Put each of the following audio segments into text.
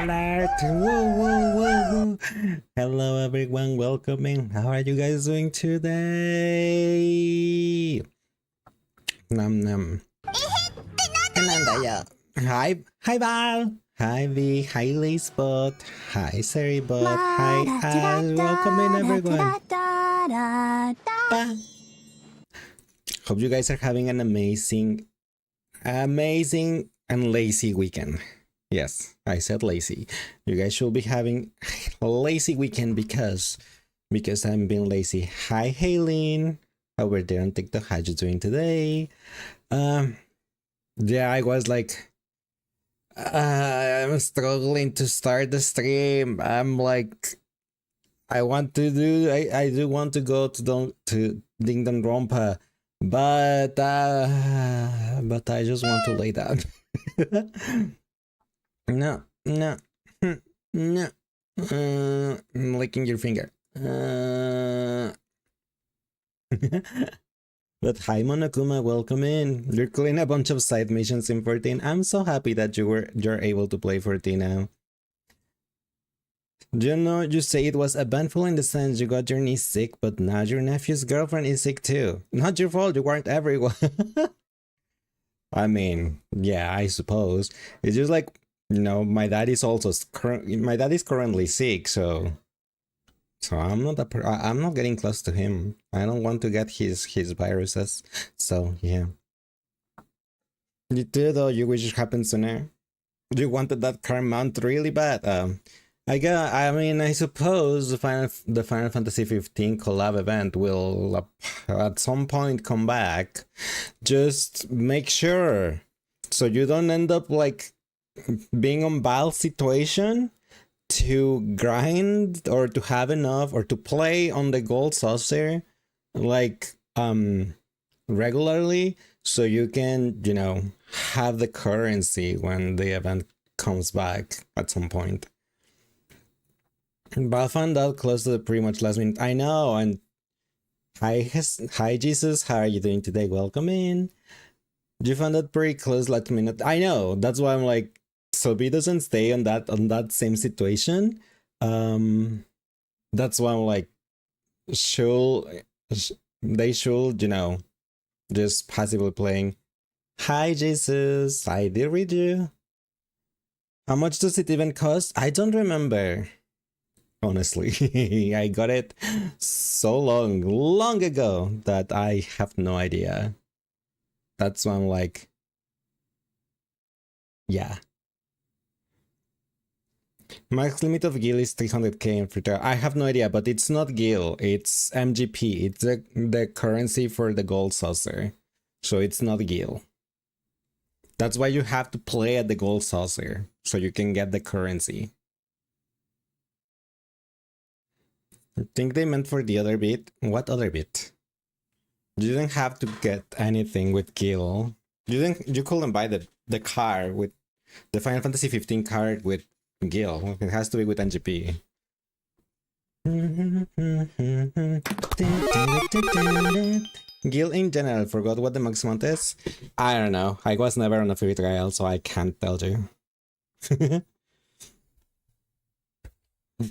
alert! Woo, woo, woo, woo. Hello, everyone. Welcome in. How are you guys doing today? Nam nam. Hi, hi, Val. Hi, V. Hi, Lacebot. Hi, Seribot. Hi, Ash. Welcome in, everyone. Ba. Hope you guys are having an amazing and lazy weekend. Yes, I said lazy. You guys should be having a lazy weekend because I'm being lazy. Hi, Haylene. Over there on TikTok. How you doing today? Yeah, I was like, I'm struggling to start the stream. I'm like, I do want to go to Ding Dong Rompa, but I just want to lay down. No, no, no. I'm licking your finger. But hi, Monokuma, welcome in. You're clearing a bunch of side missions in 14. I'm so happy that you're able to play 14 now. You know, you say it was eventful in the sense you got your niece sick, but now your nephew's girlfriend is sick too. Not your fault, you weren't everyone. I mean, yeah, I suppose. It's just like, you know, my dad is currently sick, so I'm not getting close to him. I don't want to get his viruses. So yeah. You do though. You wish it happened sooner. You wanted that car mount really bad. I suppose the Final Fantasy 15 collab event will at some point come back. Just make sure so you don't end up like being on Val's situation to grind or to have enough or to play on the gold saucer like regularly so you can, you know, have the currency when the event comes back at some point. But I found out close to the pretty much last minute. I know. And hi Jesus, how are you doing today? Welcome in. You found out pretty close last minute. I know. That's why I'm like, so B doesn't stay on that same situation. That's why I'm like, they should, you know, just passively playing. Hi Jesus, I did read you. How much does it even cost? I don't remember. Honestly, I got it so long ago that I have no idea. That's why I'm like, yeah. Max limit of Gil is 300k in free trial. I have no idea, but it's not Gil, it's MGP. It's the currency for the gold saucer. So it's not Gil. That's why you have to play at the gold saucer, so you can get the currency. I think they meant for the other bit. What other bit? You didn't have to get anything with Gil. You couldn't buy the car with the Final Fantasy 15 card with Gil. It has to be with NGP. Gil in general, forgot what the max amount is? I don't know. I was never on a free trial, so I can't tell you.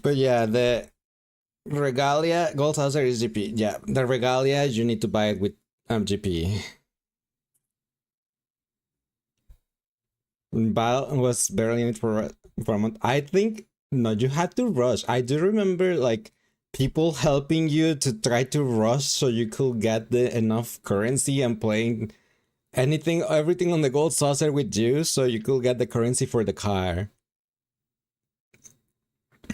But yeah, the Regalia Gold Saucer is GP. Yeah, the Regalia you need to buy it with GP. Val was barely in it for a month. I think no, you had to rush. I do remember like people helping you to try to rush so you could get the enough currency and playing everything on the gold saucer with you so you could get the currency for the car.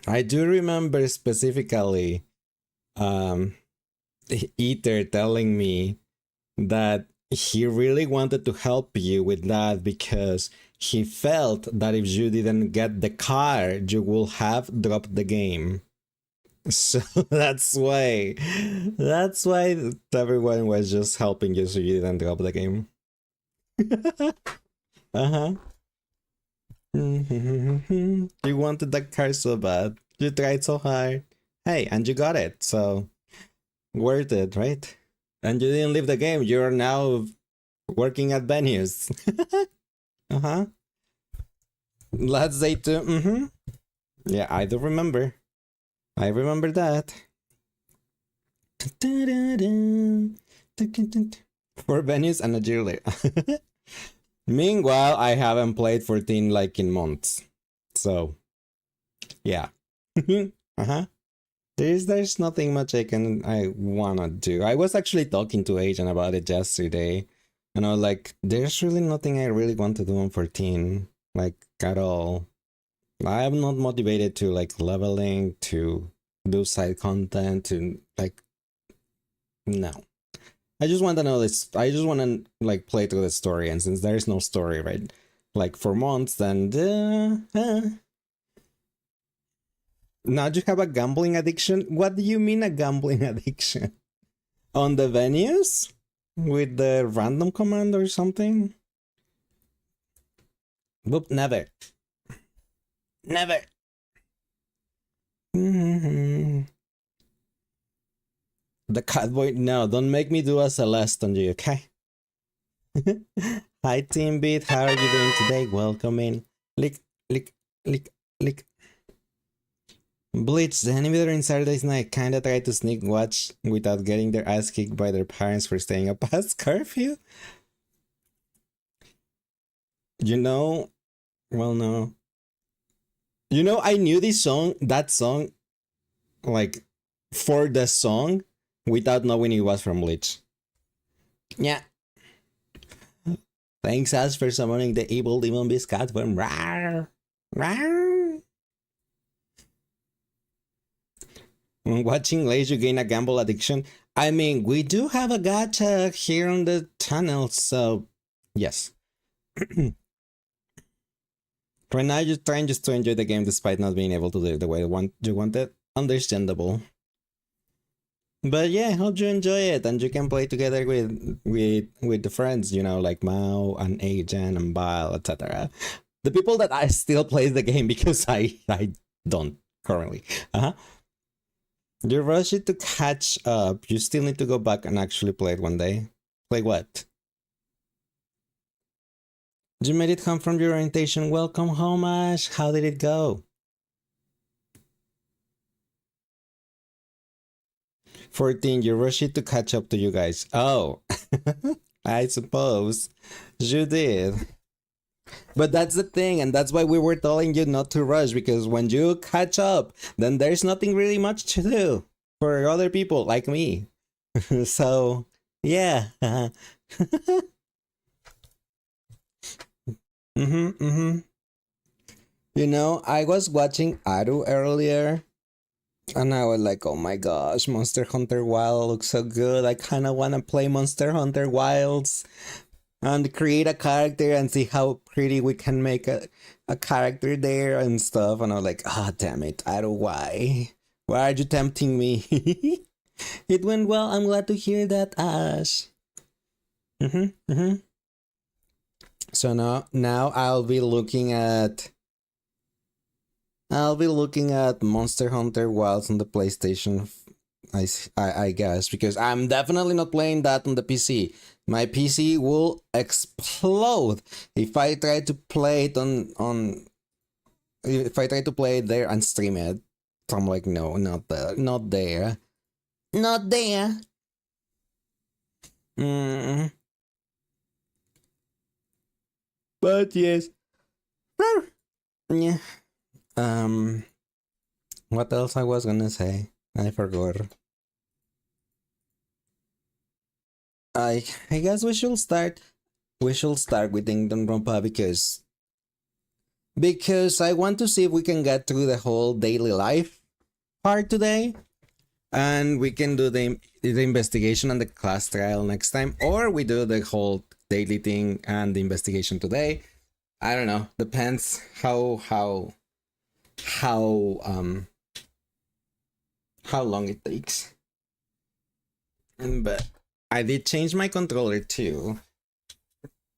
I do remember specifically Ether telling me that he really wanted to help you with that because he felt that if you didn't get the car, you will have dropped the game. So that's why everyone was just helping you so you didn't drop the game. Uh-huh. You wanted that car so bad. You tried so hard. Hey, and you got it, so worth it, right? And you didn't leave the game. You're now working at venues. Uh-huh. Last day too. Yeah, I do remember. I remember that. For venues and a year later. Meanwhile, I haven't played 14 like in months. So, yeah. Uh-huh. There's nothing much I wanna do. I was actually talking to Agent about it yesterday, and I was like, there's really nothing I really want to do on 14, like at all. I am not motivated to like leveling, to do side content, to like no. I just want to know this. I just want to like play through the story, and since there is no story, right? Like for months, then now you have a gambling addiction. What do you mean a gambling addiction? On the venues with the random command or something? Boop, never, never. The catboy. No, don't make me do a Celeste on you, okay? Hi, Team Beat. How are you doing today? Welcome in. Lick, lick, lick, lick. Bleach, the animator in Saturday's Night kinda tried to sneak watch without getting their ass kicked by their parents for staying up past curfew. You know, well, no. You know, I knew that song, like, for the song, without knowing it was from Bleach. Yeah. Thanks, Ash, for summoning the evil demon beast cat from Rawr. Rawr. Watching Lays, you gain a gamble addiction. I mean, we do have a gacha here on the channel, so yes. Right now, you're trying just to enjoy the game despite not being able to do it the way you want it. Understandable. But yeah, hope you enjoy it and you can play together with the friends, you know, like Mao and Agent and Bile, etc. The people that I still play the game because I don't currently. Uh-huh. You rush it to catch up. You still need to go back and actually play it one day. Play what? You made it home from your orientation. Welcome home, Ash. How did it go? 14, you rush it to catch up to you guys. Oh, I suppose you did. But that's the thing, and that's why we were telling you not to rush, because when you catch up, then there's nothing really much to do for other people like me. So, yeah. Mm-hmm, mm-hmm. You know, I was watching Aru earlier, and I was like, oh my gosh, Monster Hunter Wild looks so good. I kind of want to play Monster Hunter Wilds and create a character and see how pretty we can make a character there and stuff. And I was like, ah, oh, damn it, Aru, why? Why are you tempting me? It went well. I'm glad to hear that, Ash. Mm-hmm, mm-hmm. So now I'll be looking at Monster Hunter Wilds on the PlayStation. I guess, because I'm definitely not playing that on the PC. My PC will explode if I try to play it on if I try to play it there and stream it. So I'm like, no, not there, not there, not there. Mm. But yes. Yeah. What else I was gonna say? I forgot. I guess we should start. We should start with Danganronpa because I want to see if we can get through the whole daily life part today, and we can do the investigation and the class trial next time, or we do the whole daily thing and the investigation today. I don't know. Depends how long it takes. But I did change my controller too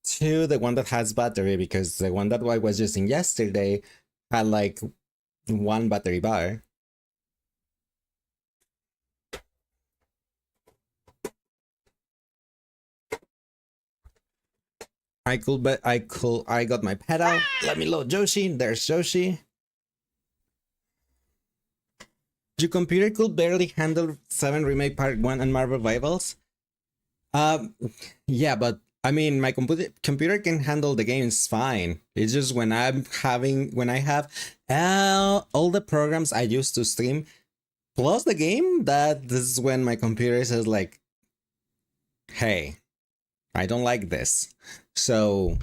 to the one that has battery, because the one that I was using yesterday had like one battery bar. I got my pedal. Let me load Yoshi. There's Yoshi. Your computer could barely handle 7 Remake Part 1 and Marvel Rivals. Yeah, but I mean, my computer can handle the games fine. It's just when I have all the programs I used to stream plus the game, that this is when my computer says like, hey, I don't like this. So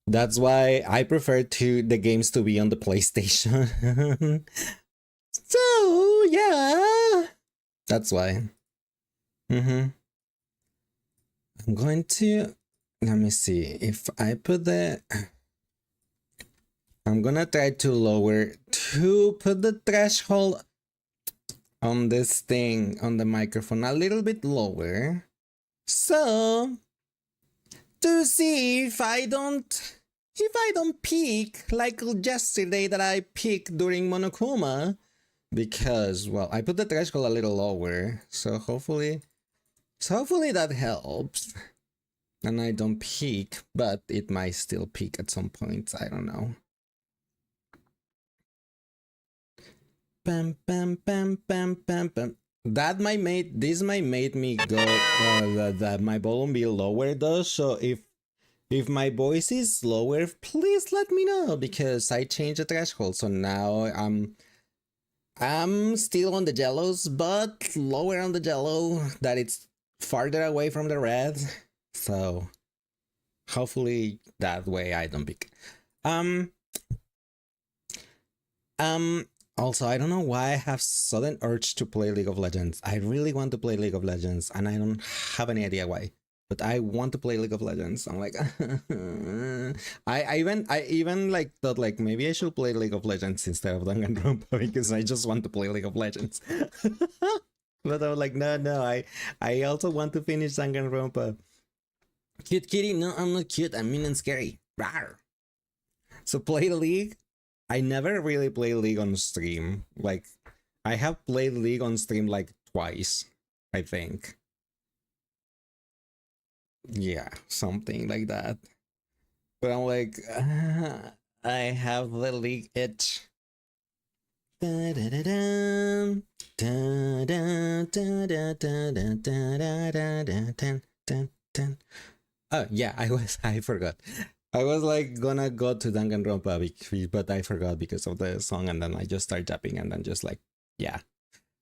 that's why I prefer the games to be on the PlayStation. So yeah, that's why. I'm going to, let me see if I put I'm gonna try to put the threshold on this thing on the microphone a little bit lower, so to see if I don't peak like yesterday that I peaked during Monokuma, because well, I put the threshold a little lower, so hopefully that helps and I don't peak, but it might still peak at some point, I don't know. Bam bam bam bam bam bam. This might make me go that my volume be lower though, so if my voice is lower, please let me know, because I changed the threshold, so now I'm still on the yellows, but lower on the yellow, that it's farther away from the red, so hopefully that way I don't pick. Also, I don't know why I have sudden urge to play League of Legends. I really want to play League of Legends, and I don't have any idea why. But I want to play League of Legends. I'm like, I even like thought like maybe I should play League of Legends instead of Danganronpa, because I just want to play League of Legends. But I was like, no, I also want to finish Danganronpa. Cute kitty? No, I'm not cute. I'm mean and scary. Rawr. So play League. I never really play League on stream. Like, I have played League on stream like twice, I think. Yeah, something like that. But I'm like, I have the League itch. Oh yeah, I forgot. I was like gonna go to Danganronpa, but I forgot because of the song, and then I just start tapping, and then just like, yeah.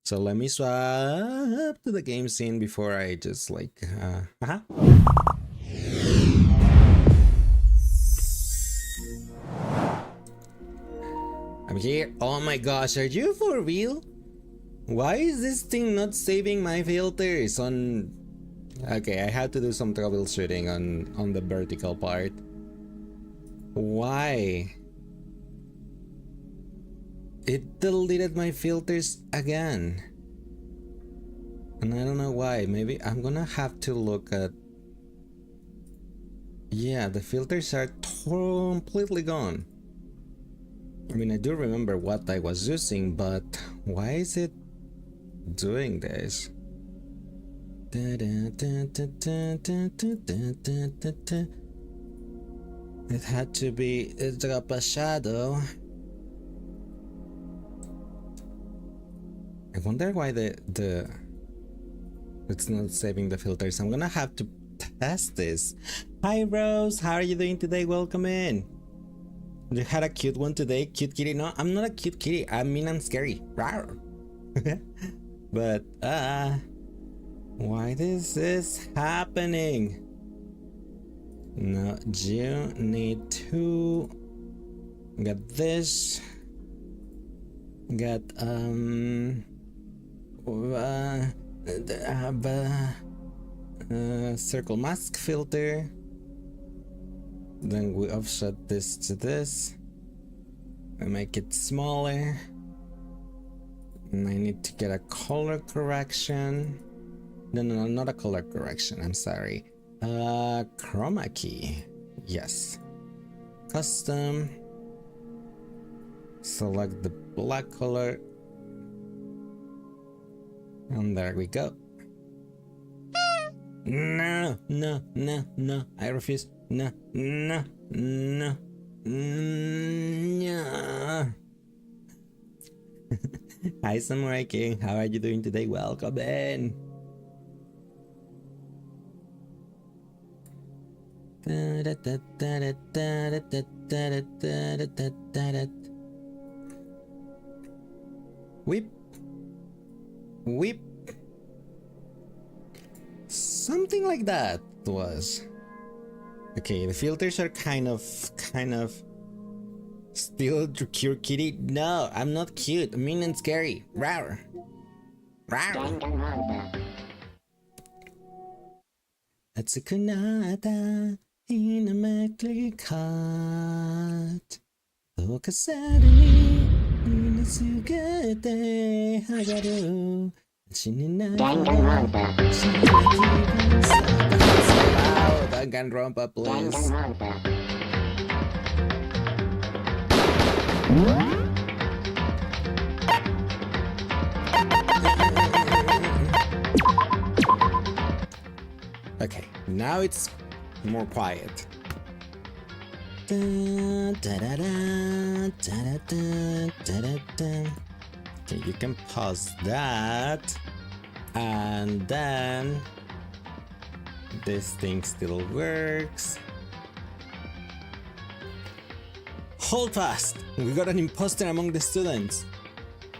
So let me swap to the game scene before I just like, I'm here. Oh my gosh, are you for real? Why is this thing not saving my filters on... Okay, I had to do some troubleshooting on the vertical part. Why? It deleted my filters again. And I don't know why. Maybe I'm gonna have to look at... Yeah, the filters are completely gone. I mean, I do remember what I was using, but why is it doing this? It had to be drop a shadow. I wonder why the it's not saving the filters. I'm gonna have to test this. Hi Rose, how are you doing today? Welcome in. You had a cute one today, cute kitty. No, I'm not a cute kitty. I mean, I'm scary. Rawr. But why this is happening? No, you need to get this. Get circle mask filter. Then we offset this to this. We make it smaller. And I need to get a color correction. No, not a color correction. I'm sorry. Chroma key. Yes. Custom. Select the black color. And there we go. No. I refuse. No. Hi, Samurai King. How are you doing today? Welcome in. Whip. Whip. Something like that was. Okay, the filters are kind of still cute kitty. No, I'm not cute. I'm mean and scary. Rawr. Rawr. Atsukunata inamakli cut. Tokasaru ni inasugate hagaru. Danganronpa. Wow, Danganronpa, please. Okay, now it's more quiet. Okay, you can pause that, and then this thing still works. Hold fast! We got an imposter among the students.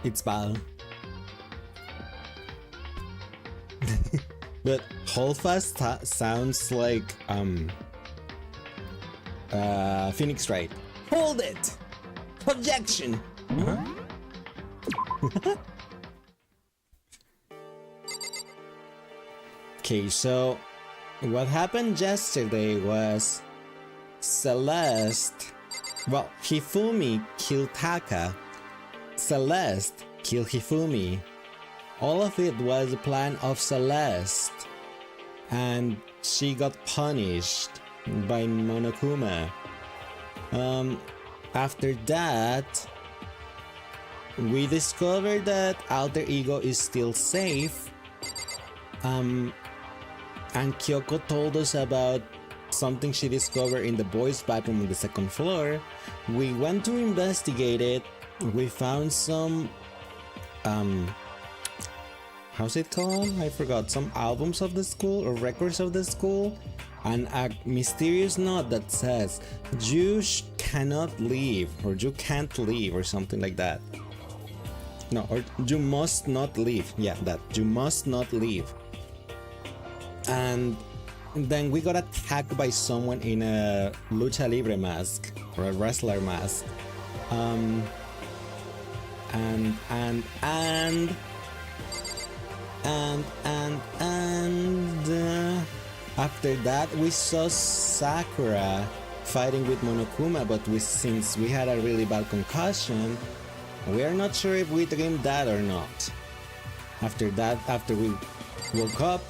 It's Val. But hold fast sounds like Phoenix Wright. Hold it! Objection! Okay, so what happened yesterday was Celeste, well, Hifumi killed Taka, Celeste killed Hifumi. All of it was a plan of Celeste, and she got punished by Monokuma. After that, we discovered that Alter Ego is still safe, and Kyoko told us about something she discovered in the boys' bathroom on the second floor. We went to investigate it. We found some how's it called? I forgot. Some albums of the school or records of the school, and a mysterious note that says you cannot leave, or you can't leave, or something like that. No, or you must not leave. Yeah, that you must not leave. And then we got attacked by someone in a lucha libre mask or a wrestler mask. After that, we saw Sakura fighting with Monokuma, but since we had a really bad concussion, we are not sure if we dreamed that or not. After that, after we woke up,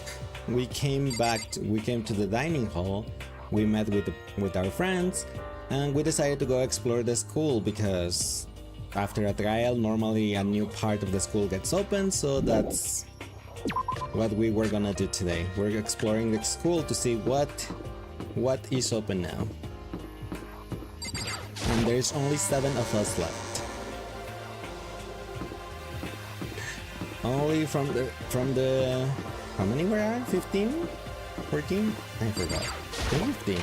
we came to the dining hall. We met with our friends, and we decided to go explore the school, because after a trial, normally a new part of the school gets open, so that's what we were gonna do today. We're exploring the school to see what is open now. And there's only 7 of us left. Only from the how many were there? 15? 14? I forgot. 15.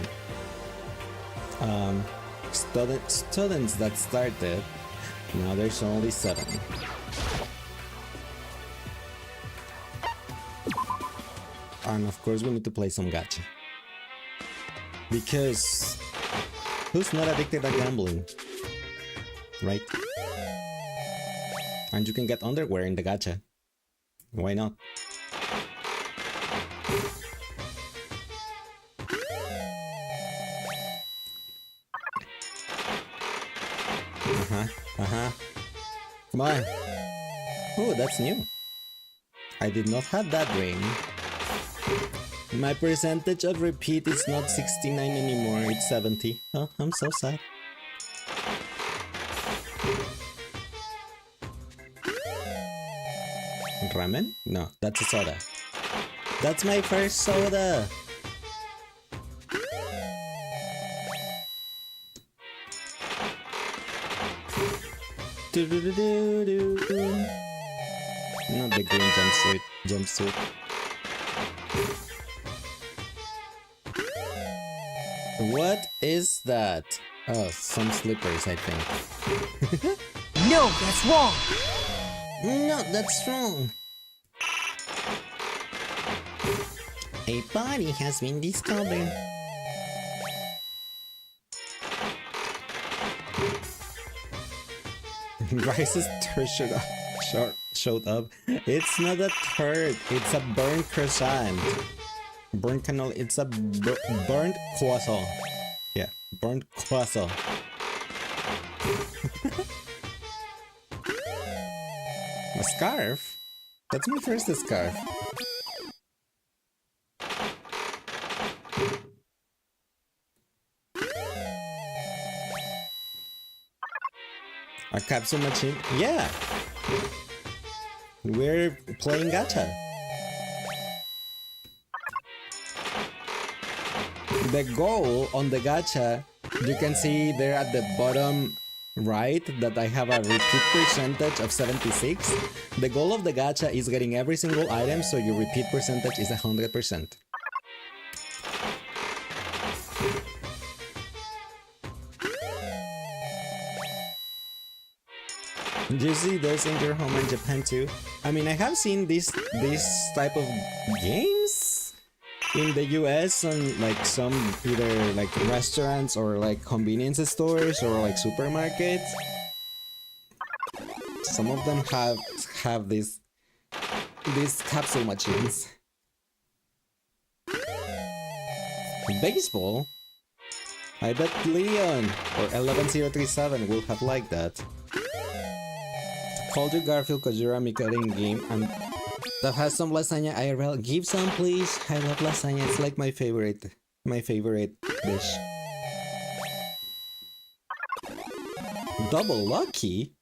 Students that started. Now there's only 7. And of course we need to play some gacha. Because who's not addicted to gambling? Right? And you can get underwear in the gacha. Why not? Come on. Oh, that's new. I did not have that ring. My percentage of repeat is not 69 anymore, it's 70. Oh, I'm so sad. Ramen? No, that's a soda. That's my first soda! Not the green jumpsuit. What is that? Oh, some slippers, I think. No, that's wrong. No, that's wrong. A body has been discovered. Rice's turd showed up. It's not a turd, it's a burnt croissant. Burnt cannoli, it's a burnt croissant. Yeah, burnt croissant. A scarf? That's my first scarf. A capsule machine? Yeah! We're playing gacha. The goal on the gacha, you can see there at the bottom right that I have a repeat percentage of 76. The goal of the gacha is getting every single item, so your repeat percentage is 100%. Do you see those in your home in Japan too? I mean, I have seen this type of games in the US on like some either like restaurants or like convenience stores or like supermarkets. Some of them have these capsule machines. Baseball? I bet Leon or 11037 will have liked that. Called you Garfield because you're a Mikarin game and that has some lasagna IRL. Give some please. I love lasagna. It's like my favorite dish. Double lucky?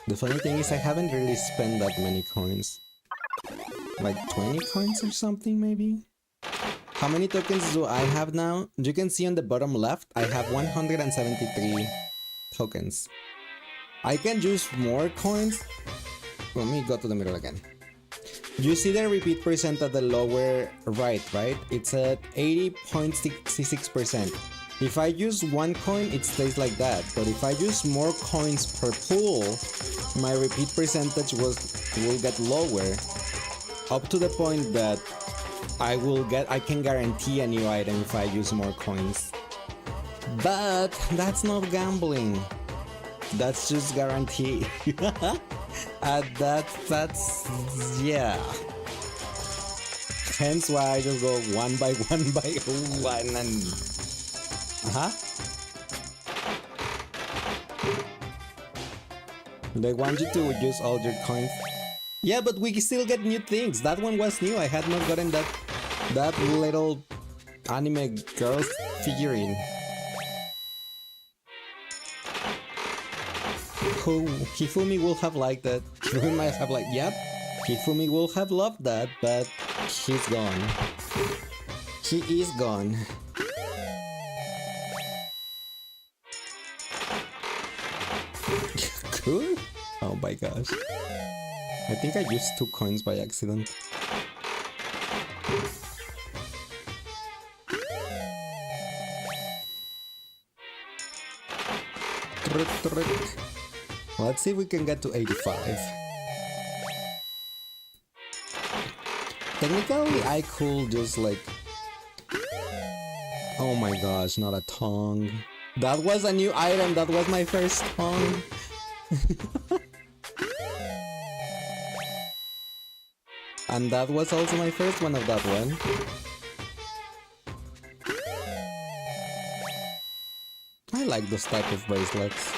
The funny thing is I haven't really spent that many coins. Like 20 coins or something maybe? How many tokens do I have now? You can see on the bottom left, I have 173 tokens. I can use more coins. Let me go to the middle again. You see the repeat percent at the lower right? It's at 80.66%. If I use one coin, it stays like that. But if I use more coins per pool, my repeat percentage will get lower. Up to the point that I can guarantee a new item if I use more coins. But that's not gambling. That's just guarantee. That's yeah. Hence why I just go one by one and They want you to use all your coins. Yeah, but we still get new things. That one was new. I had not gotten that little anime girl figurine. Who Hifumi will have liked that. Hifumi might have like, yep. Hifumi will have loved that, but he's gone. He is gone. Cool? Oh my gosh. I think I used 2 coins by accident. Let's see if we can get to 85. Technically, I could just like... Oh my gosh, not a tongue. That was a new item, that was my first tongue. And that was also my first one of that one. I like those type of bracelets.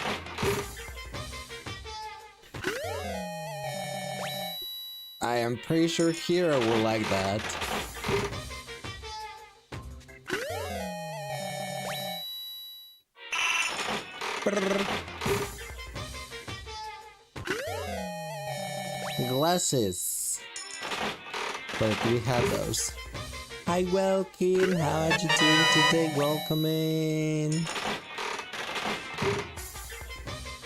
I am pretty sure Hero will like that. Glasses. but we have those. Hi, Welkin. How are you doing today? Welcome in.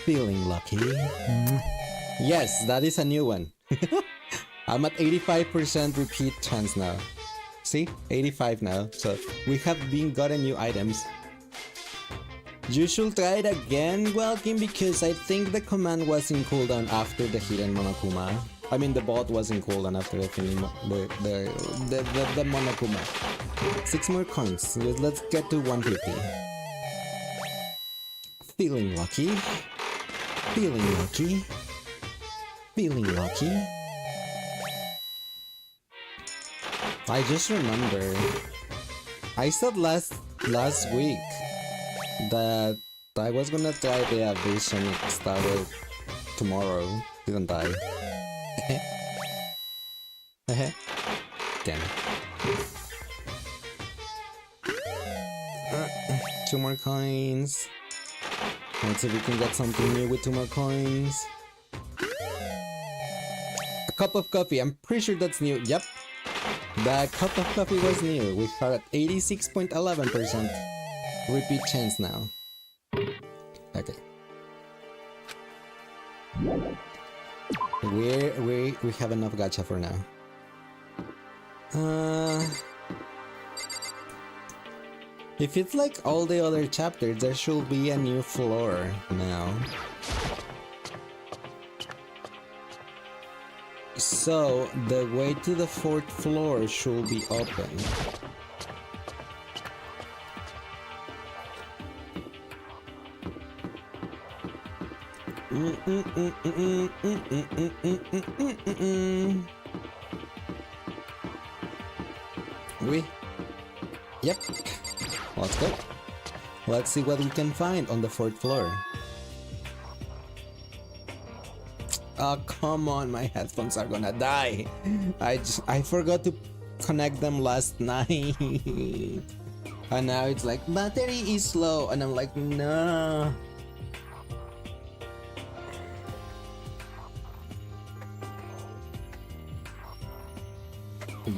Feeling lucky. Yes, that is a new one. I'm at 85% repeat chance now. See? 85 now. So we have been gotten new items. You should try it again, Welkin, because I think the command was in cooldown after the hidden Monokuma. I mean, the bot was in cooldown after the Monokuma. 6 more coins. Let's get to 150. Feeling lucky. Feeling lucky. Feeling lucky. I just remember I said last week that I was gonna try the Avision started tomorrow, didn't I? Damn. 2 more coins. Let's see if we can get something new with 2 more coins. A cup of coffee, I'm pretty sure that's new. Yep. The cup of coffee was new. We are at 86.11%. Repeat chance now. Okay. We have enough gacha for now. If it's like all the other chapters, there should be a new floor now. So the way to the 4th floor should be open. Yep. Let's go. Let's see what we can find on the 4th floor. Oh, come on, my headphones are gonna die. I forgot to connect them last night. And now it's like, battery is low. And I'm like, no.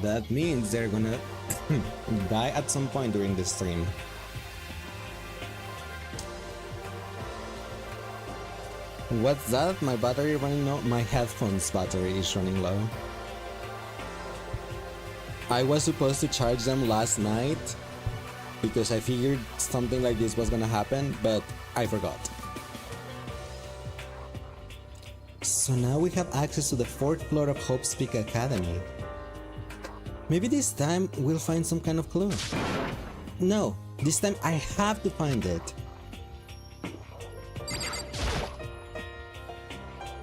That means they're gonna die at some point during the stream. What's that? My battery running low? My headphones battery is running low. I was supposed to charge them last night because I figured something like this was gonna happen, but I forgot. So now we have access to the 4th floor of Hope's Peak Academy. Maybe this time we'll find some kind of clue. No, this time I have to find it.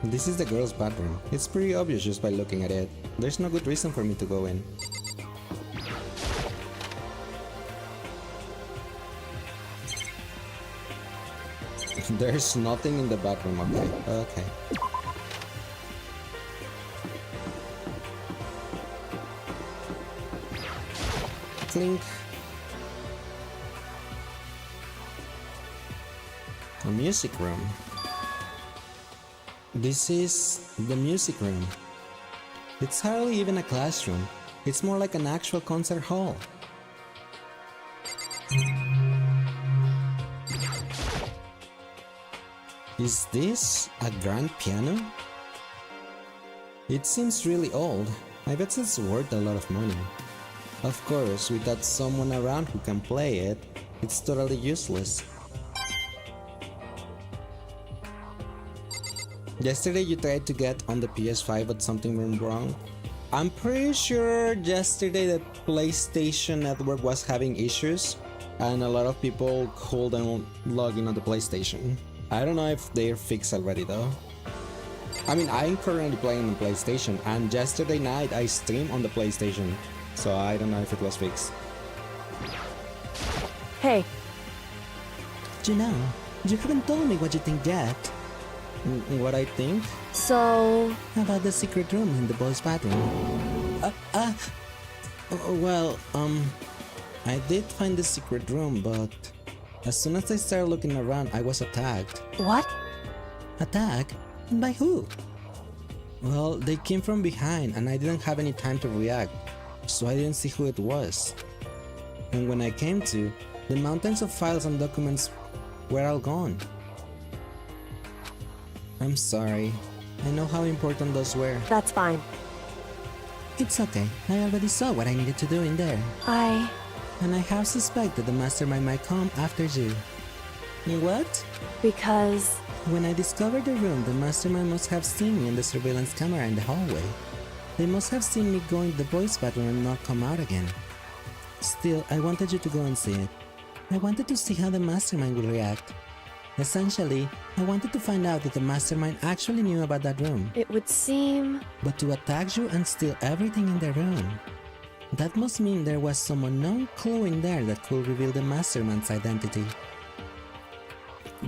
This is the girls' bathroom. It's pretty obvious just by looking at it. There's no good reason for me to go in. There's nothing in the bathroom, okay. Clink. A music room. This is the music room. It's hardly even a classroom. It's more like an actual concert hall. Is this a grand piano? It seems really old. I bet it's worth a lot of money. Of course, without someone around who can play it, it's totally useless. Yesterday you tried to get on the PS5 but something went wrong. I'm pretty sure yesterday the PlayStation Network was having issues and a lot of people couldn't log in on the PlayStation. I don't know if they're fixed already though. I mean, I'm currently playing on PlayStation and yesterday night I streamed on the PlayStation, so I don't know if it was fixed. Hey. You know, you haven't told me what you think yet. What I think? So... About the secret room in the boys' bathroom. Well, I did find the secret room, but as soon as I started looking around, I was attacked. What? Attacked? By who? Well, they came from behind and I didn't have any time to react, so I didn't see who it was. And when I came to, the mountains of files and documents were all gone. I'm sorry. I know how important those were. That's fine. It's okay. I already saw what I needed to do in there. And I have suspected the mastermind might come after you. What? Because... When I discovered the room, the mastermind must have seen me in the surveillance camera in the hallway. They must have seen me go into the boys' bathroom and not come out again. Still, I wanted you to go and see it. I wanted to see how the mastermind would react. Essentially, I wanted to find out if the mastermind actually knew about that room. It would seem... But to attack you and steal everything in the room, that must mean there was some unknown clue in there that could reveal the mastermind's identity.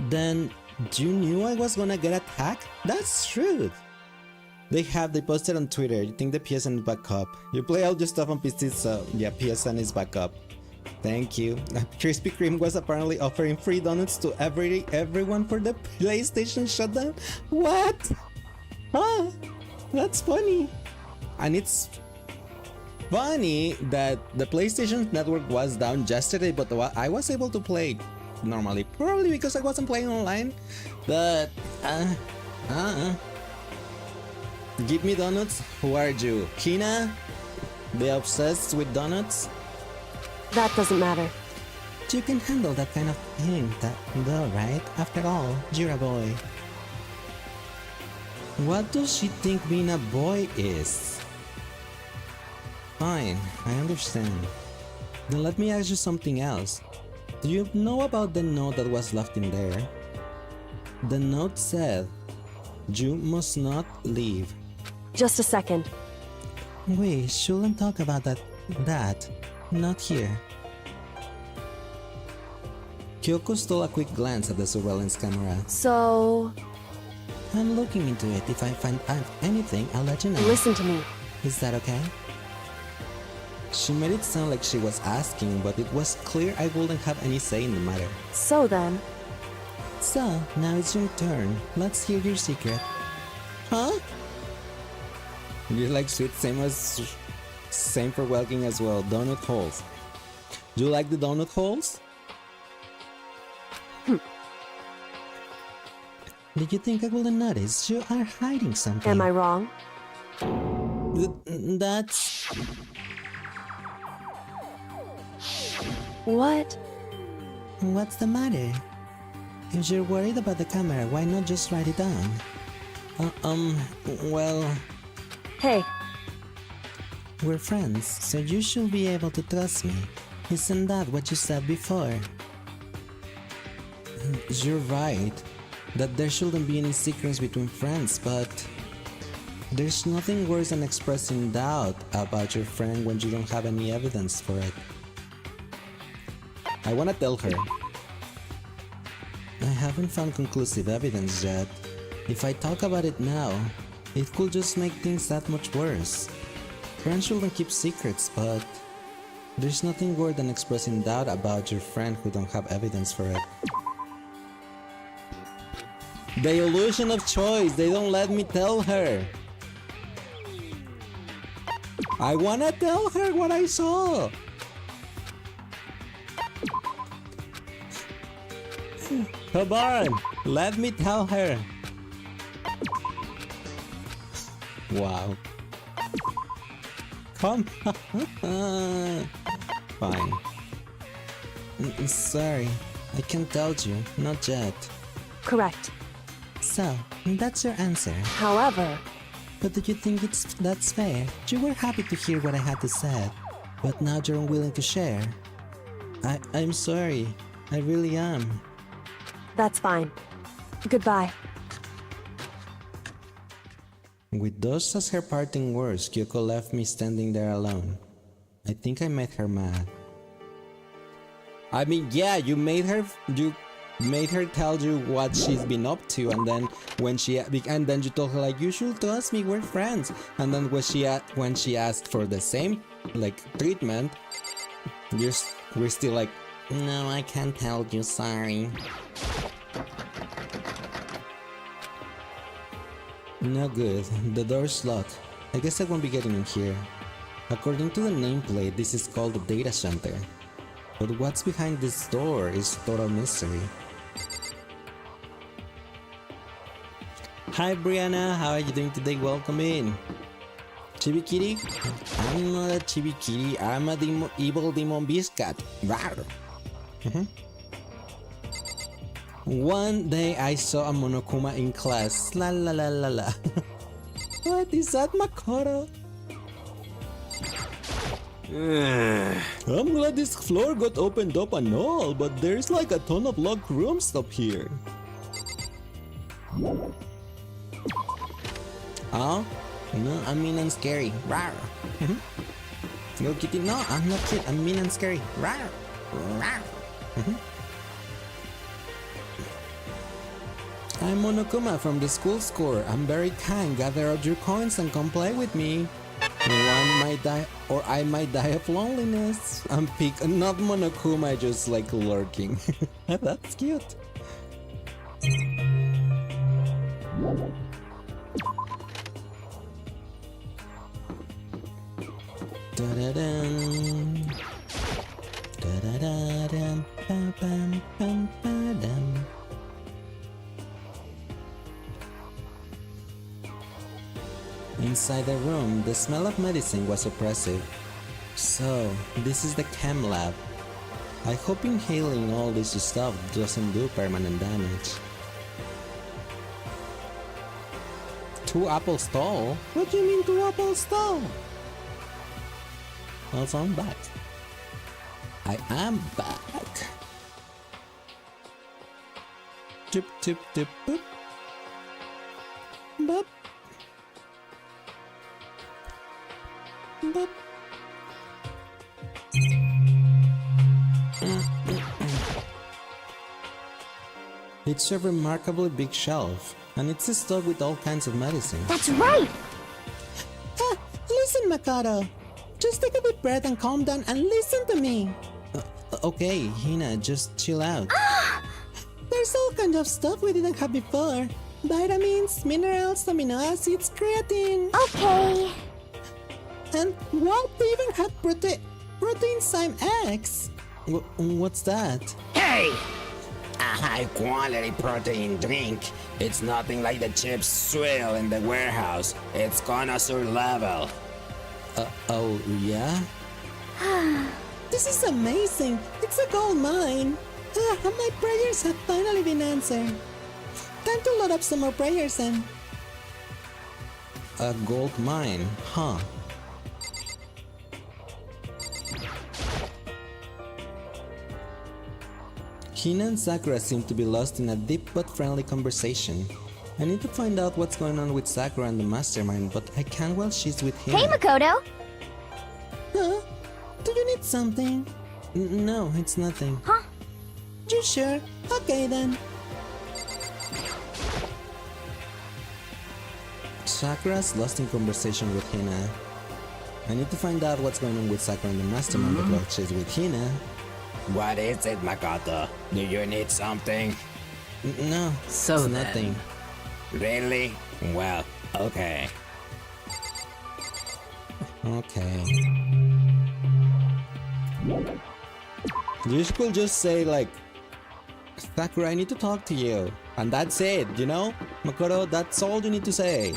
Then, you knew I was gonna get attacked? That's rude! They posted on Twitter, you think the PSN is back up. You play all your stuff on PC, so yeah, PSN is back up. Thank you. Krispy Kreme was apparently offering free donuts to everyone for the PlayStation shutdown? What? Huh? That's funny. And it's funny that the PlayStation Network was down yesterday, but I was able to play normally. Probably because I wasn't playing online. But, Give me donuts? Who are you? Kina? The obsessed with donuts? That doesn't matter. You can handle that kind of thing, though, right? After all, you're a boy. What does she think being a boy is? Fine, I understand. Then let me ask you something else. Do you know about the note that was left in there? The note said, "You must not leave." Just a second. We shouldn't talk about that. Not here. Kyoko stole a quick glance at the surveillance camera. So... I'm looking into it. If I find anything, I'll let you know. Listen to me. Is that okay? She made it sound like she was asking, but it was clear I wouldn't have any say in the matter. So then... So, now it's your turn. Let's hear your secret. Huh? You're like sweet, same for walking as well. Donut holes. Do you like the donut holes? Did you think I wouldn't notice? You are hiding something. Am I wrong? That's... What? What's the matter? If you're worried about the camera, why not just write it down? Well... Hey. We're friends, so you should be able to trust me. Isn't that what you said before? You're right, that there shouldn't be any secrets between friends, but... There's nothing worse than expressing doubt about your friend when you don't have any evidence for it. I wanna tell her. I haven't found conclusive evidence yet. If I talk about it now, it could just make things that much worse. Friends shouldn't keep secrets, but there's nothing worse than expressing doubt about your friend who don't have evidence for it. The illusion of choice, they don't let me tell her. I wanna tell her what I saw. Come on, let me tell her. Wow. Come on. Fine. Sorry, I can't tell you, not yet. Correct. So, that's your answer. However... But do you think that's fair? You were happy to hear what I had to say, but now you're unwilling to share. I'm sorry. I really am. That's fine. Goodbye. With those as her parting words, Kyoko left me standing there alone. I think I made her mad. I mean, yeah, you made her tell you what she's been up to, and then you told her like, you should trust me, we're friends. And then when she asked for the same treatment, we're still like, no, I can't tell you, sorry. No good. The door's locked. I guess I won't be getting in here. According to the nameplate, this is called the data center. But what's behind this door is total mystery. Hi Brianna, how are you doing today? Welcome in. Chibi Kitty? I'm not a Chibi Kitty, I'm a evil demon beast cat. Rawr. One day I saw a Monokuma in class. La la la la la. What is that, Makoto? I'm glad this floor got opened up and all, but there's like a ton of locked rooms up here. Oh? No, I'm mean and scary. Rawr. No kitty, no, I'm not cute. I'm mean and scary. Rawr. Rawr. I'm Monokuma from the school score. I'm very kind. Gather up your coins and come play with me. One might die, or I might die of loneliness. I'm not Monokuma, just like lurking. That's cute. Da-da-dum. Da-da-da-dum. Ba-bam-bam-ba-dum. Inside the room, the smell of medicine was oppressive. So, this is the chem lab. I hope inhaling all this stuff doesn't do permanent damage. 2 apples tall? What do you mean 2 apples tall? Also, I'm back. I am back. Tip tip tip boop. Boop. Boop. It's a remarkably big shelf, and it's stocked with all kinds of medicine. That's right! Ah, listen, Makoto. Just take a deep breath and calm down and listen to me. Okay, Hina, just chill out. There's all kinds of stuff we didn't have before. Vitamins, minerals, amino acids, creatine. Okay. And what? They even have protein X. What's that? Hey! A high-quality protein drink. It's nothing like the cheap swill in the warehouse. It's connoisseur level. Oh, yeah? This is amazing! It's a gold mine! My prayers have finally been answered. Time to load up some more prayers and... A gold mine, huh? Hina and Sakura seem to be lost in a deep but friendly conversation. I need to find out what's going on with Sakura and the mastermind, but I can't while she's with him. Hey, Makoto! Huh? Do you need something? No, it's nothing. Huh? You sure? Okay then. Sakura's lost in conversation with Hina. I need to find out what's going on with Sakura and the mastermind, but while she's with Hina... What is it, Makoto? Do you need something? No, So it's then. nothing. Really? Well, okay. Okay. You could just say like, Sakura, I need to talk to you. And that's it, you know? Makoto, that's all you need to say.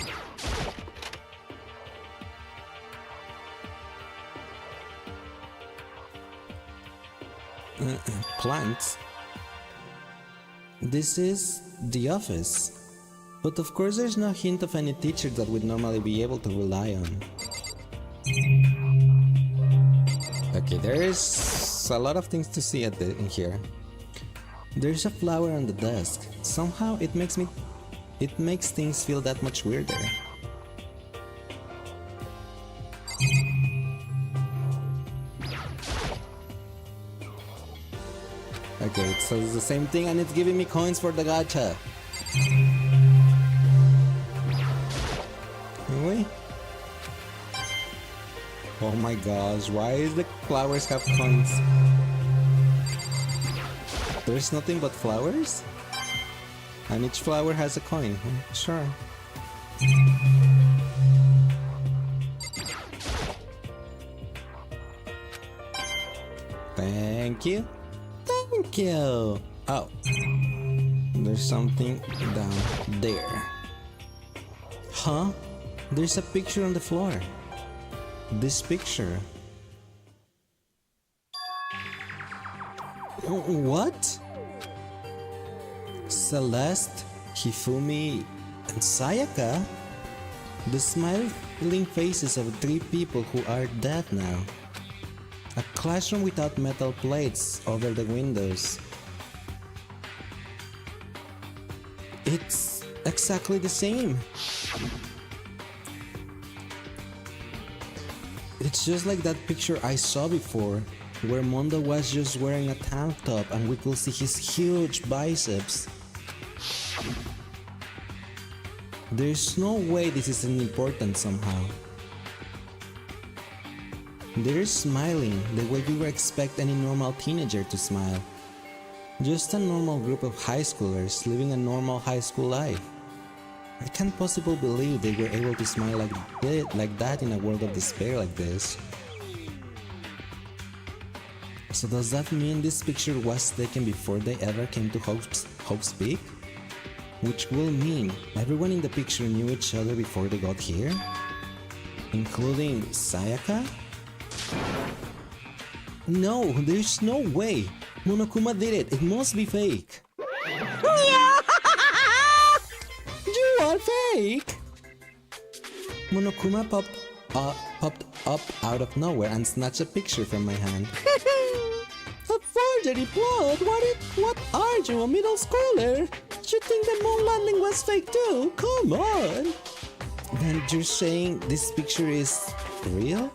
Plants? This is the office. But of course there's no hint of any teacher that we'd normally be able to rely on. Okay, there's a lot of things to see in here. There's a flower on the desk. Somehow it makes things feel that much weirder. Okay, it says the same thing and it's giving me coins for the gacha. Really? Oh my gosh, why is the flowers have coins? There's nothing but flowers? And each flower has a coin. Sure. Thank you. Thank you. Oh. There's something down there. Huh? There's a picture on the floor. This picture. What? Celeste, Hifumi, and Sayaka? The smiling faces of three people who are dead now. A classroom without metal plates over the windows. It's exactly the same. It's just like that picture I saw before, where Mondo was just wearing a tank top and we could see his huge biceps. There's no way this isn't important somehow. They're smiling the way you would expect any normal teenager to smile. Just a normal group of high schoolers living a normal high school life. I can't possibly believe they were able to smile like that in a world of despair like this. So does that mean this picture was taken before they ever came to Hope's Peak? Which will mean everyone in the picture knew each other before they got here? Including Sayaka? No, there's no way! Monokuma did it, it must be fake! You are fake! Monokuma popped up out of nowhere and snatched a picture from my hand. A forgery plot? What are you, a middle schooler? You think the moon landing was fake too? Come on! Then you're saying this picture is real?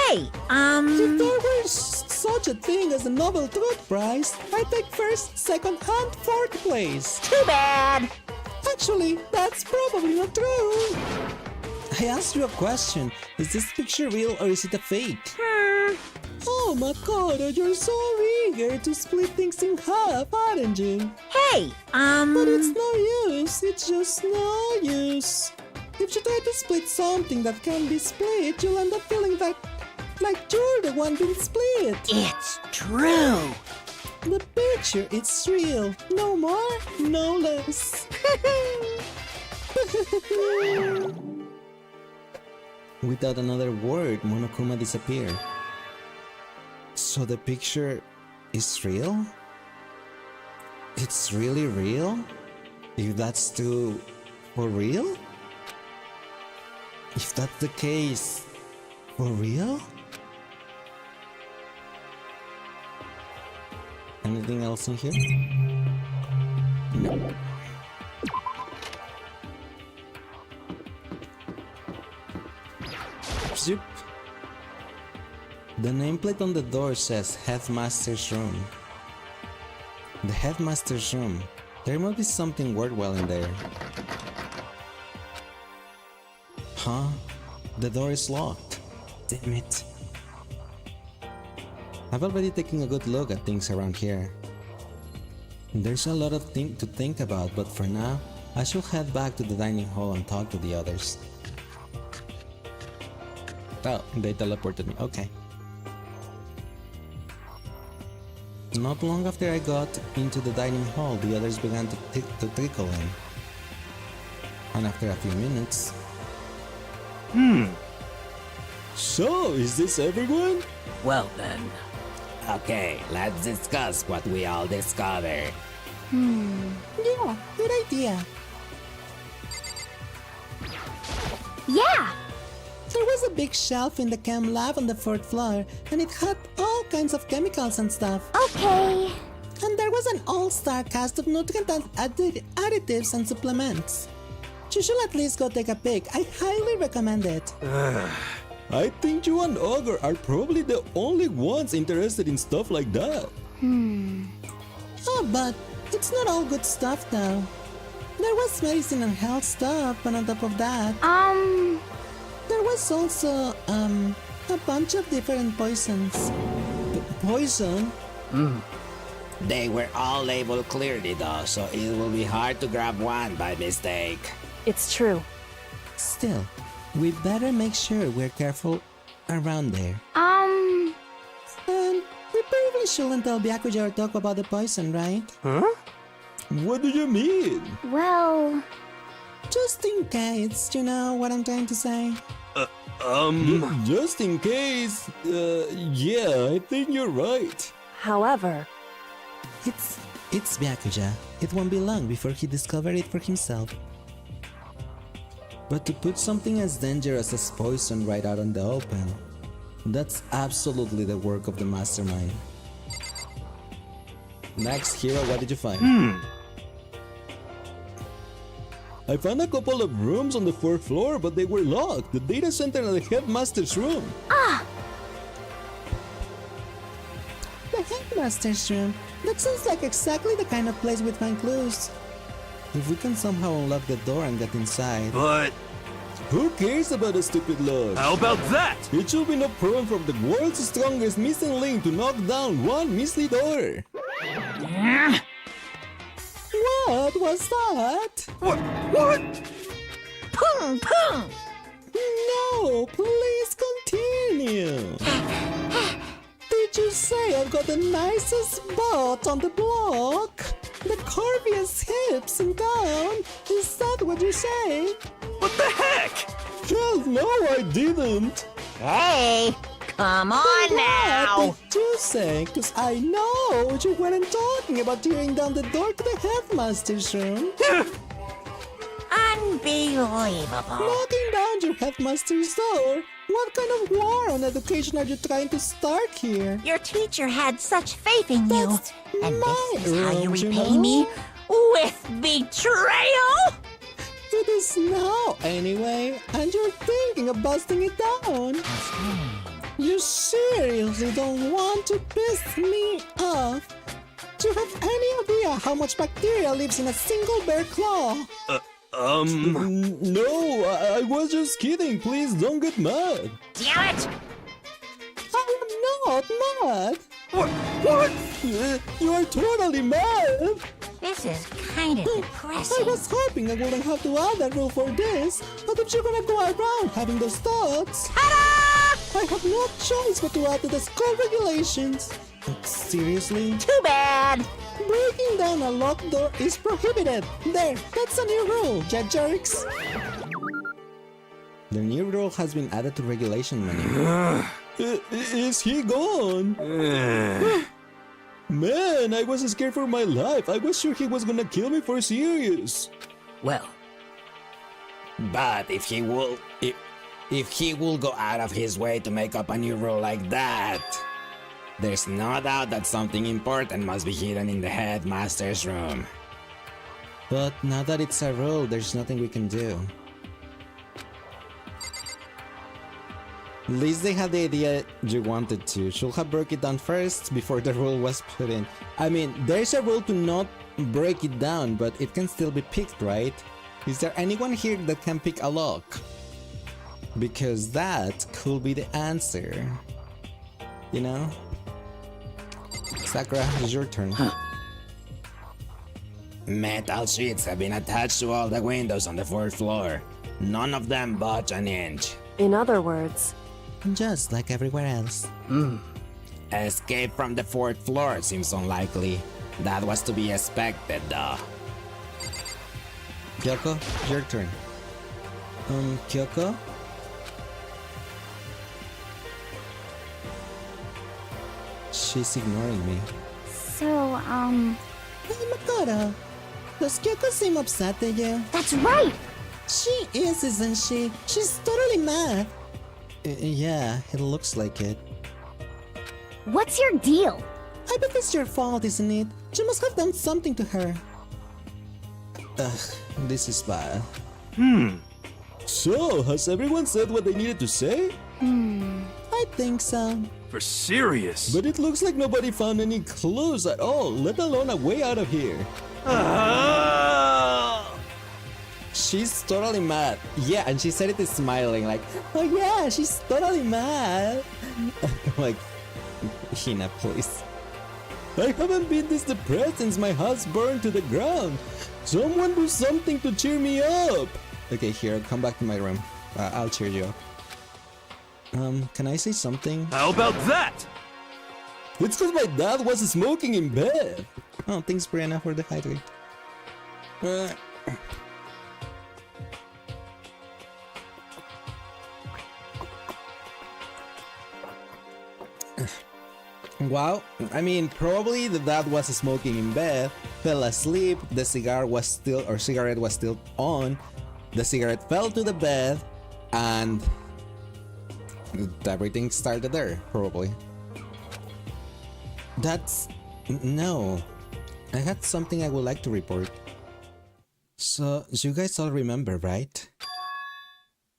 Hey, If there were such a thing as a Nobel Truth Prize, I'd take first, second, and fourth place. too bad. Actually, that's probably not true. I asked you a question. Is this picture real or is it a fake? Oh Makoto, you're so eager to split things in half, aren't you? Hey, But it's no use. It's just no use. If you try to split something that can be split, you'll end up feeling like you're the one being split. it's true. The picture, it's real. No more, no less. Without another word, Monokuma disappeared. So the picture is real? It's really real? If that's true, for real? If that's the case, for real? Anything else in here? No. Zoop. The nameplate on the door says Headmaster's Room. The Headmaster's Room. There must be something worthwhile in there. Huh? The door is locked. Damn it. I've already taken a good look at things around here. There's a lot of things to think about, but for now, I should head back to the dining hall and talk to the others. Oh, they teleported me. Okay. Not long after I got into the dining hall, the others began to trickle in. And after a few minutes... So, is this everyone? Well then. Okay, let's discuss what we all discovered. Yeah, good idea. Yeah! There was a big shelf in the chem lab on the 4th floor, and it had all kinds of chemicals and stuff. Okay. And there was an all-star cast of nutrient and additives and supplements. You should at least go take a peek. I highly recommend it. I think you and Ogre are probably the only ones interested in stuff like that. Oh, but it's not all good stuff though. There was medicine and health stuff, but on top of that, there was also, a bunch of different poisons. Poison? They were all labeled clearly though, so it will be hard to grab one by mistake. It's true. Still, we better make sure we're careful around there. And we probably shouldn't tell Byakuya or talk about the poison, right? Huh? What do you mean? Well, Just in case, you know what I'm trying to say? Just in case, yeah, I think you're right. However, It's Byakuya. It won't be long before he discovers it for himself. But to put something as dangerous as poison right out in the open, that's absolutely the work of the mastermind. Next, Hiro, what did you find? I found a couple of rooms on the 4th floor, but they were locked. The data center and the headmaster's room. The headmaster's room. That sounds like exactly the kind of place we'd find clues. If we can somehow unlock the door and get inside. But who cares about a stupid lock? How about that? It should be no problem from the world's strongest missing link to knock down one measly door. What was that? What? Pung pung! No, please continue. Did you say I've got the nicest butt on the block? The curviest hips in town? Is that what you say? What the heck? Hell no, I didn't. Hey! Come on now! What did you say? Cause I know you weren't talking about tearing down the door to the headmaster's room. Unbelievable! Knocking down your headmaster's door? What kind of war on education are you trying to start here? Your teacher had such faith in you. That's And my this is how you room, you repay know? me? With betrayal? It is now, anyway, and you're thinking of busting it down. You seriously don't want to piss me off? Do you have any idea how much bacteria lives in a single bear claw? No, I was just kidding. Please don't get mad. Damn it! I am not mad. What? You are totally mad. This is kind of I depressing. was hoping I wouldn't have to add a rule for this, but if you're gonna go around having those thoughts, Ta-da! I have no choice but to add to the school regulations. Seriously? Too bad! Breaking down a locked door is prohibited. There, that's a new rule, ya jerks. The new rule has been added to regulation menu. Is he gone? Man, I was scared for my life. I was sure he was gonna kill me for serious. Well, But if he will go out of his way to make up a new rule like that, there's no doubt that something important must be hidden in the headmaster's room. But now that it's a rule, there's nothing we can do. At least they had the idea you wanted to. Should have broke it down first before the rule was put in. I mean, there's a rule to not break it down, but it can still be picked, right? Is there anyone here that can pick a lock? Because that could be the answer. You know? Sakura, it's your turn. Metal sheets have been attached to all the windows on the 4th floor. None of them budge an inch. in other words, Just like everywhere else. Escape from the 4th floor seems unlikely. That was to be expected, though. Kyoko, your turn. Kyoko? She's ignoring me. So, Hey, Makoto. Does Kyoko seem upset at you? that's right! She is, isn't she? She's totally mad. Yeah, it looks like it. What's your deal? I bet it's your fault, isn't it? You must have done something to her. Ugh, this is bad. So, has everyone said what they needed to say? I think so. For serious? But it looks like nobody found any clues at all, let alone a way out of here. She's totally mad. Yeah, and she said it smiling like, oh yeah, she's totally mad. Like, Hina, please. I haven't been this depressed since my house burned to the ground. Someone do something to cheer me up. Okay, here, come back to my room. I'll cheer you up. Can I say something? How about that? It's because my dad was smoking in bed. Oh, thanks, Brianna, for the hydrate. Wow, I mean, probably the dad was smoking in bed, fell asleep, the cigarette was still on, the cigarette fell to the bed, and everything started there, probably. No. I had something I would like to report. So, you guys all remember, right?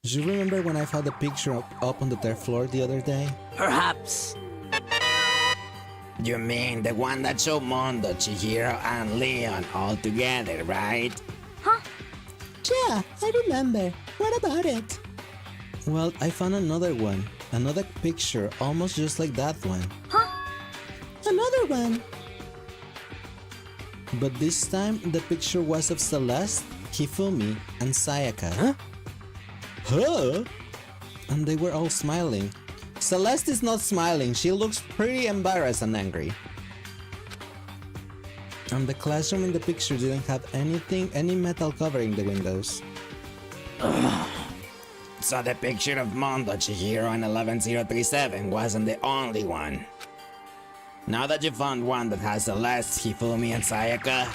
Do you remember when I found a picture up on the third floor the other day? Perhaps. You mean the one that showed Mondo, Chihiro, and Leon all together, right? Yeah, I remember. What about it? Well, I found another one. Another picture almost just like that one. Another one! But this time, the picture was of Celeste, Hifumi, and Sayaka. Huh? And they were all smiling. Celeste is not smiling, she looks pretty embarrassed and angry. And the classroom in the picture didn't have any metal covering the windows. So the picture of Mondo, Chihiro, and 11037 wasn't the only one. Now that you found one that has Celeste, Hifumi, and Sayaka,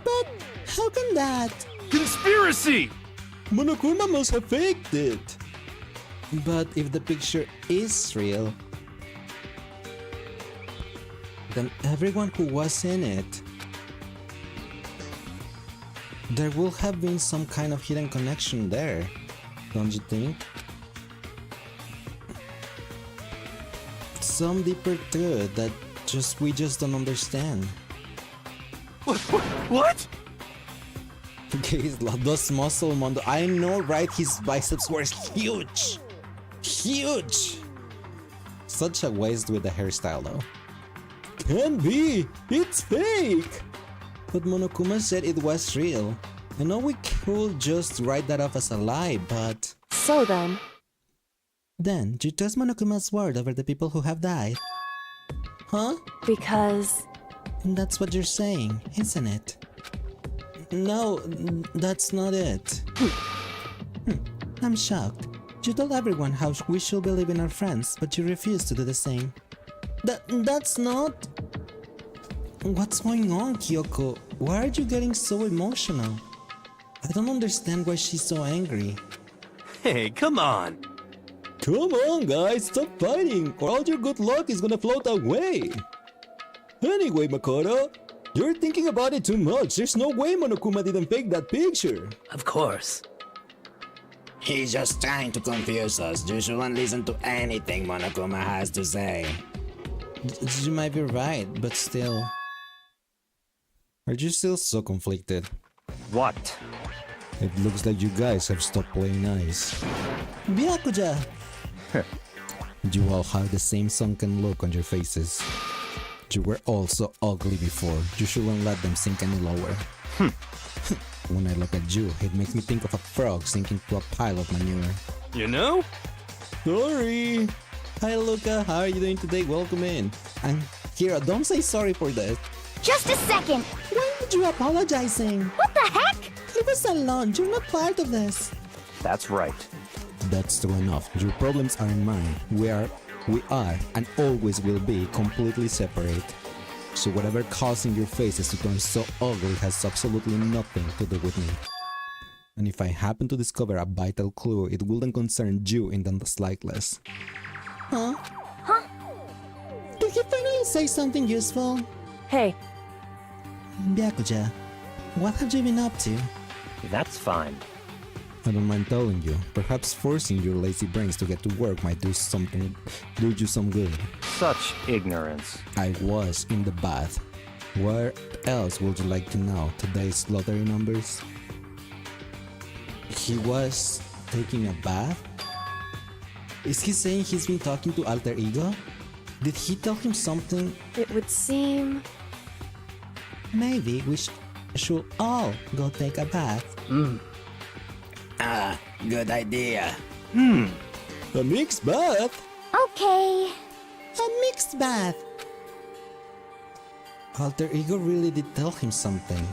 But How come that? Conspiracy! Monokuma must have faked it. But if the picture is real, then everyone who was in it, there will have been some kind of hidden connection there, don't you think? Some deeper truth that we just don't understand. What? Okay, those muscle Mondo. I know, right? His biceps were huge. Huge! Such a waste with the hairstyle though. Can't be! It's fake! But Monokuma said it was real. I know we could just write that off as a lie, but... So then, Then, you trust Monokuma's word over the people who have died? Huh? because That's what you're saying, isn't it? No, that's not it. I'm shocked. You told everyone how we should believe in our friends, but you refuse to do the same. That's not... What's going on, Kyoko? Why are you getting so emotional? I don't understand why she's so angry. Hey, come on! Come on, guys, stop fighting, or all your good luck is gonna float away! Anyway, Makoto, you're thinking about it too much. There's no way Monokuma didn't fake that picture. Of course. he's just trying to confuse us. You shouldn't listen to anything Monokuma has to say. You might be right, but still... Are you still so conflicted? What? It looks like you guys have stopped playing nice. Byakuja! You all have the same sunken look on your faces. You were all so ugly before. You shouldn't let them sink any lower. When I look at you, it makes me think of a frog sinking to a pile of manure. You know? Sorry! Hi Luca, how are you doing today? Welcome in. And Kira, don't say sorry for this. just a second. Why are you apologizing? What the heck? It was a lunch, you're not part of this. That's right. That's true enough. Your problems aren't mine. We are, and always will be completely separate. So whatever causing your faces to turn so ugly has absolutely nothing to do with me. And if I happen to discover a vital clue, it wouldn't concern you in the slightest. Huh? Did he finally say something useful? hey, Byakuja, what have you been up to? That's fine. I don't mind telling you, perhaps forcing your lazy brains to get to work might do you some good. Such ignorance. I was in the bath. Where else would you like to know today's lottery numbers? He was taking a bath? Is he saying he's been talking to Alter Ego? Did he tell him something? it would seem Maybe we should all go take a bath. Good idea. A mixed bath? Okay. A mixed bath. Alter Ego really did tell him something.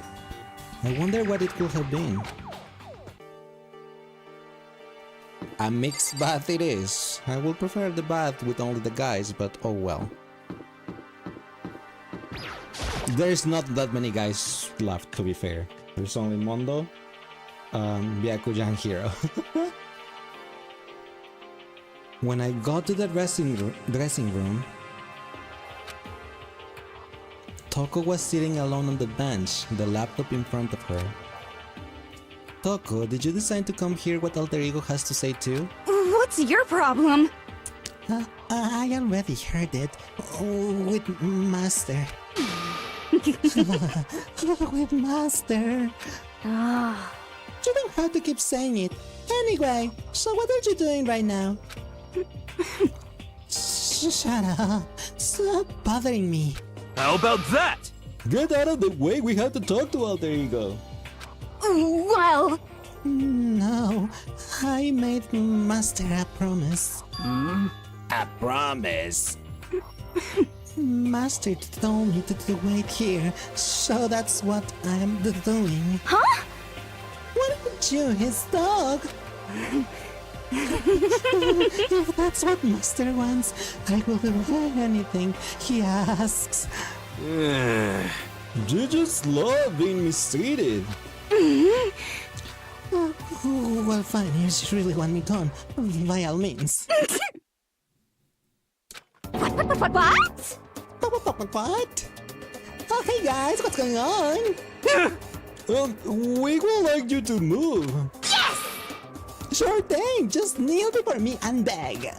I wonder what it could have been. A mixed bath it is. I would prefer the bath with only the guys, but oh well. There's not that many guys left, to be fair. There's only Mondo, Byakuya, and Hiro. When I got to the dressing room, Toko was sitting alone on the bench, the laptop in front of her. Toko, did you decide to come hear what Alter Ego has to say too? What's your problem? I already heard it. With Master. With Master. Ah. You don't have to keep saying it. Anyway, so what are you doing right now? Shut up. Stop bothering me. How about that? Get out of the way, we have to talk to Alter Ego. Well, No, I made Master a promise. A promise. Master told me to wait here, so that's what I'm doing. huh? What about you, his dog? If that's what Master wants, I will do anything he asks. You just love being mistreated. Well, fine, if you really want me gone, by all means. What? What? Oh, hey guys, what's going on? We would like you to move. Sure thing, just kneel before me and beg.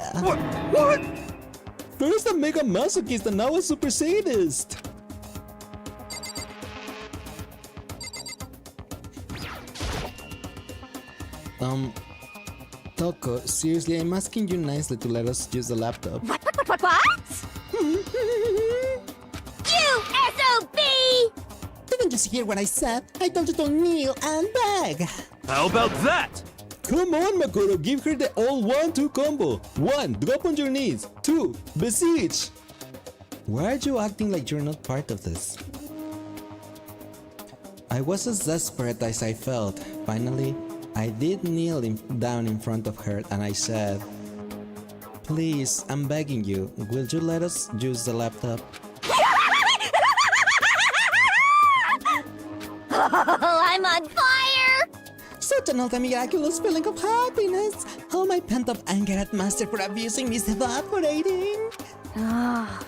What? First a mega masochist and now a super sadist. Toko, seriously, I'm asking you nicely to let us use the laptop. What? You SOB! Didn't you hear what I said? I told you to kneel and beg. How about that? Come on, Makoto, give her the all 1-2 combo. 1, drop on your knees. 2, beseech. Why are you acting like you're not part of this? I was as desperate as I felt. Finally, I did kneel down in front of her and I said, "Please, I'm begging you, will you let us use the laptop?" I'm on fire! Such an ultra miraculous feeling of happiness! All my pent-up anger at Master for abusing me is evaporating! Ah.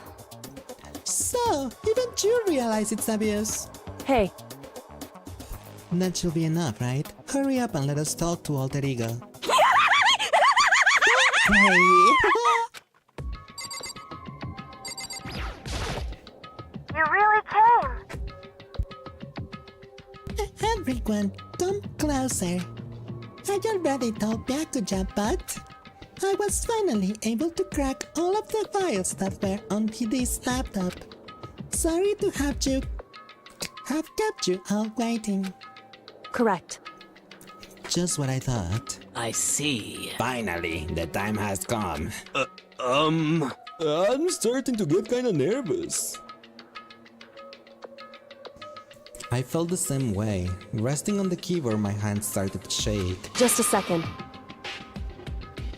So, even you realize it's abuse? Hey, That should be enough, right? Hurry up and let us talk to Alter Ego. Hey! You really came! Everyone, come closer. I already told Byakuya, but I was finally able to crack all of the files that were on this laptop. Sorry to have kept you all waiting. correct. Just what I thought. I see. Finally, the time has come. I'm starting to get kinda nervous. I felt the same way. Resting on the keyboard, my hands started to shake. Just a second.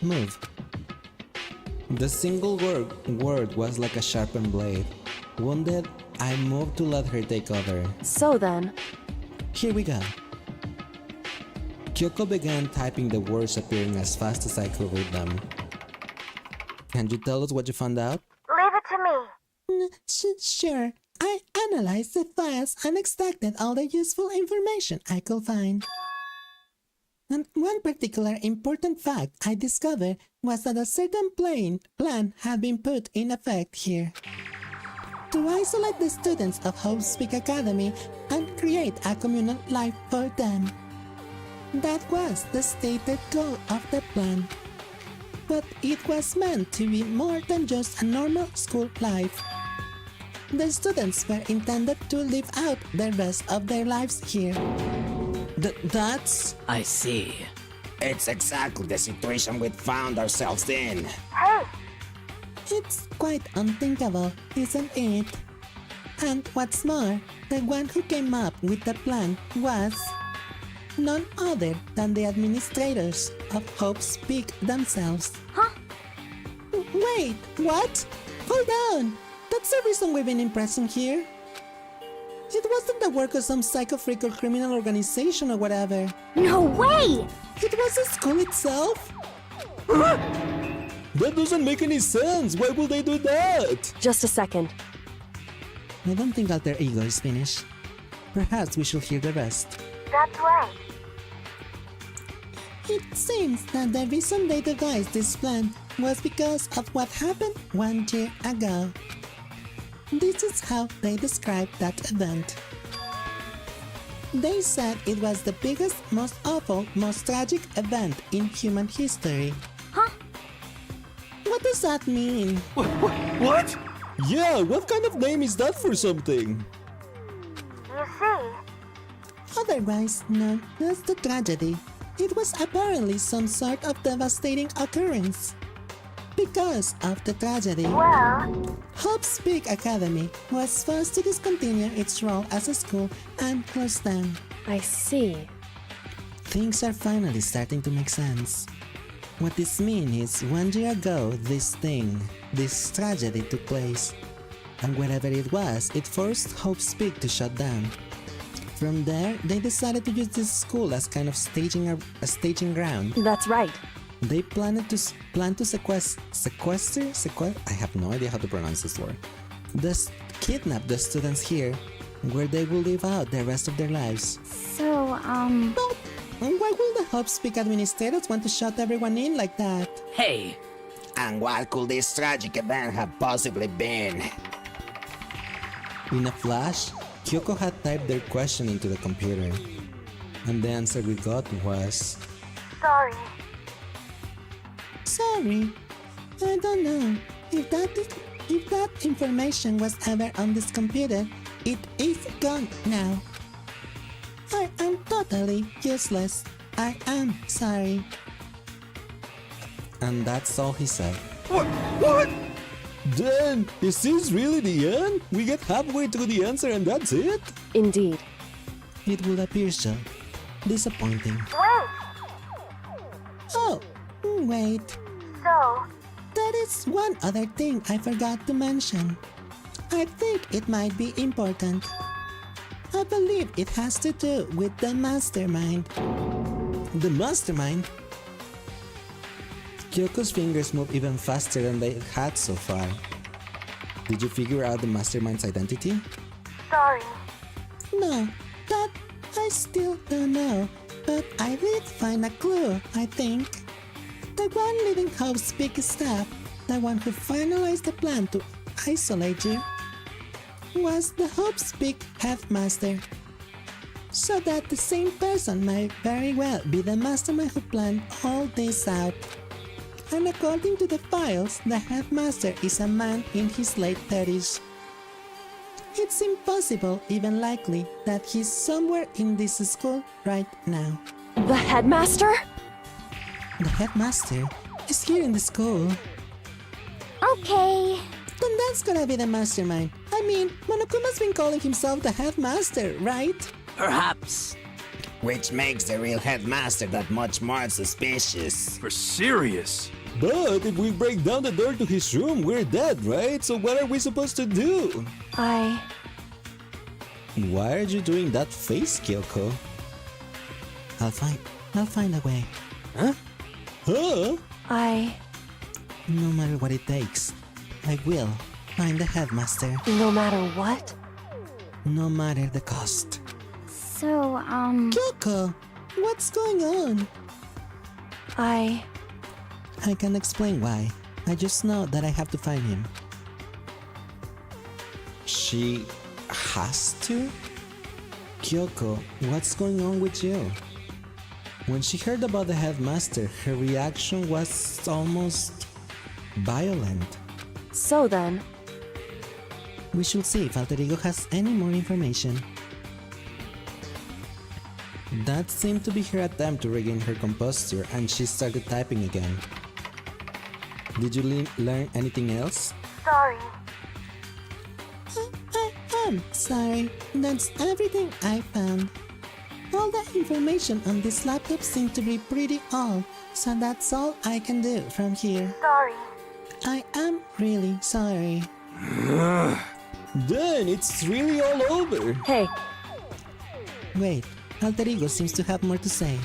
Move. The single word was like a sharpened blade. Wounded, I moved to let her take over. So then, Here we go. Kyoko began typing the words appearing as fast as I could read them. Can you tell us what you found out? Leave it to me. Sure. I analyzed the files and extracted all the useful information I could find. And one particular important fact I discovered was that a certain plan had been put in effect here. To isolate the students of Hope's Peak Academy and create a communal life for them. That was the stated goal of the plan. But it was meant to be more than just a normal school life. The students were intended to live out the rest of their lives here. That's... I see. It's exactly the situation we found ourselves in. Hey, It's quite unthinkable, isn't it? And what's more, the one who came up with the plan was none other than the administrators of Hope's Peak themselves. Huh? Wait, what? Hold on! That's the reason we've been impressing here. It wasn't the work of some psycho freak or criminal organization or whatever. no way! It was the school itself. That doesn't make any sense. Why would they do that? Just a second. I don't think Alter Ego is finished. Perhaps we should hear the rest. That's right. It seems that the reason they devised this plan was because of what happened 1 year ago. This is how they described that event. They said it was the biggest, most awful, most tragic event in human history. Huh? What does that mean? What? Yeah, what kind of name is that for something? You see, Otherwise known as the tragedy, it was apparently some sort of devastating occurrence. Because of the tragedy, well, Hope's Peak Academy was forced to discontinue its role as a school and close down. I see. Things are finally starting to make sense. What this means is 1 year ago, this tragedy took place. And wherever it was, it forced Hope's Peak to shut down. From there, they decided to use this school as kind of a staging ground. That's right. They plan to sequester. I have no idea how to pronounce this word. Kidnap the students here, where they will live out the rest of their lives. so, But why will the Hope's Peak administrators want to shut everyone in like that? Hey, And what could this tragic event have possibly been? In a flash, Kyoko had typed their question into the computer, and the answer we got was, sorry. Sorry, I don't know. If that information was ever on this computer, it is gone now. I am totally useless. I am sorry. and that's all he said. What? Then, is this really the end? We get halfway through the answer and that's it? Indeed. It would appear so. Disappointing. Wait, Oh, wait. so, There is one other thing I forgot to mention. I think it might be important. I believe it has to do with the mastermind. The mastermind? Kyoko's fingers moved even faster than they had so far. Did you figure out the mastermind's identity? sorry. No, that I still don't know. But I did find a clue, I think. The one leading Hope's Peak staff, the one who finalized the plan to isolate you, was the Hope's Peak headmaster. So that the same person might very well be the mastermind who planned all this out. And according to the files, the headmaster is a man in his late 30s. It's impossible, even likely, that he's somewhere in this school right now. The headmaster? The headmaster is here in the school. Okay. Then that's gonna be the mastermind. I mean, Monokuma's been calling himself the headmaster, right? perhaps. Which makes the real headmaster that much more suspicious. For serious? But if we break down the door to his room, we're dead, right? So what are we supposed to do? Why are you doing that face, Kyoko? I'll find a way. Huh? No matter what it takes, I will find the headmaster, No matter what? no matter the cost. So, Kyoko, what's going on? I can't explain why. I just know that I have to find him. She has to? Kyoko, what's going on with you? When she heard about the headmaster, her reaction was almost violent. So then, We should see if Alter Ego has any more information. That seemed to be her attempt to regain her composure, and she started typing again. Did you learn anything else? Sorry. I'm sorry. That's everything I found. All the information on this laptop seemed to be pretty old, so that's all I can do from here. Sorry. I am really sorry. Then it's really all over. Hey, Wait, Alter Ego seems to have more to say.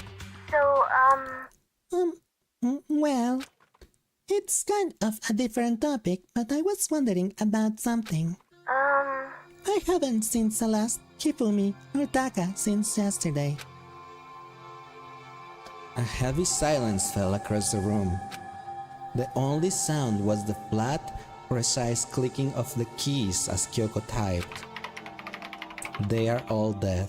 So, Well, it's kind of a different topic, but I was wondering about something. I haven't seen Celeste, Hifumi, or Taka since yesterday. A heavy silence fell across the room. The only sound was the flat, precise clicking of the keys as Kyoko typed. They are all dead.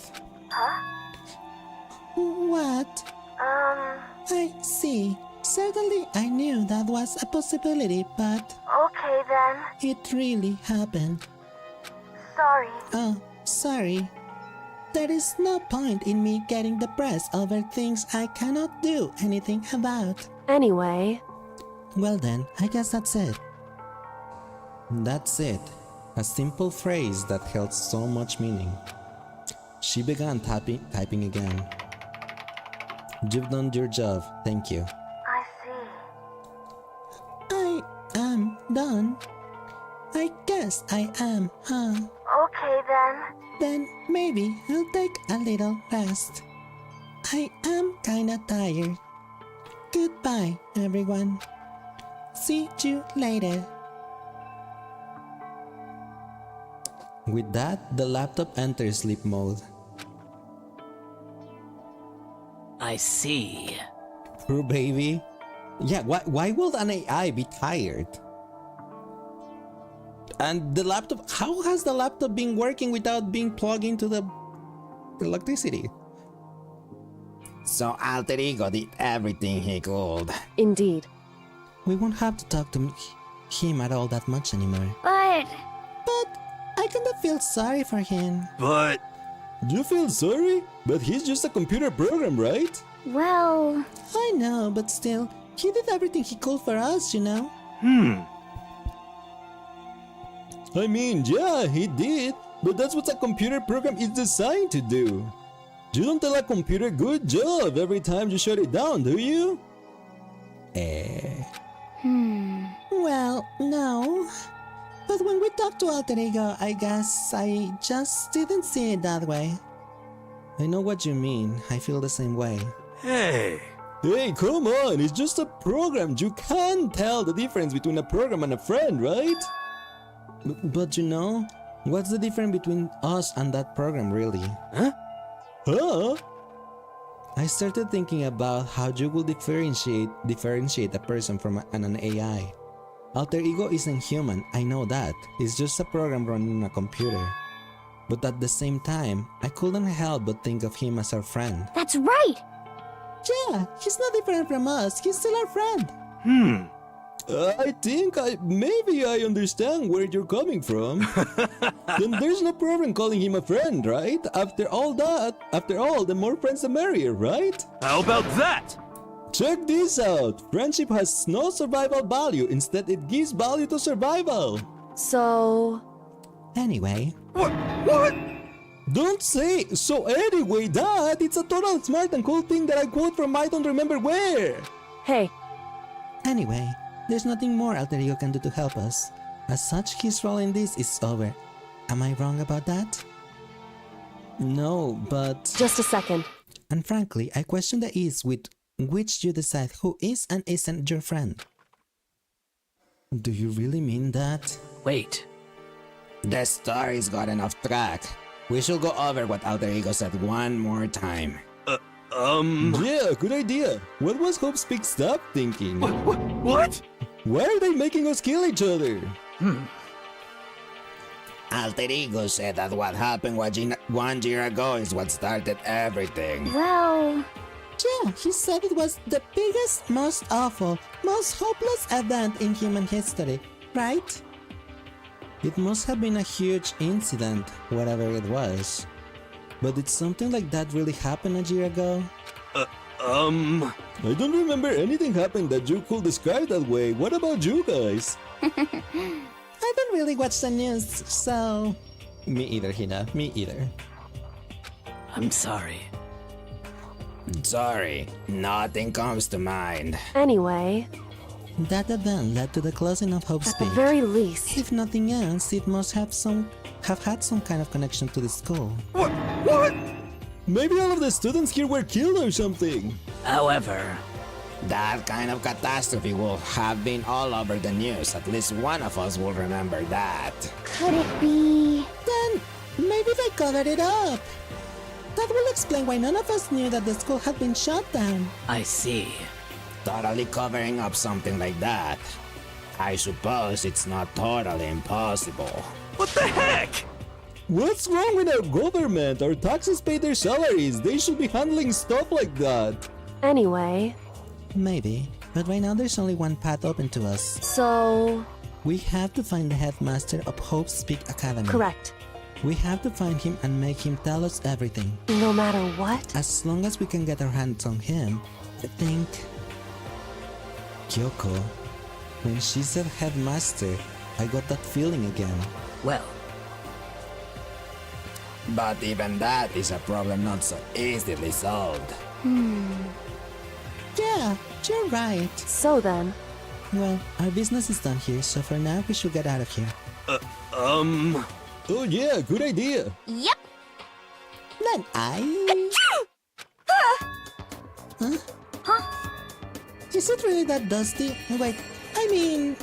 What? I see. Certainly I knew that was a possibility, but okay then. it really happened. Sorry. Oh, sorry. There is no point in me getting depressed over things I cannot do anything about. anyway, Well then, I guess that's it. That's it. A simple phrase that held so much meaning. She began typing again. You've done your job, thank you. I see. I am done. I guess I am, huh? Okay then. Then maybe I'll take a little rest. I am kinda tired. Goodbye, everyone. See you later. With that, the laptop enters sleep mode. I see. Poor baby. Yeah, why would an AI be tired? And the laptop, how has the laptop been working without being plugged into the electricity? So Alter Ego did everything he could. indeed. We won't have to talk to him at all that much anymore. But But I kinda feel sorry for him. But you feel sorry? But he's just a computer program, right? well, I know, but still, he did everything he could for us, you know? I mean, yeah, he did. But that's what a computer program is designed to do. You don't tell a computer good job every time you shut it down, do you? Well, no. But when we talked to Alter Ego, I guess I just didn't see it that way. I know what you mean. I feel the same way. Hey, come on, it's just a program. You can't tell the difference between a program and a friend, right? But you know, what's the difference between us and that program really? Huh? I started thinking about how you will differentiate a person from an AI. Alter Ego isn't human, I know that. It's just a program running on a computer. But at the same time, I couldn't help but think of him as our friend. that's right. Yeah, he's not different from us. He's still our friend. I think maybe I understand where you're coming from. Then there's no problem calling him a friend, right? After all, the more friends the merrier, right? How about that? Check this out. Friendship has no survival value. Instead, it gives value to survival. So, Anyway, What? Don't say so. Anyway, that it's a total smart and cool thing that I quote from I don't remember where. hey, anyway, there's nothing more Alter Ego can do to help us. As such, his role in this is over. Am I wrong about that? No, but... just a second. And frankly, I question the ease with which you decide who is and isn't your friend. Do you really mean that? Wait. The story's gotten off track. We should go over what Alter Ego said one more time. Yeah, good idea. What was Hope Speak Stop thinking? What? Why are they making us kill each other? Alter Ego said that what happened 1 year ago is what started everything. Well, Yeah, he said it was the biggest, most awful, most hopeless event in human history, right? It must have been a huge incident, whatever it was. But did something like that really happen a year ago? I don't remember anything happened that you could describe that way. What about you guys? I don't really watch the news, so. Me either, Hina. Me either. I'm sorry. Sorry, nothing comes to mind. Anyway, That event led to the closing of Hope's at the Peak. very least, If nothing else, it must have had some kind of connection to the school. What? What? Maybe all of the students here were killed or something. However, That kind of catastrophe will have been all over the news. At least one of us will remember that. Could it be? Then maybe they covered it up. That will explain why none of us knew that the school had been shut down. I see. Totally covering up something like that. I suppose it's not totally impossible. What the heck? What's wrong with our government? Our taxes pay their salaries. They should be handling stuff like that. anyway, Maybe, but right now there's only one path open to us. so. We have to find the headmaster of Hope's Peak Academy. Correct. We have to find him and make him tell us everything. No matter what? As long as we can get our hands on him, I think. Kyoko, when she said headmaster, I got that feeling again. Well, But even that is a problem not so easily solved. Yeah, you're right. So then, Well, our business is done here, so for now we should get out of here. Oh yeah, good idea. Yep. Then I. Huh? Is it really that dusty? Wait, I mean.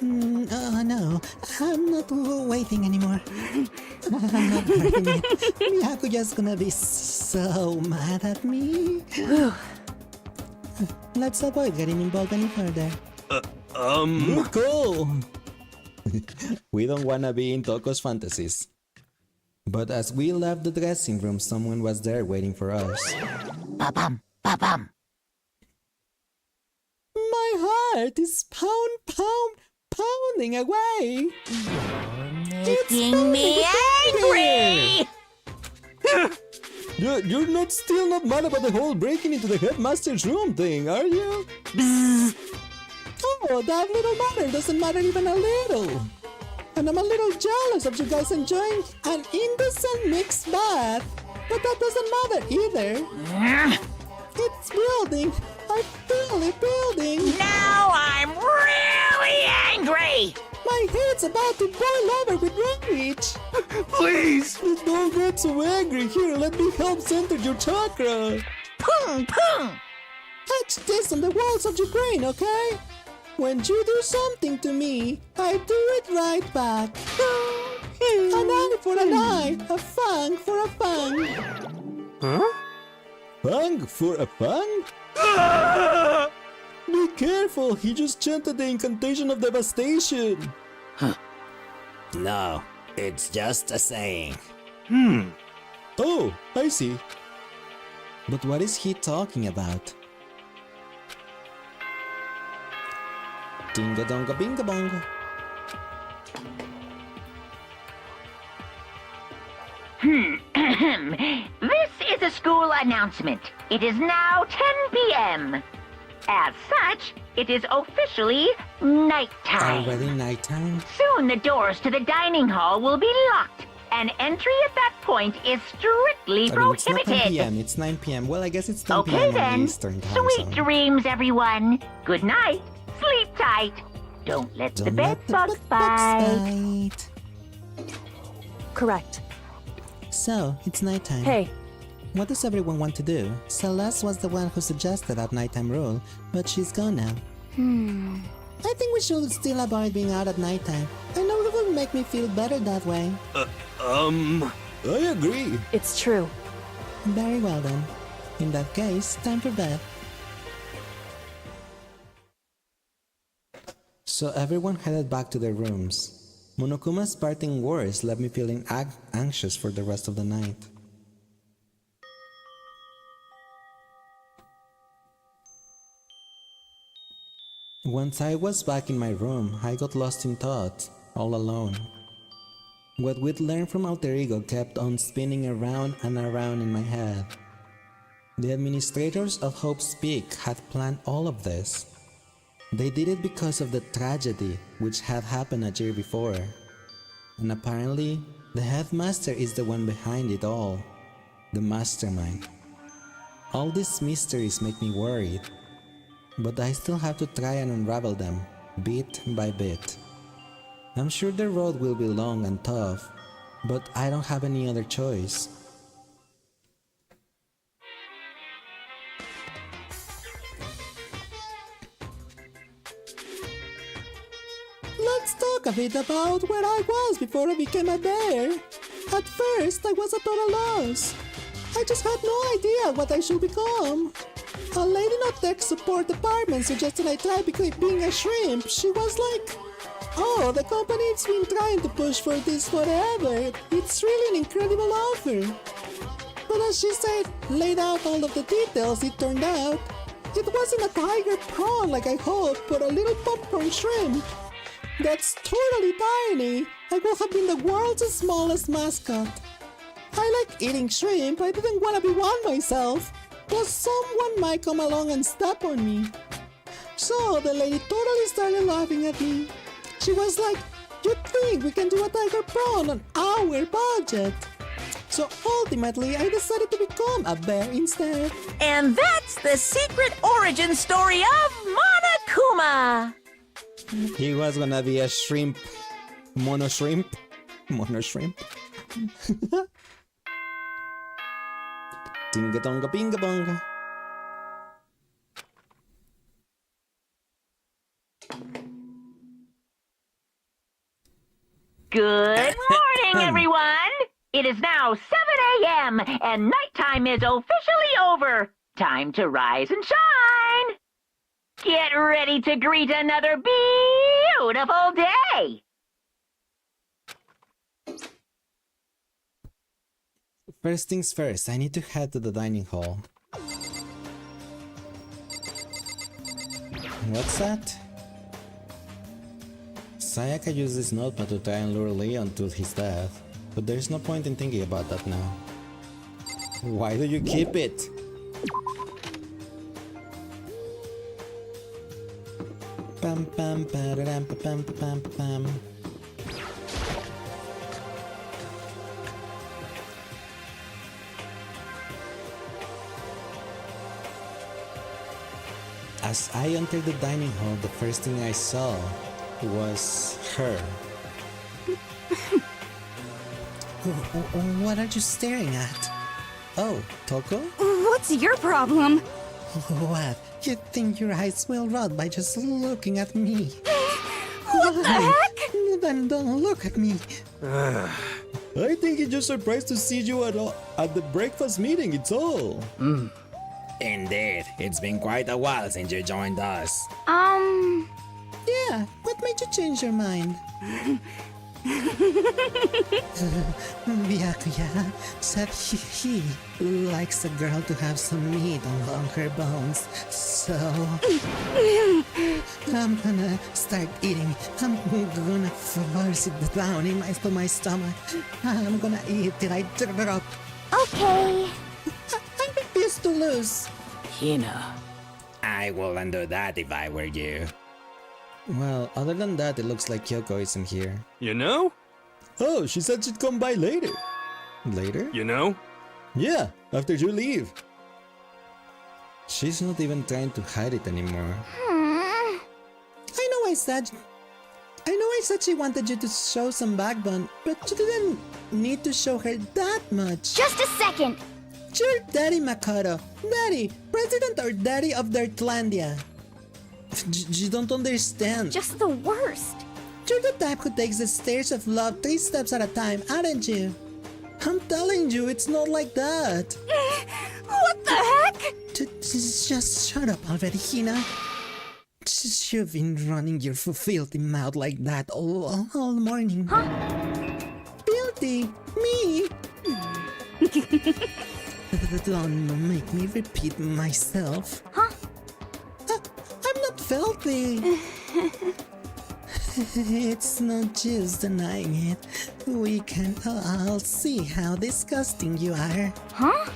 No, I'm not waiting anymore. I'm not hurting it. Miyakuya's gonna be so mad at me. Let's avoid getting involved any further. Good call. We don't wanna be in Toko's fantasies. But as we left the dressing room, someone was there waiting for us. ba-bum, ba-bum. My heart is pounding away. Making me angry! You're still not mad about the whole breaking into the headmaster's room thing, are you? Oh, that little matter doesn't matter even a little. And I'm a little jealous of you guys enjoying an indecent mixed bath. But that doesn't matter either. It's building. I feel it building. Now I'm really angry! My head's about to boil over with rage. Please! Don't get so angry. Here, let me help center your chakra. Pung pung! Touch this on the walls of your brain, okay? When you do something to me, I do it right back. An eye for an eye, a fang for a fang. Fang for a fang? Be careful, he just chanted the incantation of devastation. No, it's just a saying. Oh, I see. But what is he talking about? Dinga donga binga bonga. This is a school announcement. It is now 10 p.m. As such, it is officially nighttime. Already nighttime? Soon the doors to the dining hall will be locked, and entry at that point is strictly I mean, it's not 10 prohibited. p.m., it's 9 p.m. Well, I guess it's 10 Okay p.m. on the then. Eastern time Sweet zone. dreams, everyone. Good night. Sleep tight. Don't let the Don't bed let the bugs bite. Bite. Correct. So, it's nighttime. Hey, What does everyone want to do? Celeste was the one who suggested that nighttime rule, but she's gone now. I think we should still avoid being out at nighttime. I know it will make me feel better that way. I agree. it's true. Very well then. In that case, time for bed. So everyone headed back to their rooms. Monokuma's parting words left me feeling anxious for the rest of the night. Once I was back in my room, I got lost in thought, all alone. What we'd learned from Alter Ego kept on spinning around and around in my head. The administrators of Hope's Peak had planned all of this. They did it because of the tragedy which had happened a year before. And apparently, the headmaster is the one behind it all. The mastermind. All these mysteries make me worried. But I still have to try and unravel them, bit by bit. I'm sure the road will be long and tough, but I don't have any other choice. Let's talk a bit about where I was before I became a bear. At first, I was at total loss. I just had no idea what I should become. A lady in our tech support department suggested I try being a shrimp. She was like, "Oh, the company's been trying to push for this forever. It's really an incredible offer." But as she said, laid out all of the details, it turned out it wasn't a tiger prawn like I hoped, but a little popcorn shrimp. That's totally tiny. I will have been the world's smallest mascot. I like eating shrimp. I didn't want to be one myself. Plus, someone might come along and step on me. So the lady totally started laughing at me. She was like, "You think we can do a tiger prawn on our budget?" So ultimately, I decided to become a bear instead. And that's the secret origin story of Monokuma. He was gonna be a shrimp. Mono shrimp? Mono shrimp? Tinga tonga binga bonga. Good morning, everyone! It is now 7 a.m. and nighttime is officially over. Time to rise and shine! Get ready to greet another beautiful day! First things first, I need to head to the dining hall. What's that? Sayaka used this notepad to try and lure Leon to his death, but there's no point in thinking about that now. Why do you keep it? Pam pam pam pam pam pam. As I entered the dining hall, the first thing I saw was her. What are you staring at? Oh, Toko? What's your problem? What? You think your eyes will rot by just looking at me? What the heck? Then don't look at me. I think he's just surprised to see you at the breakfast meeting, it's all. Indeed, it's been quite a while since you joined us. Yeah, what made you change your mind? Byakuya said he likes a girl to have some meat on her bones, so I'm gonna start eating. I'm gonna force it down in my stomach. I'm gonna eat till I drop. Okay. I refuse to lose. Hina. I wouldn't do that if I were you. Well, other than that, it looks like Kyoko isn't here. You know? Oh, she said she'd come by later. Later? You know? Yeah, after you leave. She's not even trying to hide it anymore. I know I said she wanted you to show some backbone, but you didn't need to show her that much. Just a second. You're Daddy Makoto. Daddy, president or daddy of Dirtlandia. You don't understand. Just the worst. You're the type who takes the stairs of love 3 steps at a time, aren't you? I'm telling you, it's not like that. What the heck? Just shut up already, Hina. You've been running your filthy mouth like that all morning. Huh? Filthy? Me? Don't make me repeat myself. Huh? I'm not filthy. It's not just denying it. We can all see how disgusting you are. Huh?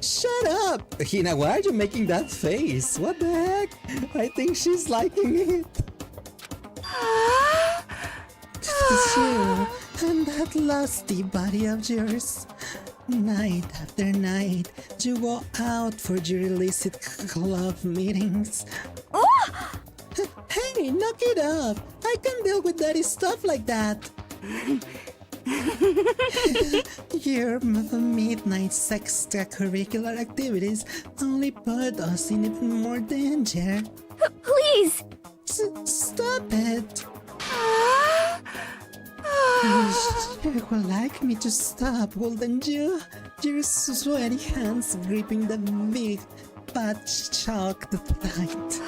Shut up! Hina, why are you making that face? What the heck? I think she's liking it. It's you and that lusty body of yours. Night after night, you go out for your illicit club meetings. Hey, knock it up! I can deal with dirty stuff like that. Your midnight extracurricular activities only put us in even more danger. Please! Stop it! You would like me to stop, wouldn't you? Your sweaty hands gripping the big, fat chalk tight.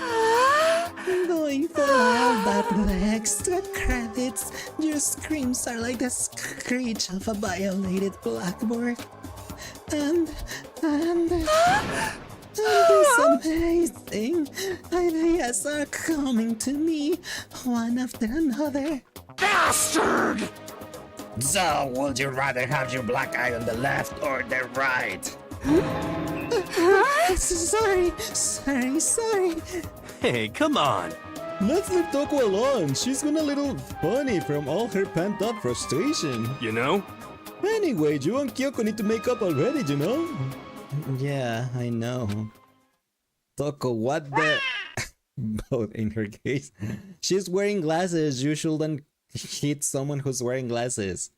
Going for all that extra credits, your screams are like the screech of a violated blackboard. And it's amazing. Ideas are coming to me, one after another. Bastard! So, would you rather have your black eye on the left or the right? Sorry. Hey, come on. Let's leave Toko alone. She's gone a little funny from all her pent-up frustration. You know? Anyway, you and Kyoko need to make up already, you know? Yeah, I know. Toko, what the... Both in her case. She's wearing glasses. You shouldn't hit someone who's wearing glasses.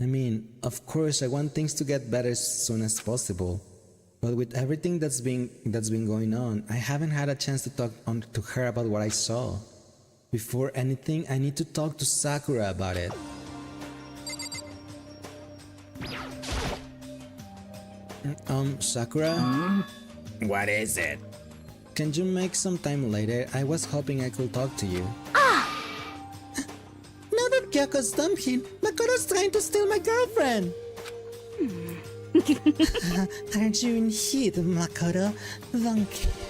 I mean, of course, I want things to get better as soon as possible. But with everything that's been going on, I haven't had a chance to talk to her about what I saw. Before anything, I need to talk to Sakura about it. Sakura? What is it? Can you make some time later? I was hoping I could talk to you. Now that Kyoko's dumping, Makoto's trying to steal my girlfriend. Aren't you in heat, Makoto? Don't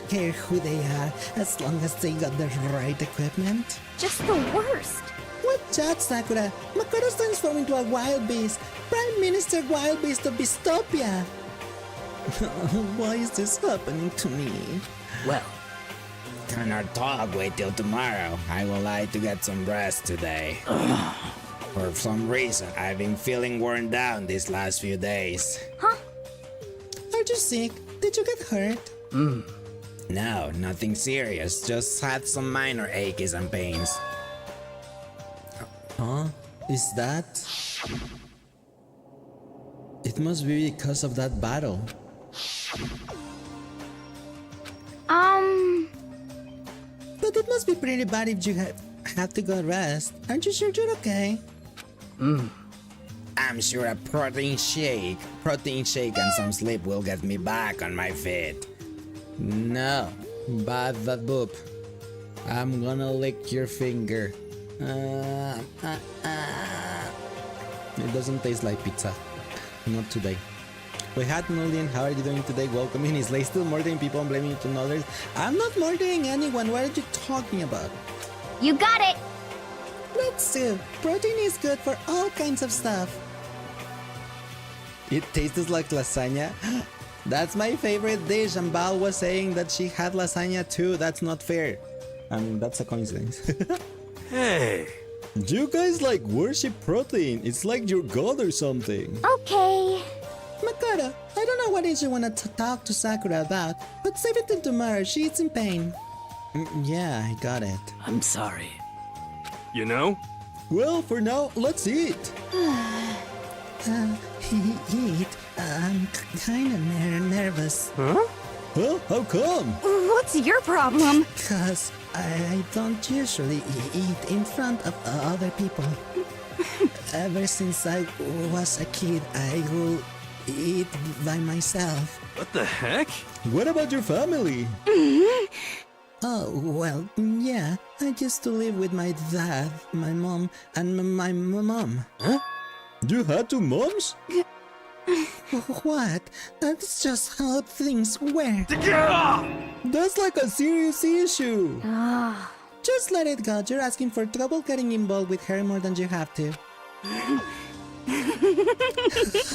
care who they are, as long as they got the right equipment. Just the worst. Watch out, Sakura. Makoto's transformed into a wild beast. Prime Minister Wild Beast of Bistopia. Why is this happening to me? Well, Can our talk wait till tomorrow? I would like to get some rest today. For some reason, I've been feeling worn down these last few days. Huh? Are you sick? Did you get hurt? No, nothing serious. Just had some minor aches and pains. Huh? Is that? It must be because of that battle. But it must be pretty bad if you have to go rest. Aren't you sure you're okay? I'm sure a protein shake and some sleep will get me back on my feet. No, bad that boop. I'm gonna lick your finger. It doesn't taste like pizza. Not today. We had Nullian, how are you doing today? Welcome in. Is Lay still murdering people and blaming it on others? I'm not murdering anyone. What are you talking about? You got it! Let's do. Protein is good for all kinds of stuff. It tastes like lasagna. That's my favorite dish, and Val was saying that she had lasagna too. That's not fair. I mean, that's a coincidence. Hey. You guys like worship protein. It's like your god or something. Okay. Makoto, I don't know what it is you want to talk to Sakura about, but save it till tomorrow. She's in pain. Yeah, I got it. I'm sorry. You know? Well, for now, let's eat. Eat. I'm kinda nervous. Huh? Huh? How come? What's your problem? Cause I don't usually eat in front of other people. Ever since I was a kid, I will eat by myself. What the heck? What about your family? Oh, well, yeah. I used to live with my dad, my mom, and my mom. Huh? You had two moms? What? That's just how things were. That's like a serious issue. Just let it go. You're asking for trouble getting involved with her more than you have to.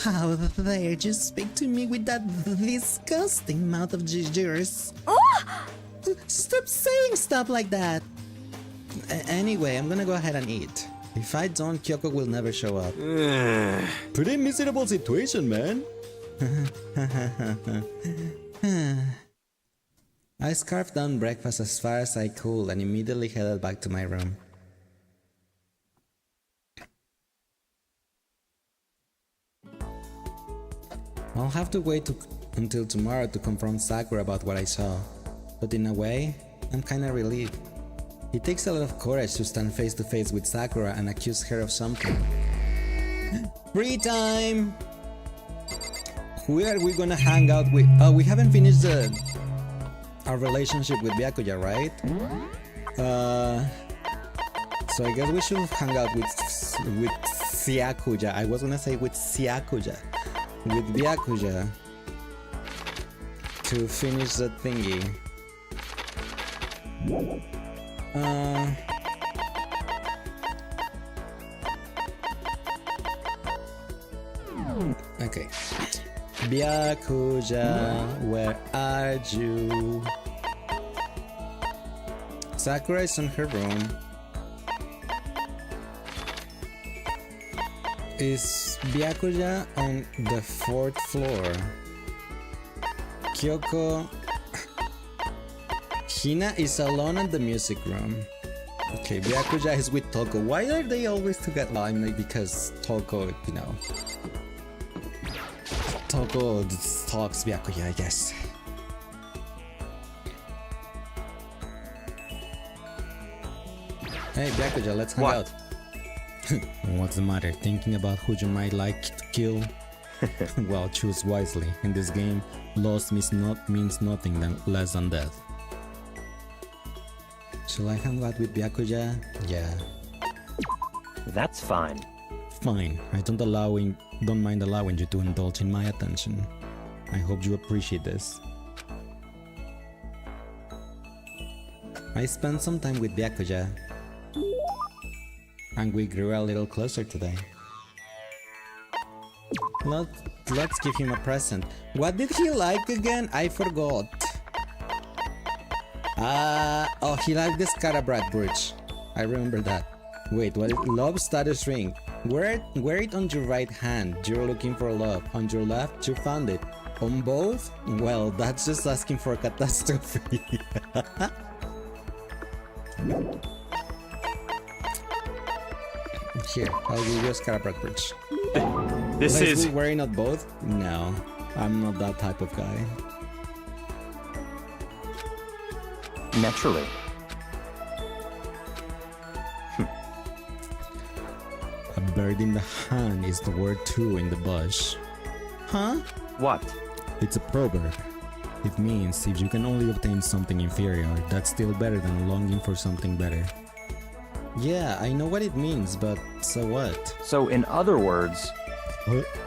How dare you speak to me with that disgusting mouth of yours? Stop saying stuff like that. Anyway, I'm gonna go ahead and eat. If I don't, Kyoko will never show up. Pretty miserable situation, man. I scarfed down breakfast as far as I could and immediately headed back to my room. I'll have to wait until tomorrow to confront Sakura about what I saw, but in a way, I'm kinda relieved. It takes a lot of courage to stand face to face with Sakura and accuse her of something. Free time! Where are we gonna hang out with? Oh, we haven't finished our relationship with Byakuya, right? So I guess we should hang out with Syakuya. I was gonna say with Syakuya. With Byakuya. To finish the thingy. Okay. Byakuya, where are you? Sakura is in her room. Is Byakuya on the 4th floor? Kyoko... Hina is alone in the music room. Okay, Byakuya is with Toko. Why are they always together? Well, I mean, because Toko, you know... Toko talks Byakuya, I guess. Hey, Byakuya, let's hang out. What's the matter? Thinking about who you might like to kill? Well, choose wisely. In this game, loss means nothing less than death. Shall I hang out with Byakuya? Yeah. That's fine. Fine. I don't mind allowing you to indulge in my attention. I hope you appreciate this. I spent some time with Byakuya, and we grew a little closer today. Let's give him a present. What did he like again? I forgot. Oh, he liked the Scarabrat brooch. I remember that. Wait, what is love status ring? Wear it on your right hand. You're looking for love. On your left, you found it. On both? Well, that's just asking for a catastrophe. Here, I'll give you a Scarabrat brooch. This is... wearing not both? No, I'm not that type of guy. Naturally. A bird in the hand is the word two in the bush. Huh? What? It's a proverb. It means if you can only obtain something inferior, that's still better than longing for something better. Yeah, I know what it means, but so what? So in other words...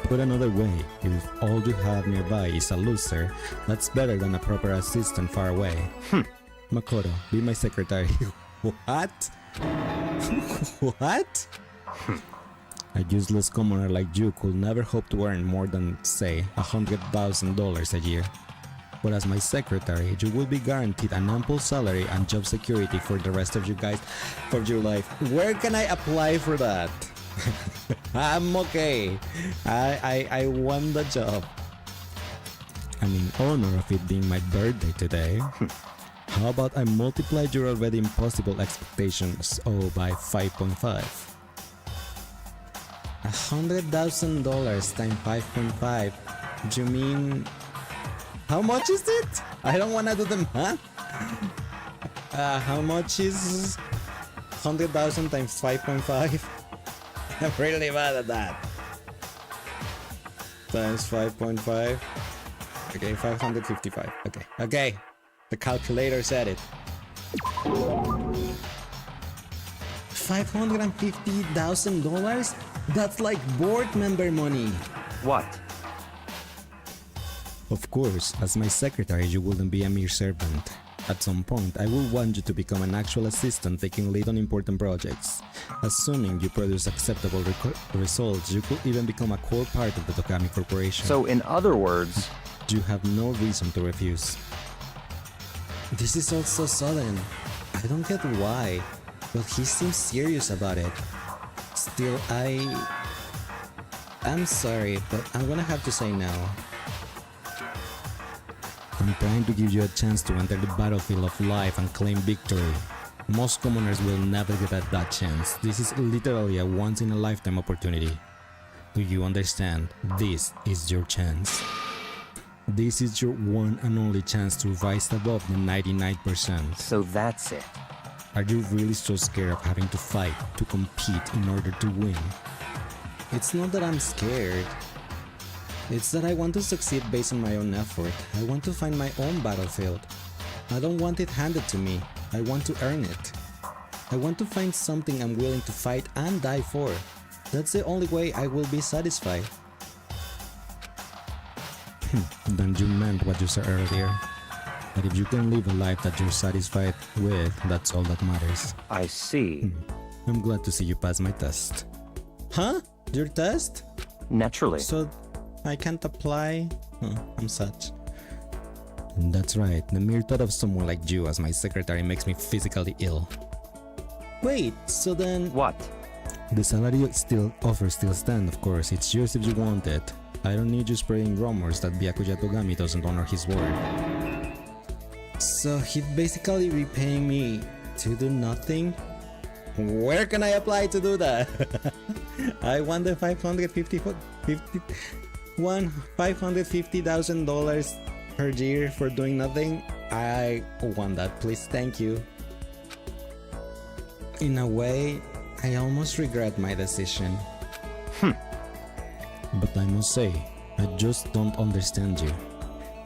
Put another way, if all you have nearby is a loser, that's better than a proper assistant far away. Makoto, be my secretary. What? What? A useless commoner like you could never hope to earn more than, say, $100,000 a year. But as my secretary, you will be guaranteed an ample salary and job security for the rest of you guys for your life. Where can I apply for that? I'm okay. I won the job. And in honor of it being my birthday today, how about I multiply your already impossible expectations by 5.5? $100,000 times 5.5. You mean... How much is it? I don't wanna do the math. How much is 100,000 times 5.5? I'm really bad at that. Times 5.5. Okay, 555. Okay. The calculator said it. $550,000? That's like board member money. What? Of course, as my secretary, you wouldn't be a mere servant. At some point, I will want you to become an actual assistant taking lead on important projects. Assuming you produce acceptable results, you could even become a core part of the Togami Corporation. So, in other words, you have no reason to refuse. This is all so sudden. I don't get why, but he seems serious about it. Still, I'm sorry, but I'm gonna have to say no. I'm trying to give you a chance to enter the battlefield of life and claim victory. Most commoners will never get that chance. This is literally a once-in-a-lifetime opportunity. Do you understand? This is your chance. This is your one and only chance to rise above the 99%. so that's it. Are you really so scared of having to fight, to compete in order to win? It's not that I'm scared. It's that I want to succeed based on my own effort. I want to find my own battlefield. I don't want it handed to me. I want to earn it. I want to find something I'm willing to fight and die for. That's the only way I will be satisfied. Then you meant what you said earlier. That if you can live a life that you're satisfied with, that's all that matters. I see. I'm glad to see you pass my test. Huh? Your test? Naturally. So I can't apply? I'm such. That's right, the mere thought of someone like you as my secretary makes me physically ill. Wait, so then... What? The salary offer still stand, of course. It's yours if you want it. I don't need you spreading rumors that Byakuya Togami doesn't honor his word. So he'd basically be paying me to do nothing? Where can I apply to do that? I want the $550,000 per year for doing nothing. I want that, please, thank you. In a way, I almost regret my decision. But I must say, I just don't understand you.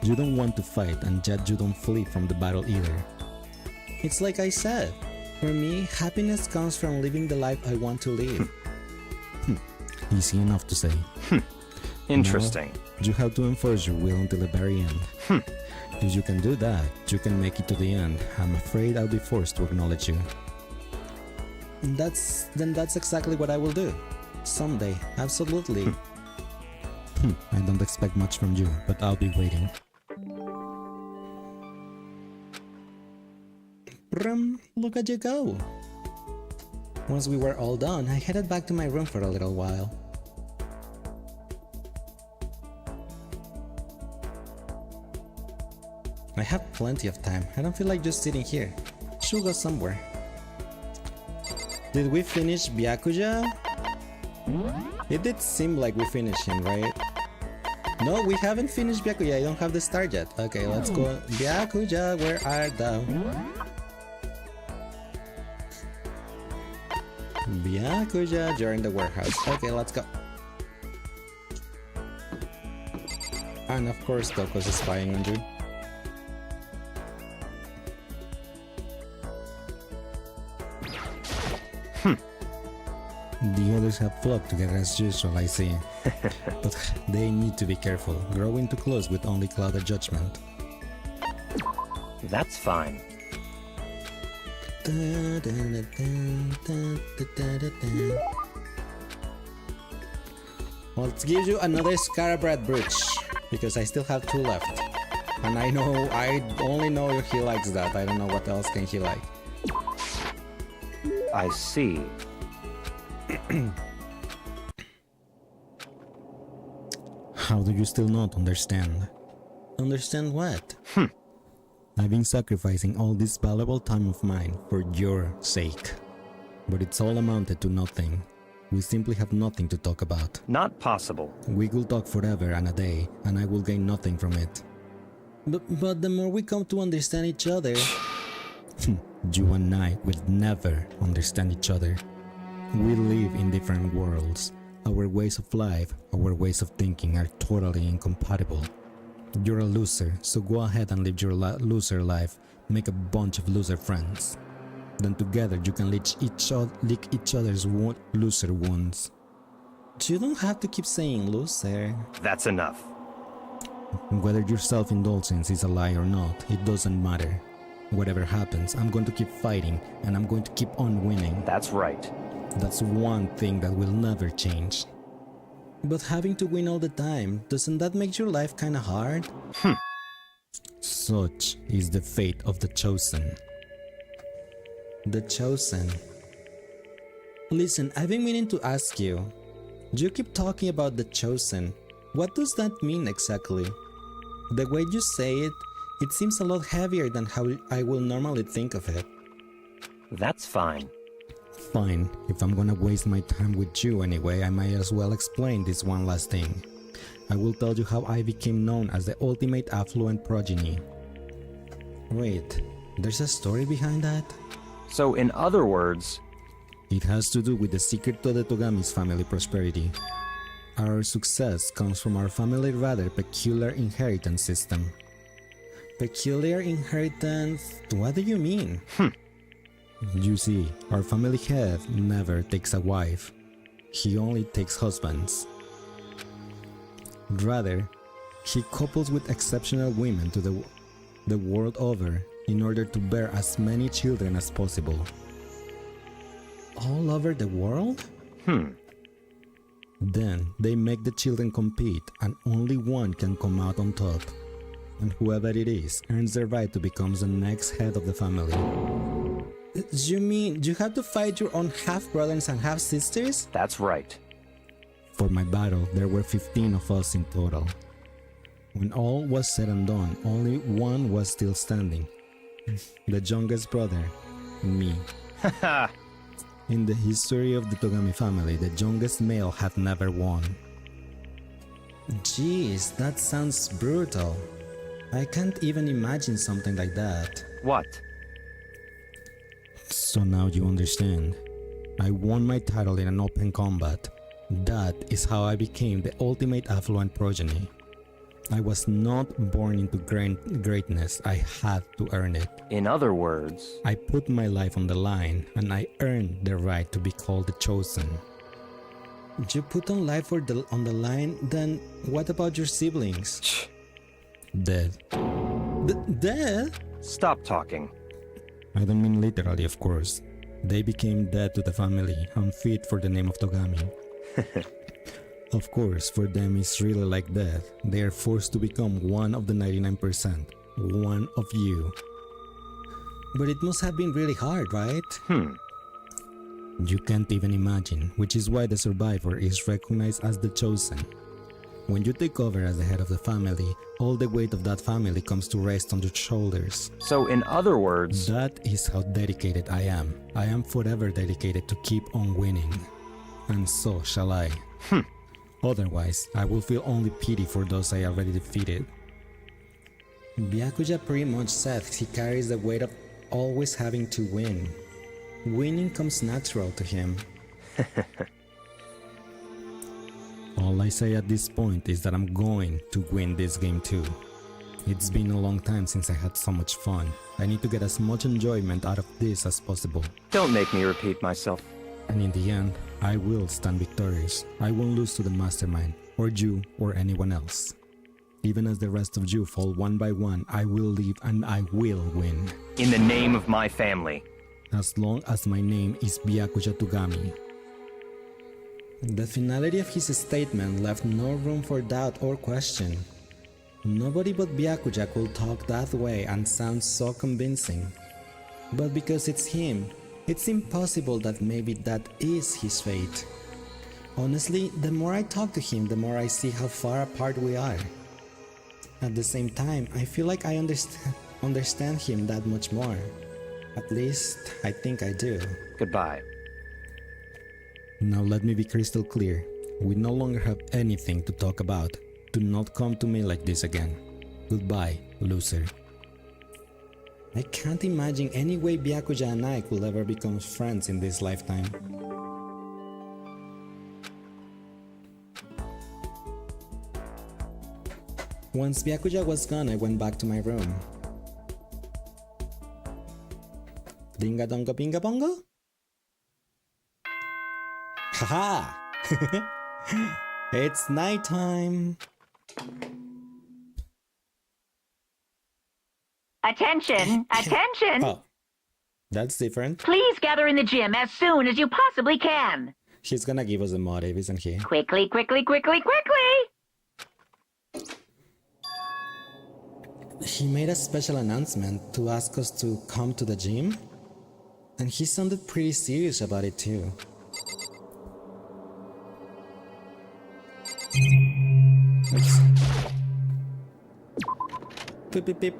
You don't want to fight, and yet you don't flee from the battle either. It's like I said, for me, happiness comes from living the life I want to live. Easy enough to say. Interesting. Now, you have to enforce your will until the very end. If you can do that, you can make it to the end. I'm afraid I'll be forced to acknowledge you. That's exactly what I will do. Someday, absolutely. I don't expect much from you, but I'll be waiting. Look at you go! Once we were all done, I headed back to my room for a little while. I have plenty of time. I don't feel like just sitting here. Should go somewhere. Did we finish Byakuya? It did seem like we finished him, right? No, we haven't finished Byakuya. I don't have the star yet. Okay, let's go. Byakuya, where art thou? Byakuya, you're in the warehouse. Okay, let's go. And of course, Toko's spying on you. The others have flocked together as usual, I see. But they need to be careful. Growing too close with only clouded judgment. That's fine. Let's give you another Scarabrat brooch, because I still have 2 left. And I only know he likes that. I don't know what else can he like. I see. How do you still not understand? Understand what? I've been sacrificing all this valuable time of mine for your sake. But it's all amounted to nothing. We simply have nothing to talk about. Not possible. We could talk forever and a day, and I will gain nothing from it. But the more we come to understand each other... You and I will never understand each other. We live in different worlds. Our ways of life, our ways of thinking are totally incompatible. You're a loser, so go ahead and live your loser life. Make a bunch of loser friends. Then together you can lick each other's loser wounds. You don't have to keep saying loser. That's enough. Whether your self-indulgence is a lie or not, it doesn't matter. Whatever happens, I'm going to keep fighting and I'm going to keep on winning. That's right. That's one thing that will never change. But having to win all the time, doesn't that make your life kinda hard? Such is the fate of the Chosen. The Chosen. Listen, I've been meaning to ask you. You keep talking about the Chosen. What does that mean exactly? The way you say it, it seems a lot heavier than how I will normally think of it. That's fine. Fine, if I'm gonna waste my time with you anyway, I might as well explain this one last thing. I will tell you how I became known as the ultimate affluent progeny. Wait, there's a story behind that? So, in other words, it has to do with the secret to the Togami's family prosperity. Our success comes from our family's rather peculiar inheritance system. Peculiar inheritance? What do you mean? You see, our family head never takes a wife. He only takes husbands. Rather, he couples with exceptional women to the world over in order to bear as many children as possible. All over the world? Then they make the children compete and only one can come out on top. And whoever it is earns the right to become the next head of the family. You mean you have to fight your own half-brothers and half-sisters? That's right. For my battle, there were 15 of us in total. When all was said and done, only one was still standing. The youngest brother, me. In the history of the Togami family, the youngest male had never won. Jeez, that sounds brutal. I can't even imagine something like that. What? So now you understand. I won my title in an open combat. That is how I became the ultimate affluent progeny. I was not born into greatness, I had to earn it. In other words, I put my life on the line and I earned the right to be called the Chosen. You put on life on the line, then what about your siblings? Dead. Dead? Stop talking. I don't mean literally, of course. They became dead to the family, unfit for the name of Togami. Of course, for them it's really like death. They are forced to become one of the 99%. One of you. But it must have been really hard, right? You can't even imagine, which is why the survivor is recognized as the Chosen. When you take over as the head of the family, all the weight of that family comes to rest on your shoulders. So in other words, that is how dedicated I am. I am forever dedicated to keep on winning. And so shall I. Otherwise, I will feel only pity for those I already defeated. Byakuya pretty much said he carries the weight of always having to win. Winning comes natural to him. All I say at this point is that I'm going to win this game too. It's been a long time since I had so much fun. I need to get as much enjoyment out of this as possible. Don't make me repeat myself. And in the end, I will stand victorious. I won't lose to the mastermind, or you, or anyone else. Even as the rest of you fall one by one, I will live and I will win. In the name of my family. As long as my name is Byakuya Togami. The finality of his statement left no room for doubt or question. Nobody but Byakuya could talk that way and sound so convincing. But because it's him, it's impossible that maybe that is his fate. Honestly, the more I talk to him, the more I see how far apart we are. At the same time, I feel like I understand him that much more. At least, I think I do. Goodbye. Now let me be crystal clear. We no longer have anything to talk about. Do not come to me like this again. Goodbye, loser. I can't imagine any way Byakuya and I could ever become friends in this lifetime. Once Byakuya was gone, I went back to my room. Dinga donga binga bongo? Haha! It's nighttime! Attention, attention. Oh, that's different. Please gather in the gym as soon as you possibly can. He's gonna give us a motive, isn't he? Quickly, quickly, quickly, quickly. He made a special announcement to ask us to come to the gym, and he sounded pretty serious about it too. Oops. Beep, beep, beep.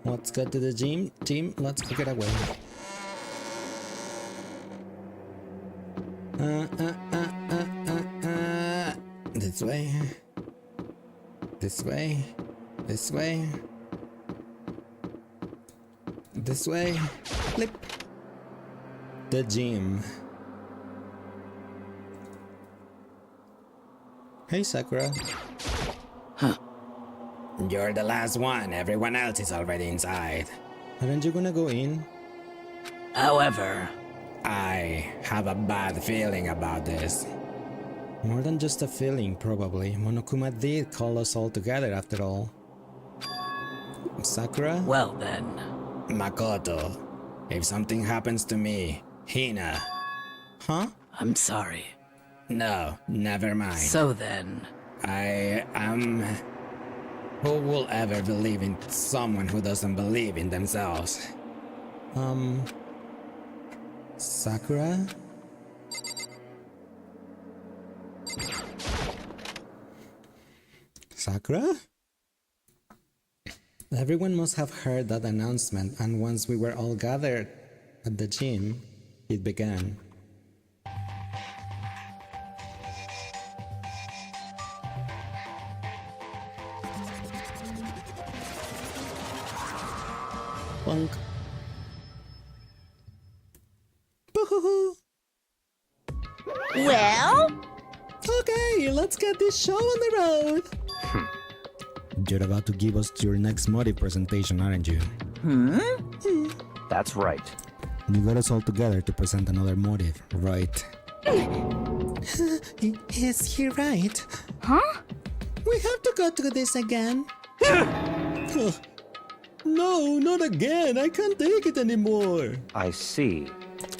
Let's go to the gym. Let's go get away. This way. This way. This way. This way. Flip. The gym. Hey, Sakura. You're the last one. Everyone else is already inside. Aren't you gonna go in? However, I have a bad feeling about this. More than just a feeling, probably. Monokuma did call us all together after all. Sakura? well then. Makoto, if something happens to me, Hina. Huh? I'm sorry. No, never mind. So then. I am. Who will ever believe in someone who doesn't believe in themselves? Sakura? Sakura? Everyone must have heard that announcement, and once we were all gathered at the gym, it began. Bonk. Boo-hoo-hoo. Well? Okay, let's get this show on the road. You're about to give us your next motive presentation, aren't you? That's right. You got us all together to present another motive, right? Is he right? Huh? We have to go through this again. No, not again. I can't take it anymore. I see.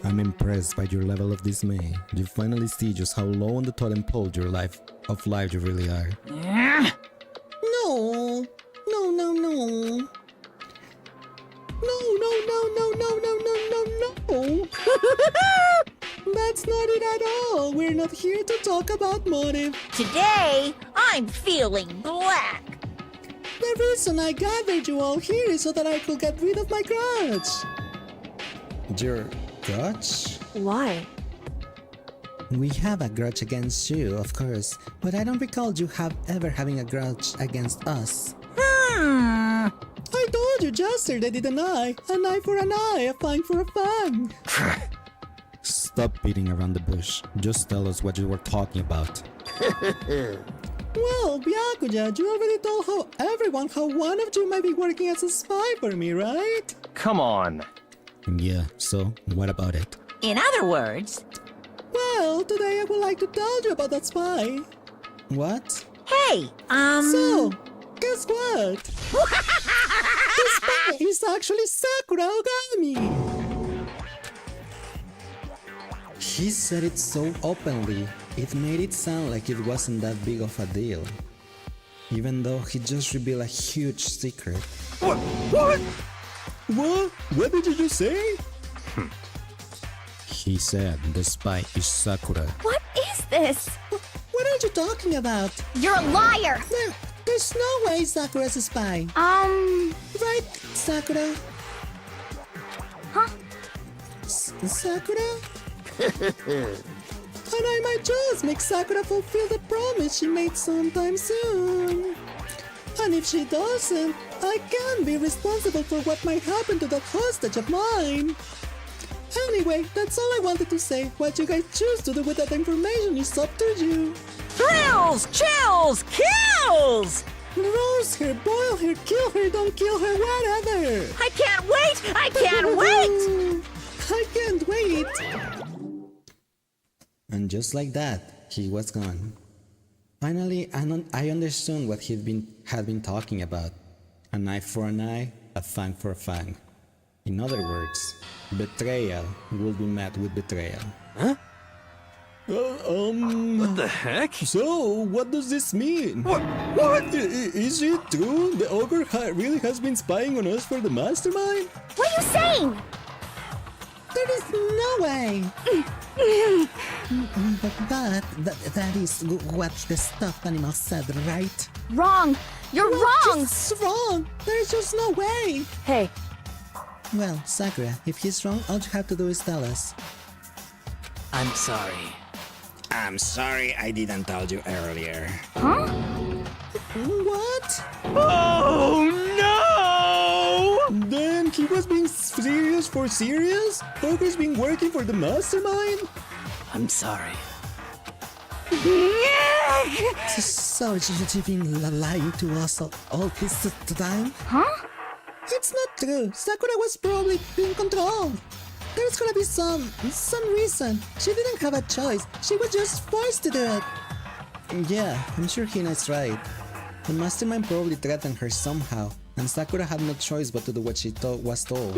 I'm impressed by your level of dismay. You finally see just how low on the totem pole your life you really are. No. No, no, no. No, no, no, no, no, no, no, no, no. That's not it at all. We're not here to talk about motive. Today, I'm feeling black. The reason I gathered you all here is so that I could get rid of my grudge. Your grudge? Why? We have a grudge against you, of course, but I don't recall you ever having a grudge against us. I told you yesterday, didn't I? An eye for an eye, a fang for a fang. Stop beating around the bush. Just tell us what you were talking about. Well, Byakuya, you already told everyone how one of you might be working as a spy for me, right? Come on. Yeah, so what about it? In other words, Well, today I would like to tell you about that spy. What? hey, So, guess what? The spy is actually Sakura Ogami. He said it so openly, it made it sound like it wasn't that big of a deal. Even though he just revealed a huge secret. What? What did you just say? He said the spy is Sakura. What is this? What are you talking about? You're a liar! There's no way Sakura's a spy. Right, Sakura? Huh? Sakura? And I might just make Sakura fulfill the promise she made sometime soon. And if she doesn't, I can't be responsible for what might happen to that hostage of mine. Anyway, that's all I wanted to say. What you guys choose to do with that information is up to you. thrills, chills, kills! Roast her, boil her, kill her, don't kill her, whatever. I can't wait! I can't wait! I can't wait. And just like that, he was gone. Finally, I understood what had been talking about. An eye for an eye, a fang for a fang. In other words, betrayal will be met with betrayal. Huh? What the heck? So, what does this mean? What? Is it true? The ogre really has been spying on us for the mastermind? What are you saying? There is no way! That is what the stuffed animal said, right? Wrong! You're wrong! It's wrong! There's just no way! Hey, Well, Sakura, if he's wrong, all you have to do is tell us. I'm sorry. I'm sorry I didn't tell you earlier. Huh? What? Oh no! Then he was being serious for serious? Ogre's been working for the mastermind? I'm sorry. So you've been lying to us all this time? Huh? It's not true. Sakura was probably being controlled. There's gonna be some reason. She didn't have a choice. She was just forced to do it. Yeah, I'm sure Hina's right. The mastermind probably threatened her somehow, and Sakura had no choice but to do what she was told.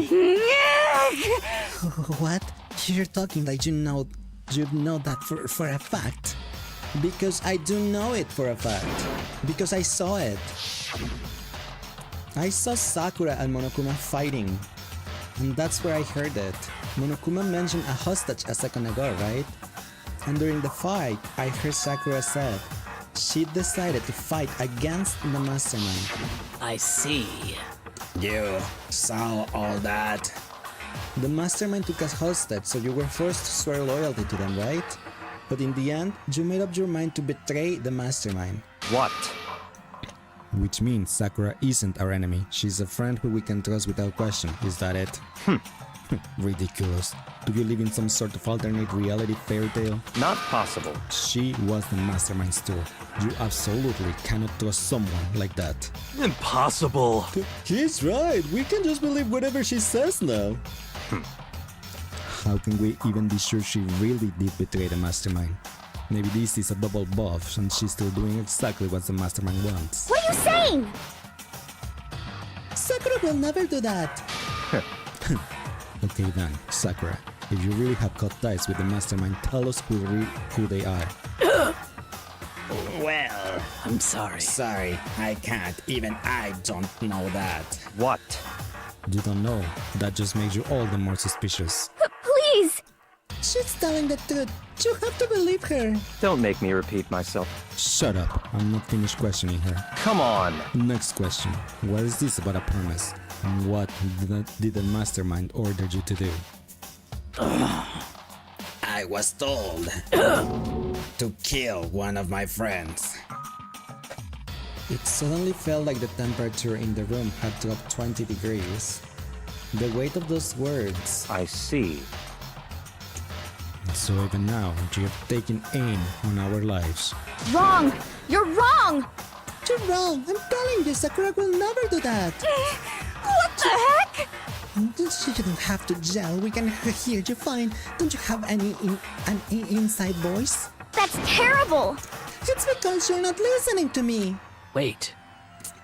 What? You're talking like you know that for a fact. Because I do know it for a fact. Because I saw it. I saw Sakura and Monokuma fighting. And that's where I heard it. Monokuma mentioned a hostage a second ago, right? And during the fight, I heard Sakura said she decided to fight against the mastermind. I see. You saw all that? The mastermind took us hostage, so you were forced to swear loyalty to them, right? But in the end, you made up your mind to betray the mastermind. What? Which means Sakura isn't our enemy. She's a friend who we can trust without question. Is that it? Ridiculous. Do you live in some sort of alternate reality fairy tale? Not possible. She was the mastermind's tool. You absolutely cannot trust someone like that. Impossible. He's right. We can just believe whatever she says now. How can we even be sure she really did betray the mastermind? Maybe this is a double buff and she's still doing exactly what the mastermind wants. What are you saying? Sakura will never do that. Okay then, Sakura, if you really have cut ties with the mastermind, tell us who they are. Well, I'm sorry. sorry, I can't. Even I don't know that. What? You don't know. That just makes you all the more suspicious. Please! She's telling the truth. You have to believe her. Don't make me repeat myself. Shut up. I'm not finished questioning her. Come on. Next question. What is this about a promise? And what did the mastermind order you to do? I was told to kill one of my friends. It suddenly felt like the temperature in the room had dropped 20 degrees. The weight of those words. I see. So even now, you have taken aim on our lives. Wrong! You're wrong! You're wrong. I'm telling you, Sakura will never do that. What the heck? You don't have to yell. We can hear you fine. Don't you have an inside voice? That's terrible! It's because you're not listening to me. Wait.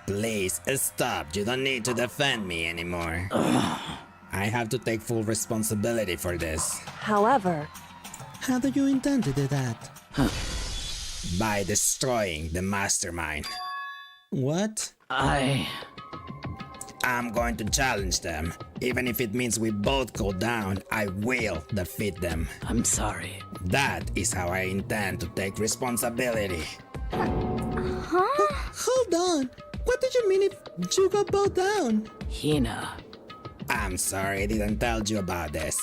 Please stop. You don't need to defend me anymore. I have to take full responsibility for this. however, How do you intend to do that? By destroying the mastermind. What? I'm going to challenge them. Even if it means we both go down, I will defeat them. I'm sorry. That is how I intend to take responsibility. Hold on. What did you mean if you go bow down? Hina. I'm sorry I didn't tell you about this.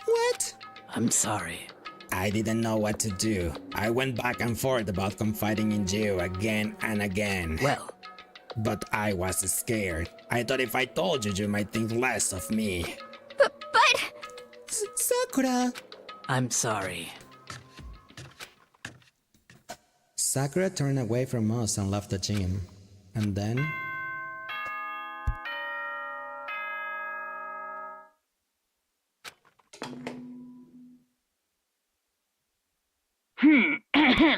What? I'm sorry. I didn't know what to do. I went back and forth about confiding in you again and again. Well, But I was scared. I thought if I told you, you might think less of me. But... Sakura. I'm sorry. Sakura turned away from us and left the gym. And then...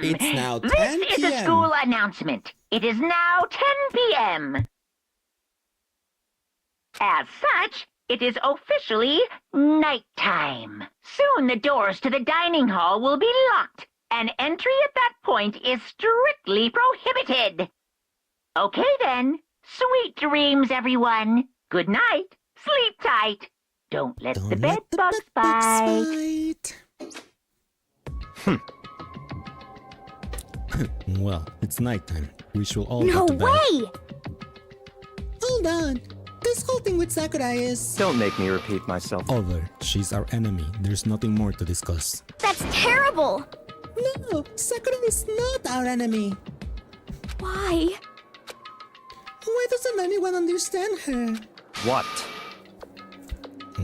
It's now 10 This is a p.m. school announcement. It is now 10 p.m. As such, it is officially nighttime. Soon the doors to the dining hall will be locked, and entry at that point is strictly prohibited. Okay then. Sweet dreams, everyone. Good night. Sleep tight. Don't let the bed bugs bite. Well, it's nighttime. We should all No go to bed. way! Hold on. This whole thing with Sakura is... Don't make me repeat myself. Over. She's our enemy. There's nothing more to discuss. That's terrible! No, Sakura is not our enemy. Why? Why doesn't anyone understand her? What?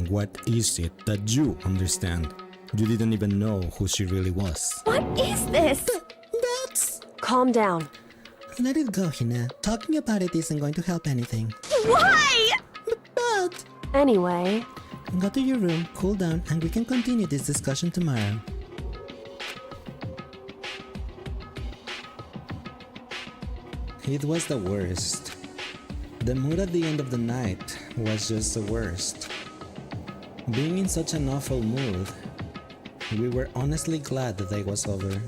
What is it that you understand? You didn't even know who she really was. What is this? That's... Calm down. Let it go, Hina. Talking about it isn't going to help anything. Why? But... Anyway, Go to your room, cool down, and we can continue this discussion tomorrow. It was the worst. The mood at the end of the night was just the worst. Being in such an awful mood, we were honestly glad the day was over.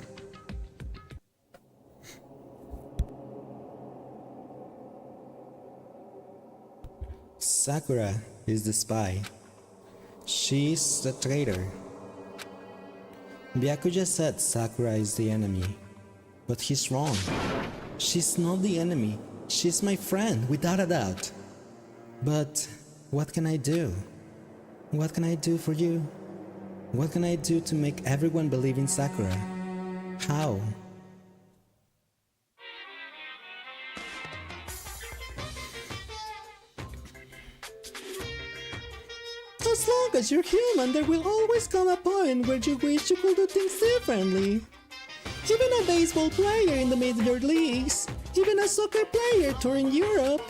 Sakura is the spy. She's the traitor. Byakuya said Sakura is the enemy, but he's wrong. She's not the enemy. She's my friend, without a doubt. But what can I do? What can I do for you? What can I do to make everyone believe in Sakura? How? As long as you're human, there will always come a point where you wish you could do things differently. Even a baseball player in the major leagues, even a soccer player touring Europe,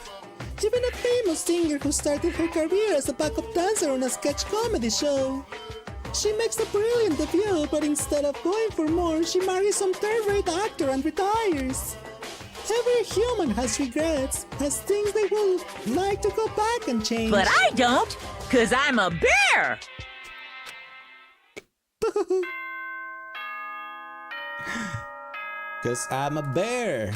even a famous singer who started her career as a backup dancer on a sketch comedy show. She makes a brilliant debut, but instead of going for more, she marries some third-rate actor and retires. Every human has regrets, has things they will like to go back and change. But I don't, 'cause I'm a bear! Cause I'm a bear.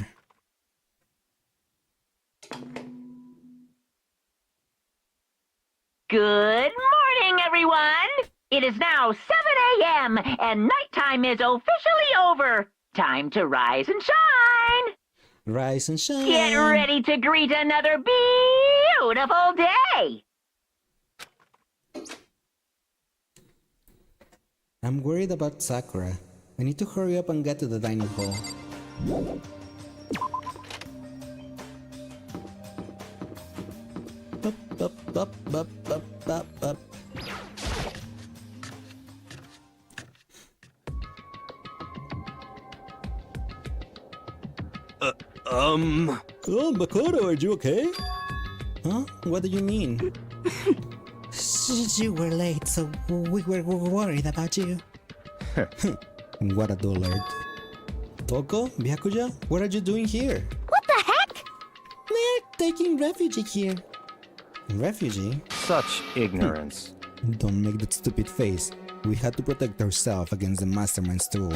Good morning, everyone! It is now 7 a.m. and nighttime is officially over. Time to rise and shine! Rise and shine. Get ready to greet another beautiful day! I'm worried about Sakura. I need to hurry up and get to the dining hall. Up. Oh, Makoto, are you okay? Huh? What do you mean? You were late, so we were worried about you. What a dullard. Toko? Byakuya? What are you doing here? What the heck? We're taking refuge here. Refugee? Such ignorance. Don't make that stupid face. We had to protect ourselves against the Mastermind's tool.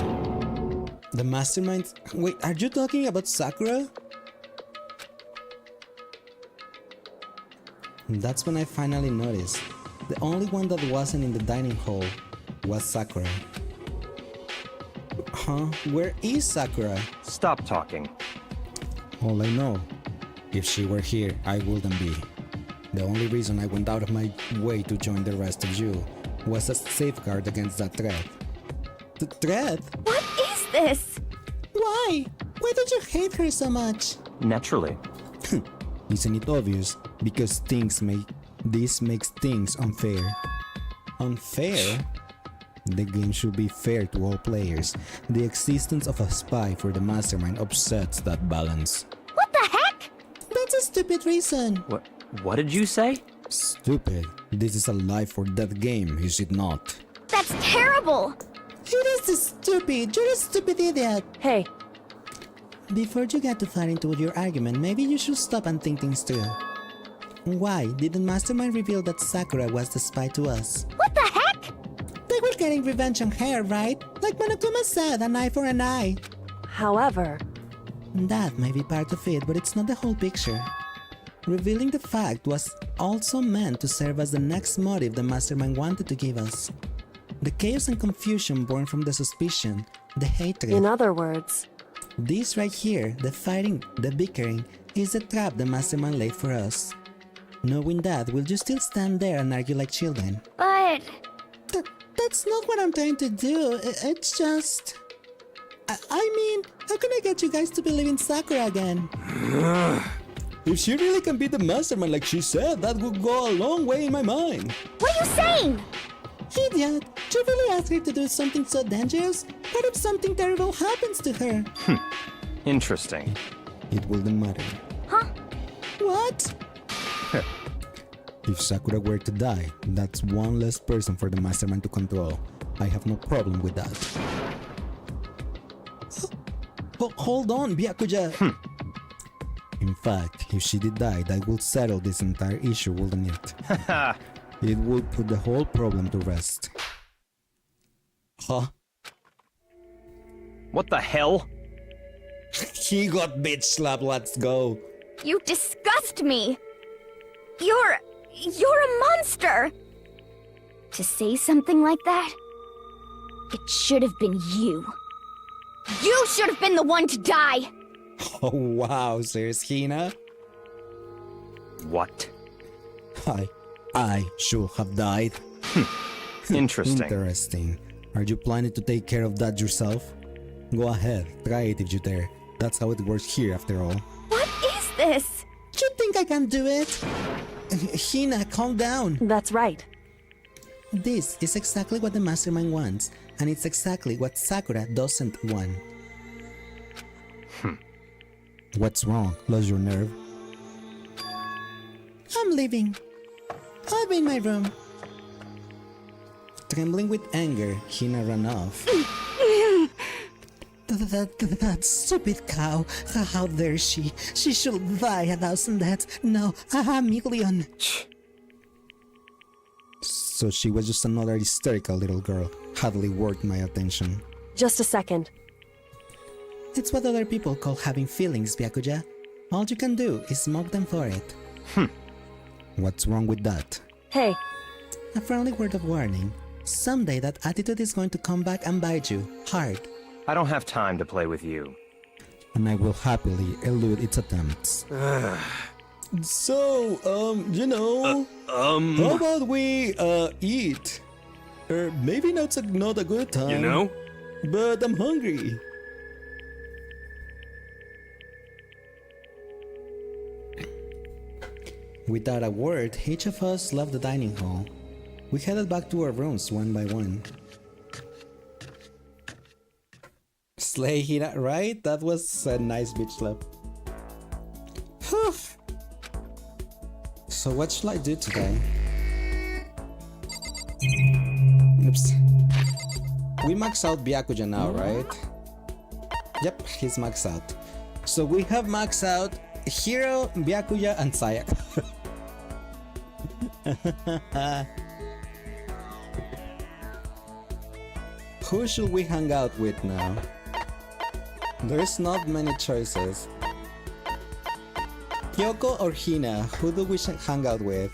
The Mastermind? Wait, are you talking about Sakura? That's when I finally noticed. The only one that wasn't in the dining hall was Sakura. Huh? Where is Sakura? Stop talking. All I know, if she were here, I wouldn't be. The only reason I went out of my way to join the rest of you was a safeguard against that threat. The threat? What is this? Why? Why do you hate her so much? Naturally. Isn't it obvious? Because this makes things unfair. Unfair? The game should be fair to all players. The existence of a spy for the Mastermind upsets that balance. What the heck? That's a stupid reason. What did you say? Stupid. This is a life or death game, is it not? That's terrible! It is stupid. You're a stupid idiot. Hey, Before you get to far into your argument, maybe you should stop and think things through. Why did the mastermind reveal that Sakura was the spy to us? What the heck? They were getting revenge on her, right? Like Monokuma said, an eye for an eye. however, That may be part of it, but it's not the whole picture. Revealing the fact was also meant to serve as the next motive the mastermind wanted to give us. The chaos and confusion born from the suspicion, the hatred. in other words, This right here, the fighting, the bickering, is the trap the mastermind laid for us. Knowing that, will you still stand there and argue like children? But That's not what I'm trying to do. It's just... I mean, how can I get you guys to believe in Sakura again? If she really can be the mastermind like she said, that would go a long way in my mind. what are you saying? Idiot! You really asked her to do something so dangerous? What if something terrible happens to her? Interesting. It wouldn't matter. What? If Sakura were to die, that's one less person for the mastermind to control. I have no problem with that. But hold on, Byakuya. In fact, if she did die, that would settle this entire issue, wouldn't it? It would put the whole problem to rest. Huh? What the hell? He got bitch slapped, let's go. You disgust me. You're a monster. To say something like that, it should have been you. You should have been the one to die. Oh wow, serious Hina? What? I should have died. Interesting. Interesting. Are you planning to take care of that yourself? Go ahead, try it if you dare. That's how it works here after all. What is this? You think I can do it? Hina, calm down. that's right. This is exactly what the mastermind wants, and it's exactly what Sakura doesn't want. What's wrong? Lost your nerve? I'm leaving. I'll be in my room. Trembling with anger, Hina ran off. That stupid cow. How dare she? She should die 1,000 deaths. No, a million. So she was just another hysterical little girl. Hardly worth my attention. Just a second. It's what other people call having feelings, Byakuya. All you can do is mock them for it. What's wrong with that? Hey, A friendly word of warning. Someday that attitude is going to come back and bite you hard. I don't have time to play with you. And I will happily elude its attempts. So, how about we, eat? Maybe now's not a good time. You know? But I'm hungry. Without a word, each of us left the dining hall. We headed back to our rooms one by one. Slay Hina, right? That was a nice bitch slap. Whew. So what shall I do today? Oops. We max out Byakuya now, right? Yep, he's maxed out. So we have maxed out Hiro, Byakuya, and Sayaka. Who should we hang out with now? There's not many choices. Kyoko or Hina, who do we hang out with?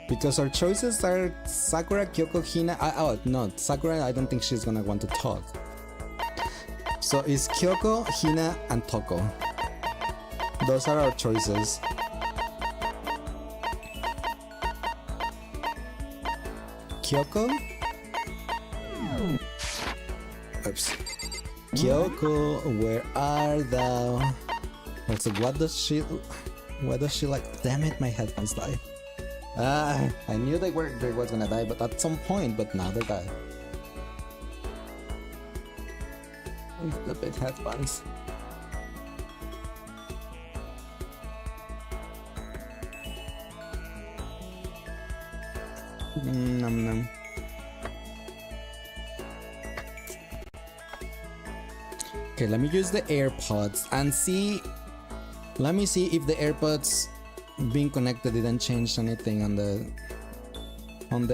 Because our choices are Sakura, Kyoko, Hina. No, Sakura, I don't think she's gonna want to talk. So it's Kyoko, Hina, and Toko. Those are our choices. Kyoko? Oops. Kyoko, where are thou? Also, what does she like? Damn it, my headphones died. I knew they was gonna die, but at some point, but now they died. The big headphones. Nom nom. Okay, let me use the AirPods and see. Let me see if the AirPods being connected didn't change anything on the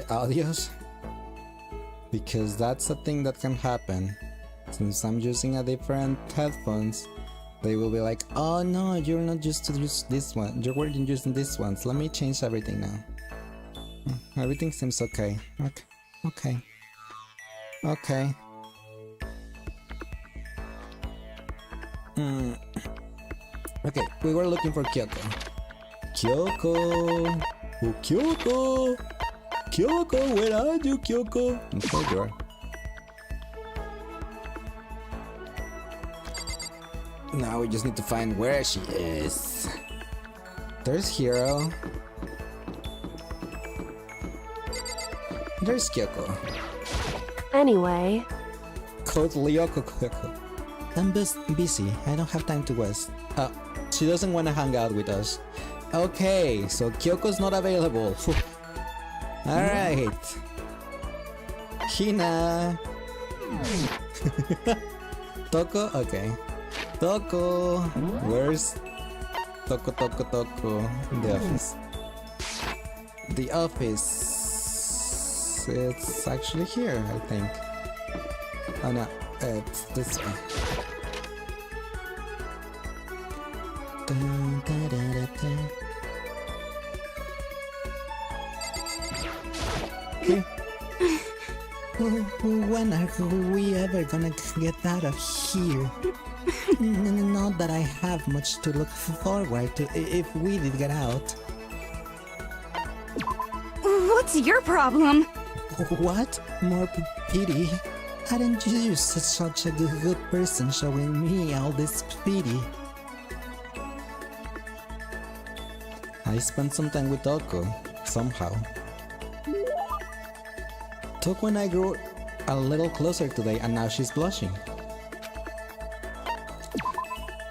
audios, because that's a thing that can happen. Since I'm using a different headphones, they will be like, "Oh no, you're not used to use this one. You weren't using this one. So let me change everything now." Everything seems okay. Okay. Okay, we were looking for Kyoko. Kyoko! Oh, Kyoko! Kyoko, where are you, Kyoko? There you are. Now we just need to find where she is. There's Hiro. There's Kyoko. Anyway, Code Lyoko Kyoko. I'm busy. I don't have time to waste. She doesn't want to hang out with us. Okay, so Kyoko's not available. Alright. Hina. Toko? Okay. Toko. Where's Toko? The office. The office. It's actually here, I think. Oh no, it's this one. When are we ever gonna get out of here? Not that I have much to look forward to if we did get out. What's your problem? What? More pity? Hadn't you such a good person showing me all this pity? I spent some time with Toko, somehow. Toko and I grew a little closer today, and now she's blushing.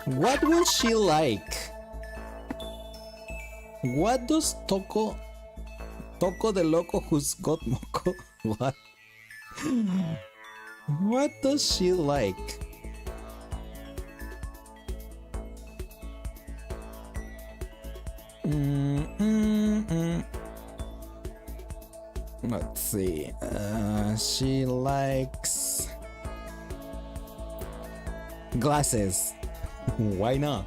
What will she like? What does Toko the Loco who's got Moko? What? What does she like? Let's see. She likes glasses. Why not?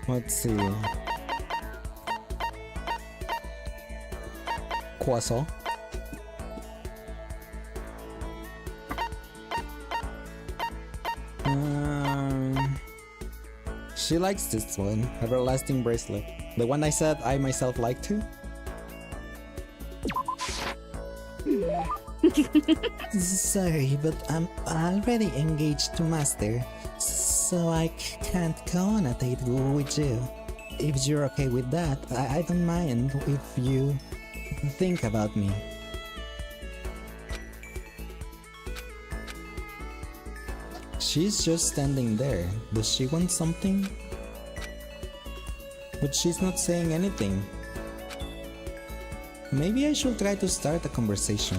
Let's see. Croissant. She likes this one, Everlasting Bracelet. The one I said I myself like too. Sorry, but I'm already engaged to Master, so I can't go on a date with you. If you're okay with that, I don't mind if you think about me. She's just standing there. Does she want something? But she's not saying anything. Maybe I should try to start a conversation.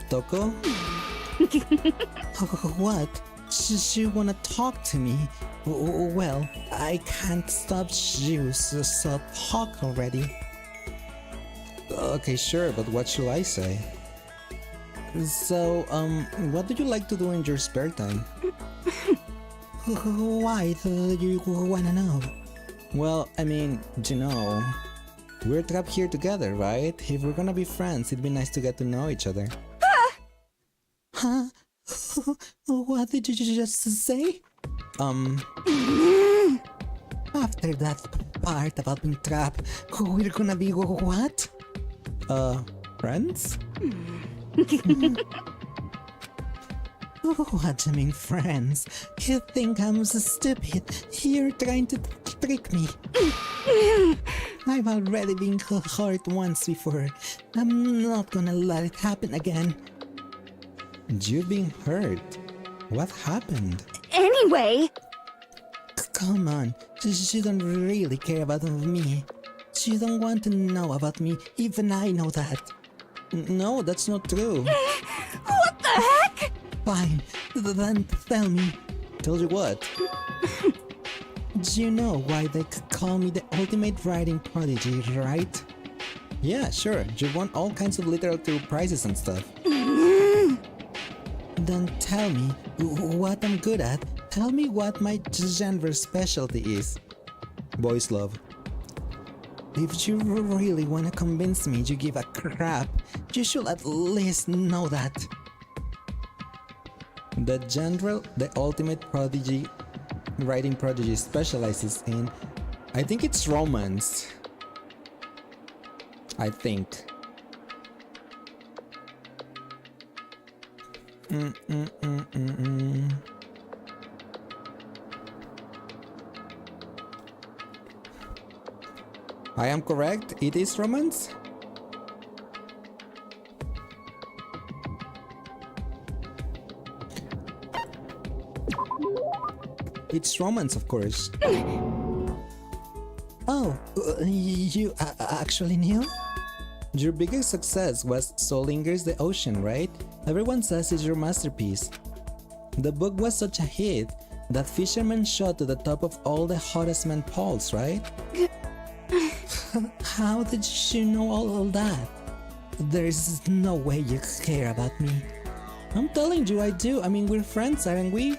Toko? What? She wanna talk to me? Well, I can't stop you, so talk already. Okay, sure, but what should I say? So, what do you like to do in your spare time? Why do you wanna know? Well, I mean, you know, we're trapped here together, right? If we're gonna be friends, it'd be nice to get to know each other. Huh? What did you just say? After that part about being trapped, we're gonna be what? Friends? What do you mean, friends? You think I'm so stupid? You're trying to trick me. I've already been hurt once before. I'm not gonna let it happen again. You've been hurt. What happened? Anyway, Come on, you don't really care about me. You don't want to know about me. Even I know that. No, that's not true. What the heck? Fine. Then tell me. Tell you what? Do you know why they call me the ultimate writing prodigy, right? Yeah, sure. You won all kinds of literature prizes and stuff. Then tell me what I'm good at. Tell me what my genre specialty is. Boys love. If you really want to convince me you give a crap, you should at least know that. The genre the ultimate prodigy writing prodigy specializes in, I think it's romance. I think. I am correct, it is romance? It's romance, of course. Oh, you actually knew? Your biggest success was Solinger's The Ocean, right? Everyone says it's your masterpiece. The book was such a hit that Fisherman shot to the top of all the hottest men polls, right? How did you know all that? There's no way you care about me. I'm telling you I do. I mean, we're friends, aren't we?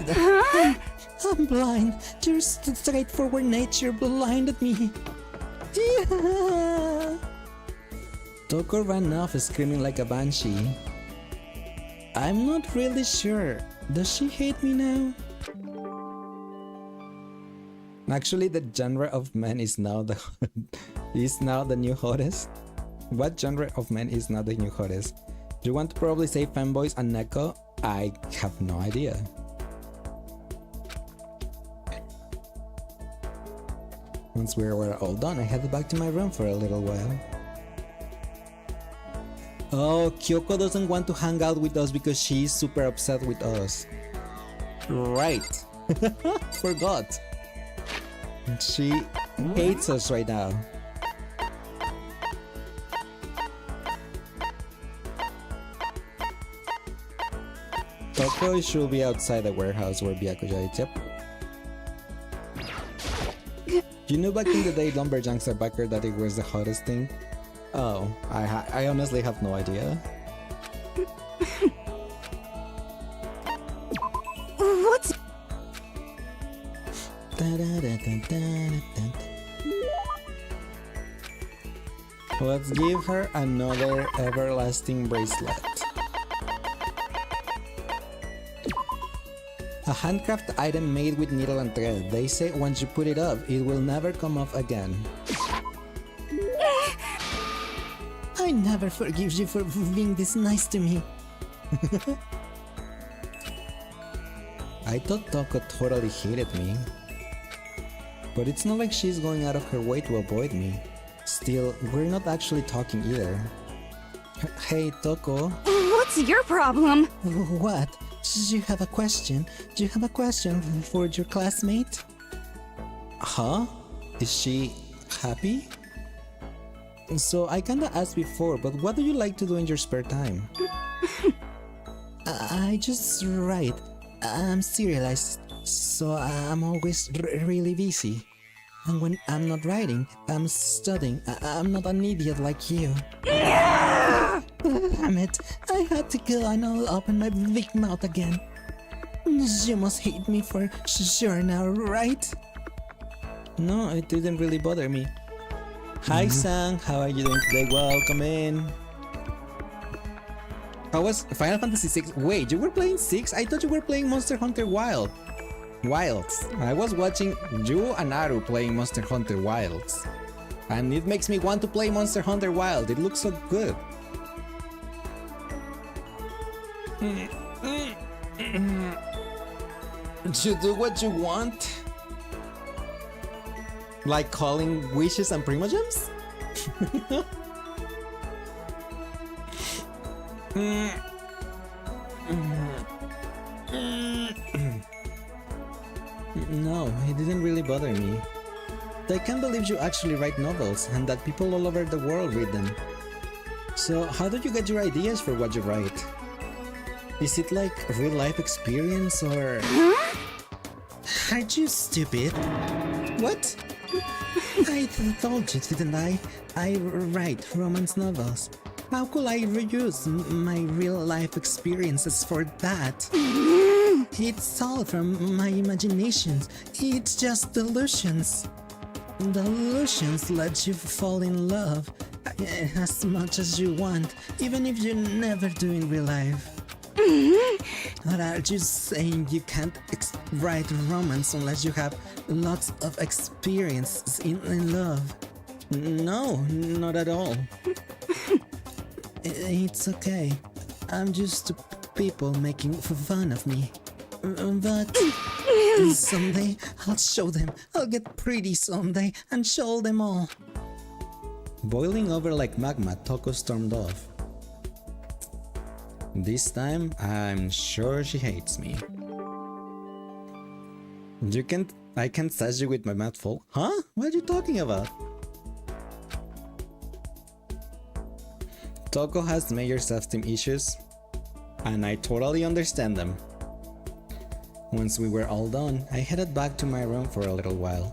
I'm blind. Your straightforward nature blinded me. Yeah. Toko ran off screaming like a banshee. I'm not really sure. Does she hate me now? Actually, the genre of men is now the new hottest. What genre of men is now the new hottest? Do you want to probably say fanboys and Neko? I have no idea. Once we were all done, I headed back to my room for a little while. Oh, Kyoko doesn't want to hang out with us because she's super upset with us. Right. Forgot. She hates us right now. Toko should be outside the warehouse where Byakuya is. Yep. You knew back in the day Lumberjacks are backer that it was the hottest thing? Oh, I honestly have no idea. What's... Let's give her another everlasting bracelet. A handcraft item made with needle and thread. They say once you put it up, it will never come off again. I never forgive you for being this nice to me. I thought Toko totally hated me. But it's not like she's going out of her way to avoid me. Still, we're not actually talking either. Hey, Toko. What's your problem? What? Do you have a question? Do you have a question for your classmate? Huh? Is she happy? So I kinda asked before, but what do you like to do in your spare time? I just write. I'm serialized, so I'm always really busy. And when I'm not writing, I'm studying. I'm not an idiot like you. Damn it, I had to go and I'll open my big mouth again. You must hate me for sure now, right? No, it didn't really bother me. Hi Sang, how are you doing today? Welcome in. How was Final Fantasy 6? Wait, you were playing 6? I thought you were playing Monster Hunter Wilds. I was watching you and Aru playing Monster Hunter Wilds. And it makes me want to play Monster Hunter Wild. It looks so good. You do what you want? Like calling wishes and Primogems? No, it didn't really bother me. I can't believe you actually write novels and that people all over the world read them. So how do you get your ideas for what you write? Is it like real life experience or... Are you stupid? What? I told you, didn't I? I write romance novels. How could I reuse my real life experiences for that? It's all from my imaginations. It's just delusions. Delusions let you fall in love as much as you want, even if you never do in real life. Or are you saying you can't write romance unless you have lots of experience in love? No, not at all. It's okay. I'm used to people making fun of me. But someday I'll show them. I'll get pretty someday and show them all. Boiling over like magma, Toko stormed off. This time, I'm sure she hates me. I can't sass you with my mouth full. Huh? What are you talking about? Toko has major self-esteem issues, and I totally understand them. Once we were all done, I headed back to my room for a little while.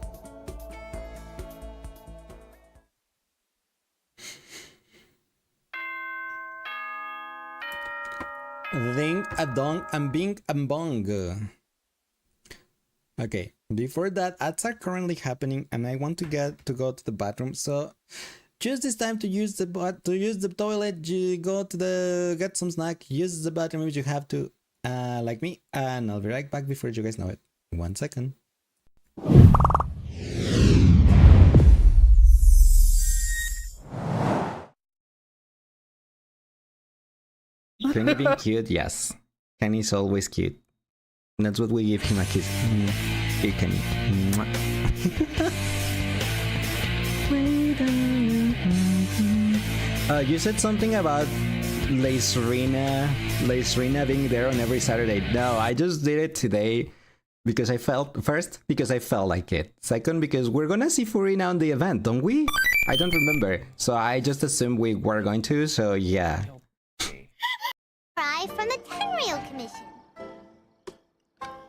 Ding a dong and bing and bong. Okay, before that, ads are currently happening and I want to go to the bathroom, so choose this time to use the toilet. You go to get some snack, use the bathroom if you have to, like me, and I'll be right back before you guys know it. 1 second. Kenny being cute, yes. Kenny's always cute. That's what we give him a kiss. Hey, Kenny. You said something about Lacerina being there on every Saturday. No, I just did it today because I felt like it. Second, because we're gonna see Furina on the event, don't we? I don't remember. So I just assumed we were going to, so yeah. From the Tenryou Commission.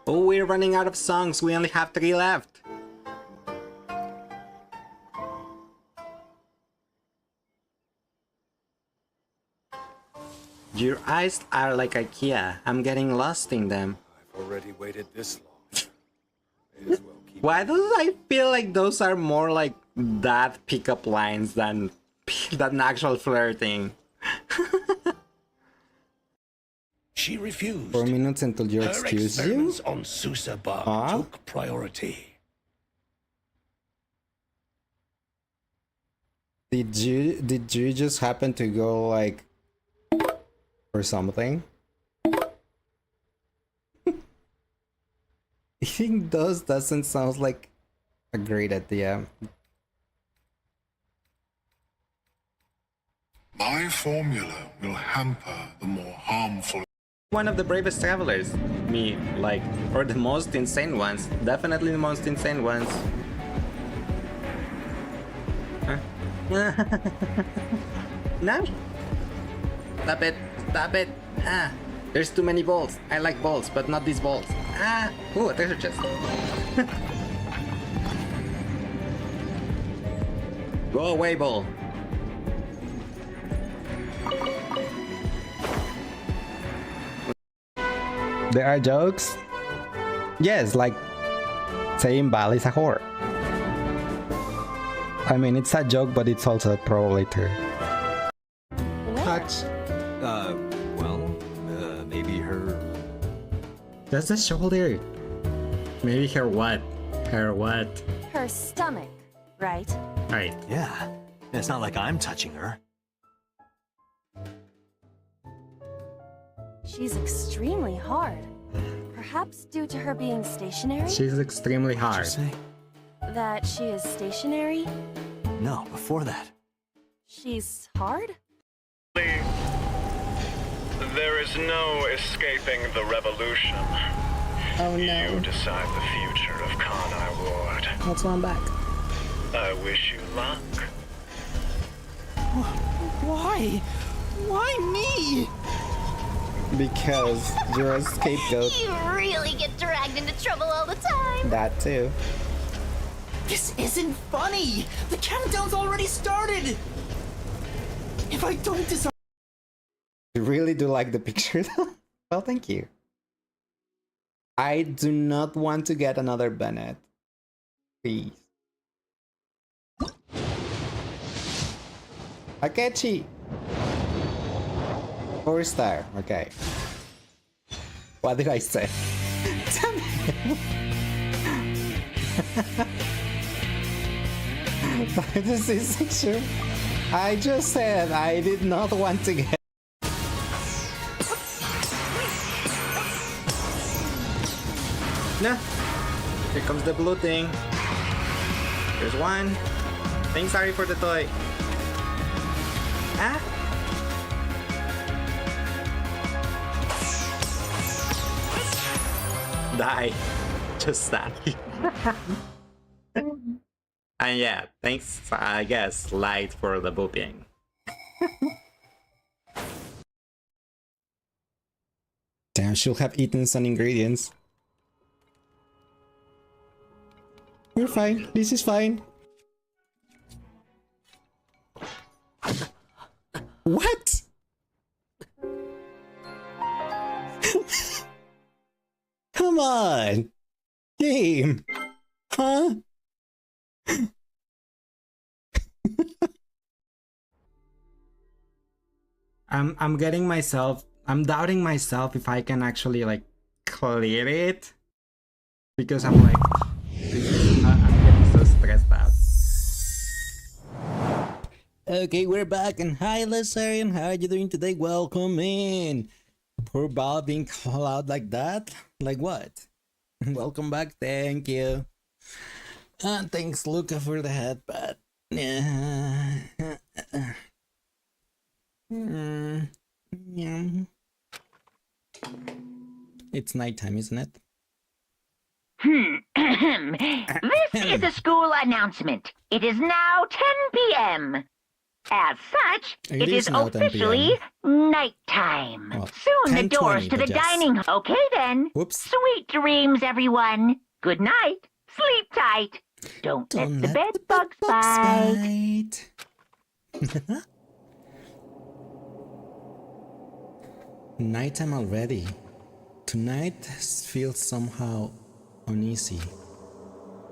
Oh, we're running out of songs. We only have 3 left. Your eyes are like IKEA. I'm getting lost in them. I've already waited this long. May as well keep... Why do I feel like those are more like that pickup lines than actual flirting? She refused. 4 minutes until you Her excuse you? experiments on Susa Bar took priority. Did you just happen to go like or something? Eating those doesn't sound like a great idea. My formula will hamper the more harmful. One of the bravest travelers. Me, like, or the most insane ones. Definitely the most insane ones. Huh? No? Stop it. Stop it. Ah. There's too many balls. I like balls, but not these balls. Ah. Ooh, a treasure chest. Go away, ball. There are jokes? Yes, like saying Val is a whore. I mean, it's a joke, but it's also probably true. Touch. Maybe her... That's the shoulder. Maybe her what? Her what? Her stomach, right? Right. Yeah, it's not like I'm touching her. She's extremely hard. Perhaps due to her being stationary? She's extremely hard. What'd you say? That she is stationary? No, before that. She's hard? There is no escaping the revolution. Oh no. You decide the future of Kanai Ward. That's why I'm back. I wish you luck. Why? Why me? Because you're a scapegoat. You really get dragged into trouble all the time. That too. This isn't funny! The countdown's already started! If I don't deserve... You really do like the picture though? Well, thank you. I do not want to get another Bennett. Please. Akechi! 4-star, okay. What did I say? This is picture. I just said I did not want to get. Nah. Here comes the blue thing. There's one. Saying sorry for the toy. Ah. Die. Just die. And yeah, thanks, I guess, Light for the booping. Damn, she'll have eaten some ingredients. We're fine. This is fine. What? Come on. Game. Huh? I'm doubting myself if I can actually like clear it, because I'm like I'm getting so stressed out. Okay, we're back, and hi Lissarian, how are you doing today? Welcome in. Poor Bob being called out like that? Like what? Welcome back, thank you. Thanks Luca for the headbutt. It's nighttime, isn't it? This is a school announcement. It is now 10 p.m. As such, it is now 10 officially nighttime. Oh, Soon the 10:20, doors to the but yes. dining hall. Okay then. Whoops. Sweet dreams, everyone. Good night. Sleep tight. Don't let the bed bugs bite. Nighttime already. Tonight feels somehow uneasy.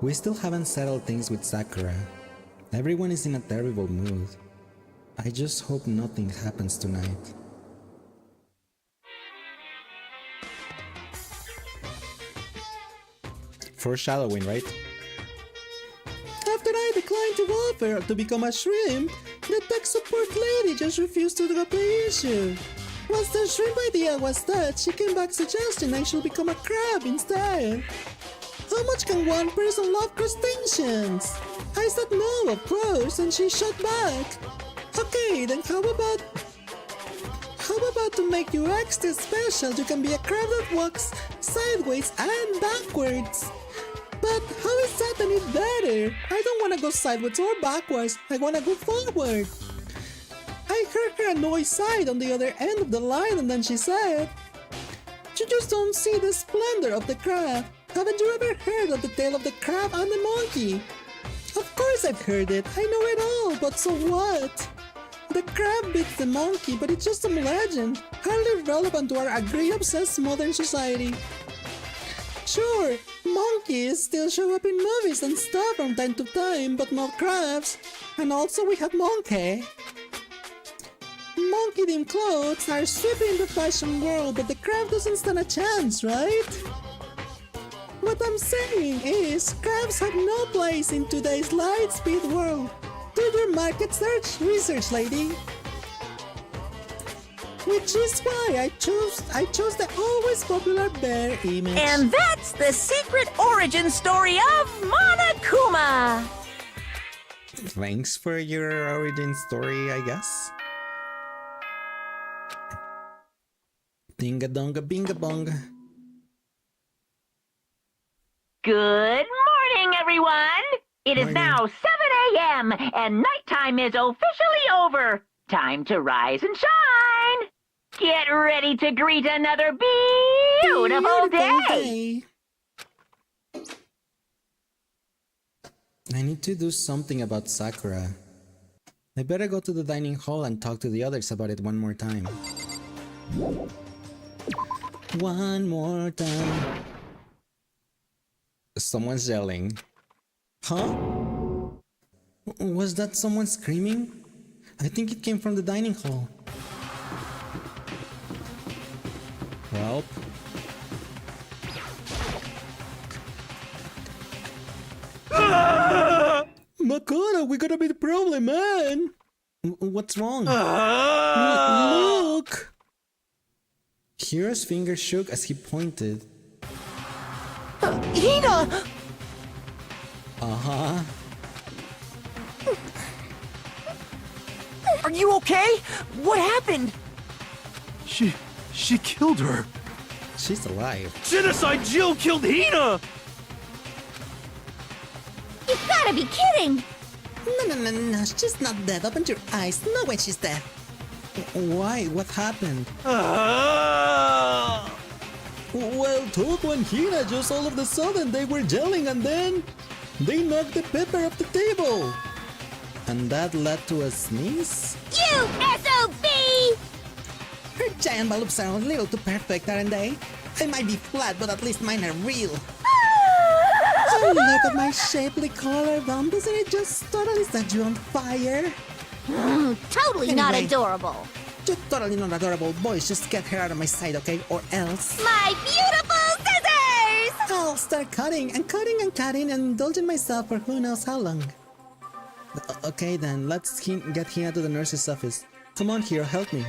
We still haven't settled things with Sakura. Everyone is in a terrible mood. I just hope nothing happens tonight. Foreshadowing, right? After I declined to offer to become a shrimp, the tech support lady just refused to drop the issue. Once the shrimp idea was that, she came back suggesting I should become a crab instead. How much can one person love crustaceans? I said no, of course, and she shot back. Okay, then how about to make you extra special, you can be a crab that walks sideways and backwards. But how is that any better? I don't want to go sideways or backwards, I want to go forward. I heard her annoyed side on the other end of the line, and then she said, "You just don't see the splendor of the crab. Haven't you ever heard of the tale of the crab and the monkey?" Of course I've heard it, I know it all, but so what? The crab beats the monkey, but it's just some legend, hardly relevant to our agree-obsessed modern society. Sure, monkeys still show up in movies and stuff from time to time, but not crabs. And also we have Monkey. Monkey-themed clothes are sweeping the fashion world, but the crab doesn't stand a chance, right? What I'm saying is, crabs have no place in today's light-speed world. Do your market research, lady. Which is why I chose the always popular bear image. And that's the secret origin story of Monokuma! Thanks for your origin story, I guess. Dinga donga binga bonga. Good morning, everyone. It is Morning. now 7 a.m. and nighttime is officially over. Time to rise and shine. Get ready to greet another beautiful day. I need to do something about Sakura. I better go to the dining hall and talk to the others about it one more time. One more time. Someone's yelling. Huh? Was that someone screaming? I think it came from the dining hall. Help. Makoto, we got a big problem, man! What's wrong? Look! Hiro's finger shook as he pointed. Hina! Uh-huh. Are you okay? What happened? She killed her. She's alive. Genocide Jill killed Hina! You've gotta be kidding! No, she's not dead. Open your eyes. No way she's dead. Why? What happened? Well, Toko and Hina just all of a sudden they were yelling and then they knocked the pepper off the table. And that led to a sneeze? You SOB! Her giant balloons are a little too perfect, aren't they? I might be flat, but at least mine are real. Oh, look at my shapely collarbone. Doesn't it just totally set you on fire? Totally not Anyway. adorable. You're totally not adorable. Boys, just get her out of my sight, okay? Or else... My beautiful scissors! I'll start cutting and cutting and cutting and indulging myself for who knows how long. Okay then, let's get Hina to the nurse's office. Come on, Hiro, help me.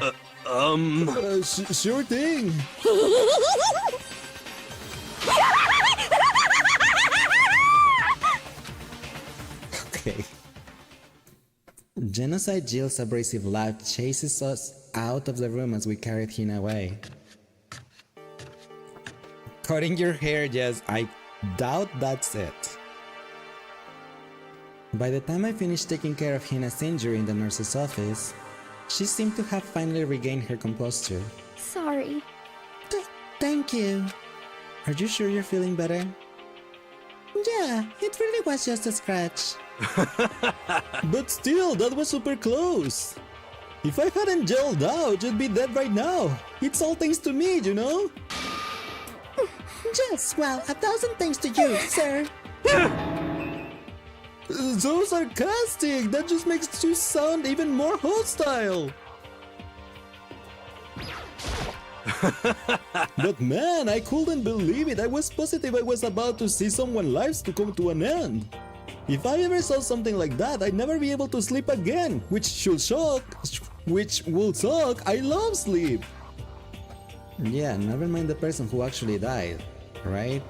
Sure thing. Okay. Genocide Jill's abrasive laugh chases us out of the room as we carried Hina away. Cutting your hair, yes, I doubt that's it. By the time I finished taking care of Hina's injury in the nurse's office, she seemed to have finally regained her composure. Sorry. Thank you. Are you sure you're feeling better? Yeah, it really was just a scratch. But still, that was super close. If I hadn't gelled out, you'd be dead right now. It's all thanks to me, you know? Just, well, 1,000 thanks to you, sir. So sarcastic! That just makes you sound even more hostile! But man, I couldn't believe it. I was positive I was about to see someone's lives to come to an end. If I ever saw something like that, I'd never be able to sleep again, which will suck. I love sleep. Yeah, never mind the person who actually died, right?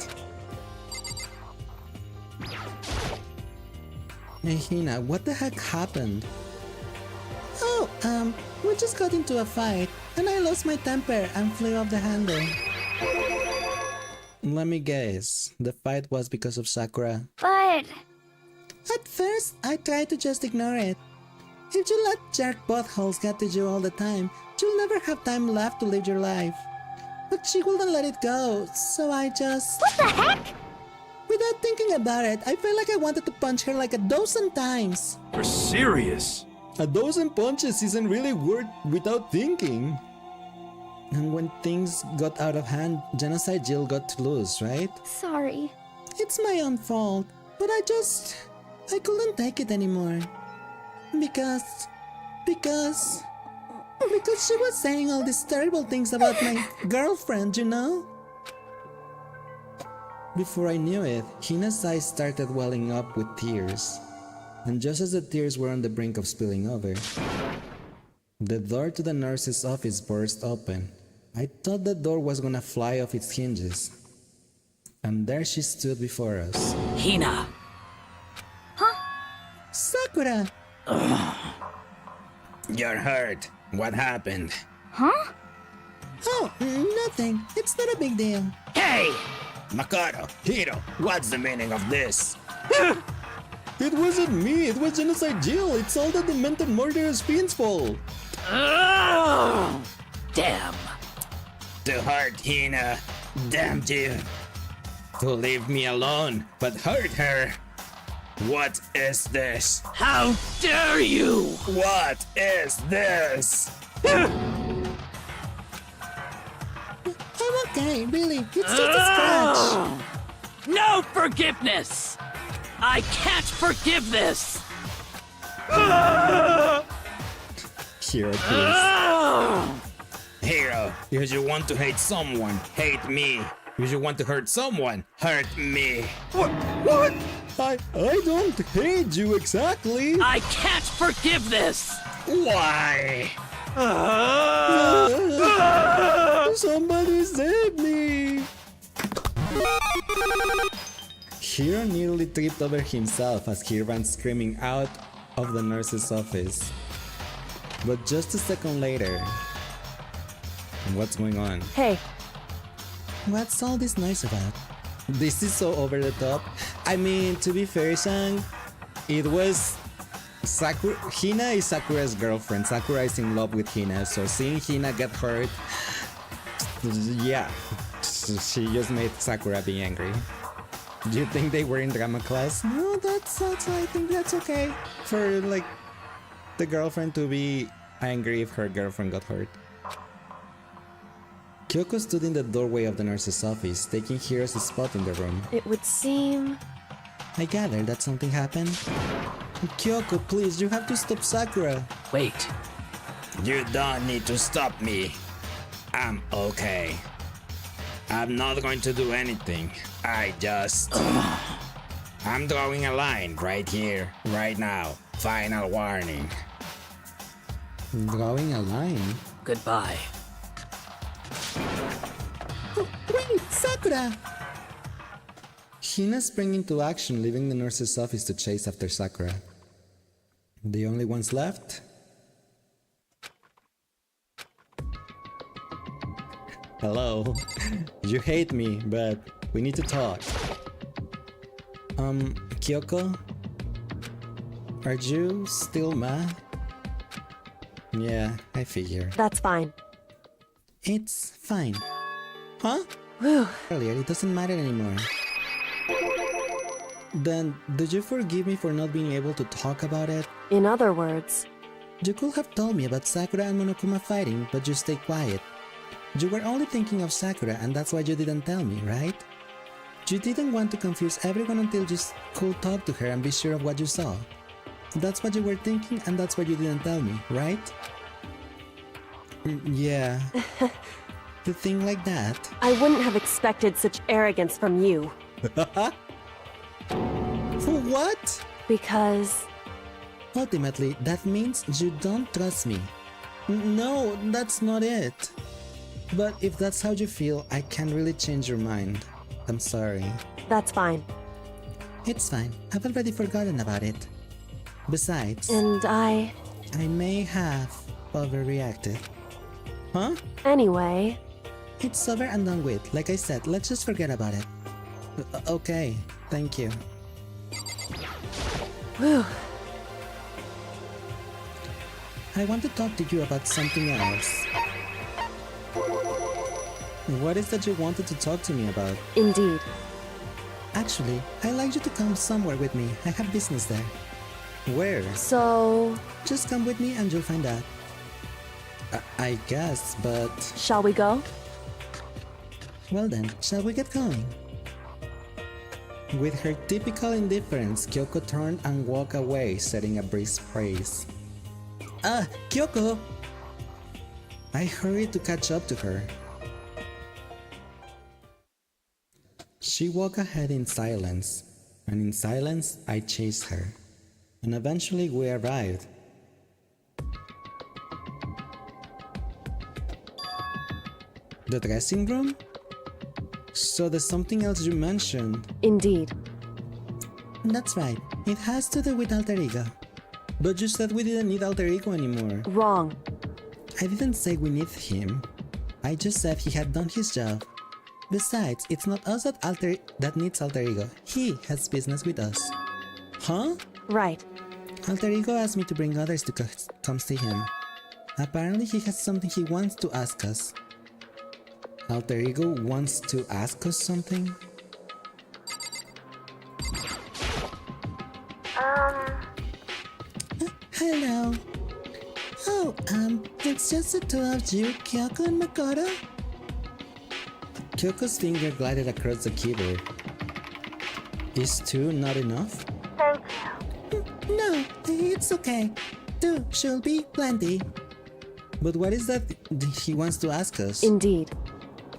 Hey Hina, what the heck happened? Oh, we just got into a fight, and I lost my temper and flew off the handle. Let me guess, the fight was because of Sakura. But... At first, I tried to just ignore it. If you let jerk buttholes get to you all the time, you'll never have time left to live your life. But she wouldn't let it go, so I just... What the heck? Without thinking about it, I felt like I wanted to punch her like 12 times. You're serious? 12 punches isn't really worth without thinking. And when things got out of hand, Genocide Jill got loose, right? Sorry. It's my own fault, but I couldn't take it anymore. Because she was saying all these terrible things about my girlfriend, you know? Before I knew it, Hina's eyes started welling up with tears. And just as the tears were on the brink of spilling over, the door to the nurse's office burst open. I thought the door was gonna fly off its hinges. And there she stood before us. Hina! Sakura! You're hurt. What happened? Huh? Oh, nothing. It's not a big deal. Hey! Makoto, Hiro, what's the meaning of this? It wasn't me, it was Genocide Jill. It's all that demented murderous fiend's fault. Damn. To hurt Hina. Damn you. To leave me alone, but hurt her. What is this? How dare you! What is this? I'm okay, really. It's just a scratch. No forgiveness! I can't forgive this! Hero, please. Hero, if you want to hate someone, hate me. If you want to hurt someone, hurt me. What? I don't hate you exactly. I can't forgive this! Why? Somebody save me! Hiro nearly tripped over himself as he ran screaming out of the nurse's office. But just a second later... What's going on? Hey. What's all this noise about? This is so over the top. I mean, to be fair, Sang, it was... Hina is Sakura's girlfriend. Sakura is in love with Hina, so seeing Hina get hurt... Yeah. She just made Sakura be angry. Do you think they were in drama class? No, that's I think that's okay. For, like, the girlfriend to be angry if her girlfriend got hurt. Kyoko stood in the doorway of the nurse's office, taking Hiro's spot in the room. It would seem... I gather that something happened. Kyoko, please, you have to stop Sakura. Wait. You don't need to stop me. I'm okay. I'm not going to do anything. I just... I'm drawing a line right here, right now. Final warning. Drawing a line? Goodbye. Oh, wait, Sakura! Hina sprang into action, leaving the nurse's office to chase after Sakura. The only ones left? Hello. You hate me, but we need to talk. Kyoko? Are you still mad? Yeah, I figure. That's fine. It's fine. Huh? Whew. Earlier, it doesn't matter anymore. Then, did you forgive me for not being able to talk about it? In other words... You could have told me about Sakura and Monokuma fighting, but you stayed quiet. You were only thinking of Sakura, and that's why you didn't tell me, right? You didn't want to confuse everyone until you could talk to her and be sure of what you saw. That's what you were thinking, and that's why you didn't tell me, right? Yeah. To think like that. I wouldn't have expected such arrogance from you. For what? Because... Ultimately, that means you don't trust me. No, that's not it. But if that's how you feel, I can't really change your mind. I'm sorry. That's fine. It's fine. I've already forgotten about it. Besides... And I may have overreacted. Huh? Anyway... It's over and done with. Like I said, let's just forget about it. Okay, thank you. Whew. I want to talk to you about something else. What is that you wanted to talk to me about? Indeed. Actually, I'd like you to come somewhere with me. I have business there. Where? So... Just come with me and you'll find out. I guess, but... Shall we go? Well then, shall we get going? With her typical indifference, Kyoko turned and walked away, setting a brisk pace. Ah, Kyoko! I hurried to catch up to her. She walked ahead in silence, and in silence I chased her, and eventually we arrived. The dressing room? So there's something else you mentioned. Indeed. That's right, it has to do with Alter Ego. But you said we didn't need Alter Ego anymore. Wrong. I didn't say we need him. I just said he had done his job. Besides, it's not us that needs Alter Ego. He has business with us. Huh? Right. Alter Ego asked me to bring others to come see him. Apparently he has something he wants to ask us. Alter Ego wants to ask us something? Hello. Oh, it's just the two of you, Kyoko and Makoto? Kyoko's finger glided across the keyboard. Is 2 not enough? Thank you. No, it's okay. 2 should be plenty. But what is that he wants to ask us? Indeed.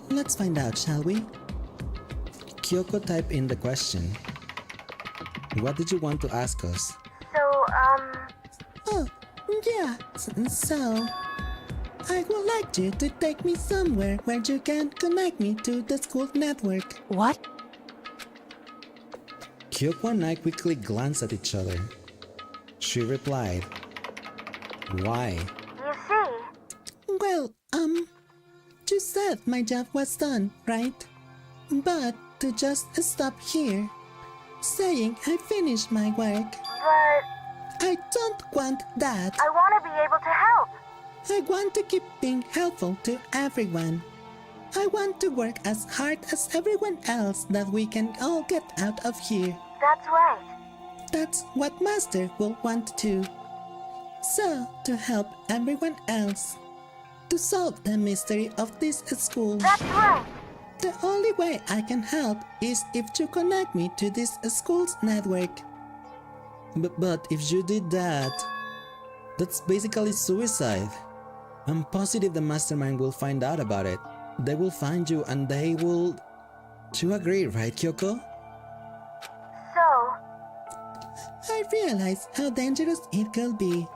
Let's find out, shall we? Kyoko typed in the question. What did you want to ask us? So, Oh, yeah. So, I would like you to take me somewhere where you can connect me to the school network. What? Kyoko and I quickly glanced at each other. She replied, "Why?" You see? Well, you said my job was done, right? But to just stop here, saying I finished my work. But I don't want that. I want to be able to help. I want to keep being helpful to everyone. I want to work as hard as everyone else that we can all get out of here. That's right. That's what Master will want to. So, to help everyone else. To solve the mystery of this school. That's right. The only way I can help is if you connect me to this school's network. But if you did that, that's basically suicide. I'm positive the mastermind will find out about it. They will find you and they will... You agree, right, Kyoko? So, I realize how dangerous it could be.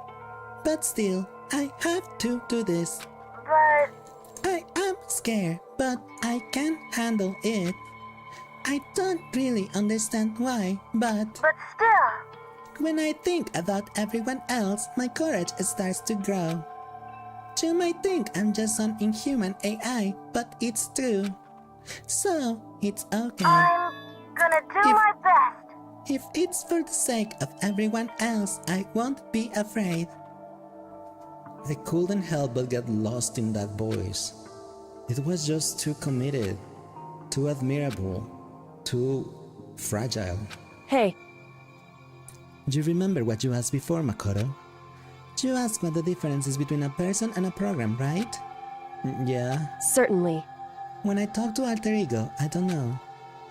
But still, I have to do this. but I am scared, but I can handle it. I don't really understand why, but still. when I think about everyone else, my courage starts to grow. You might think I'm just some inhuman AI, but it's true. So, it's okay. I'm gonna do my best. If it's for the sake of everyone else, I won't be afraid. I couldn't help but get lost in that voice. It was just too committed, too admirable, too fragile. Hey. Do you remember what you asked before, Makoto? You asked what the difference is between a person and a program, right? Yeah. Certainly. When I talk to Alter Ego, I don't know.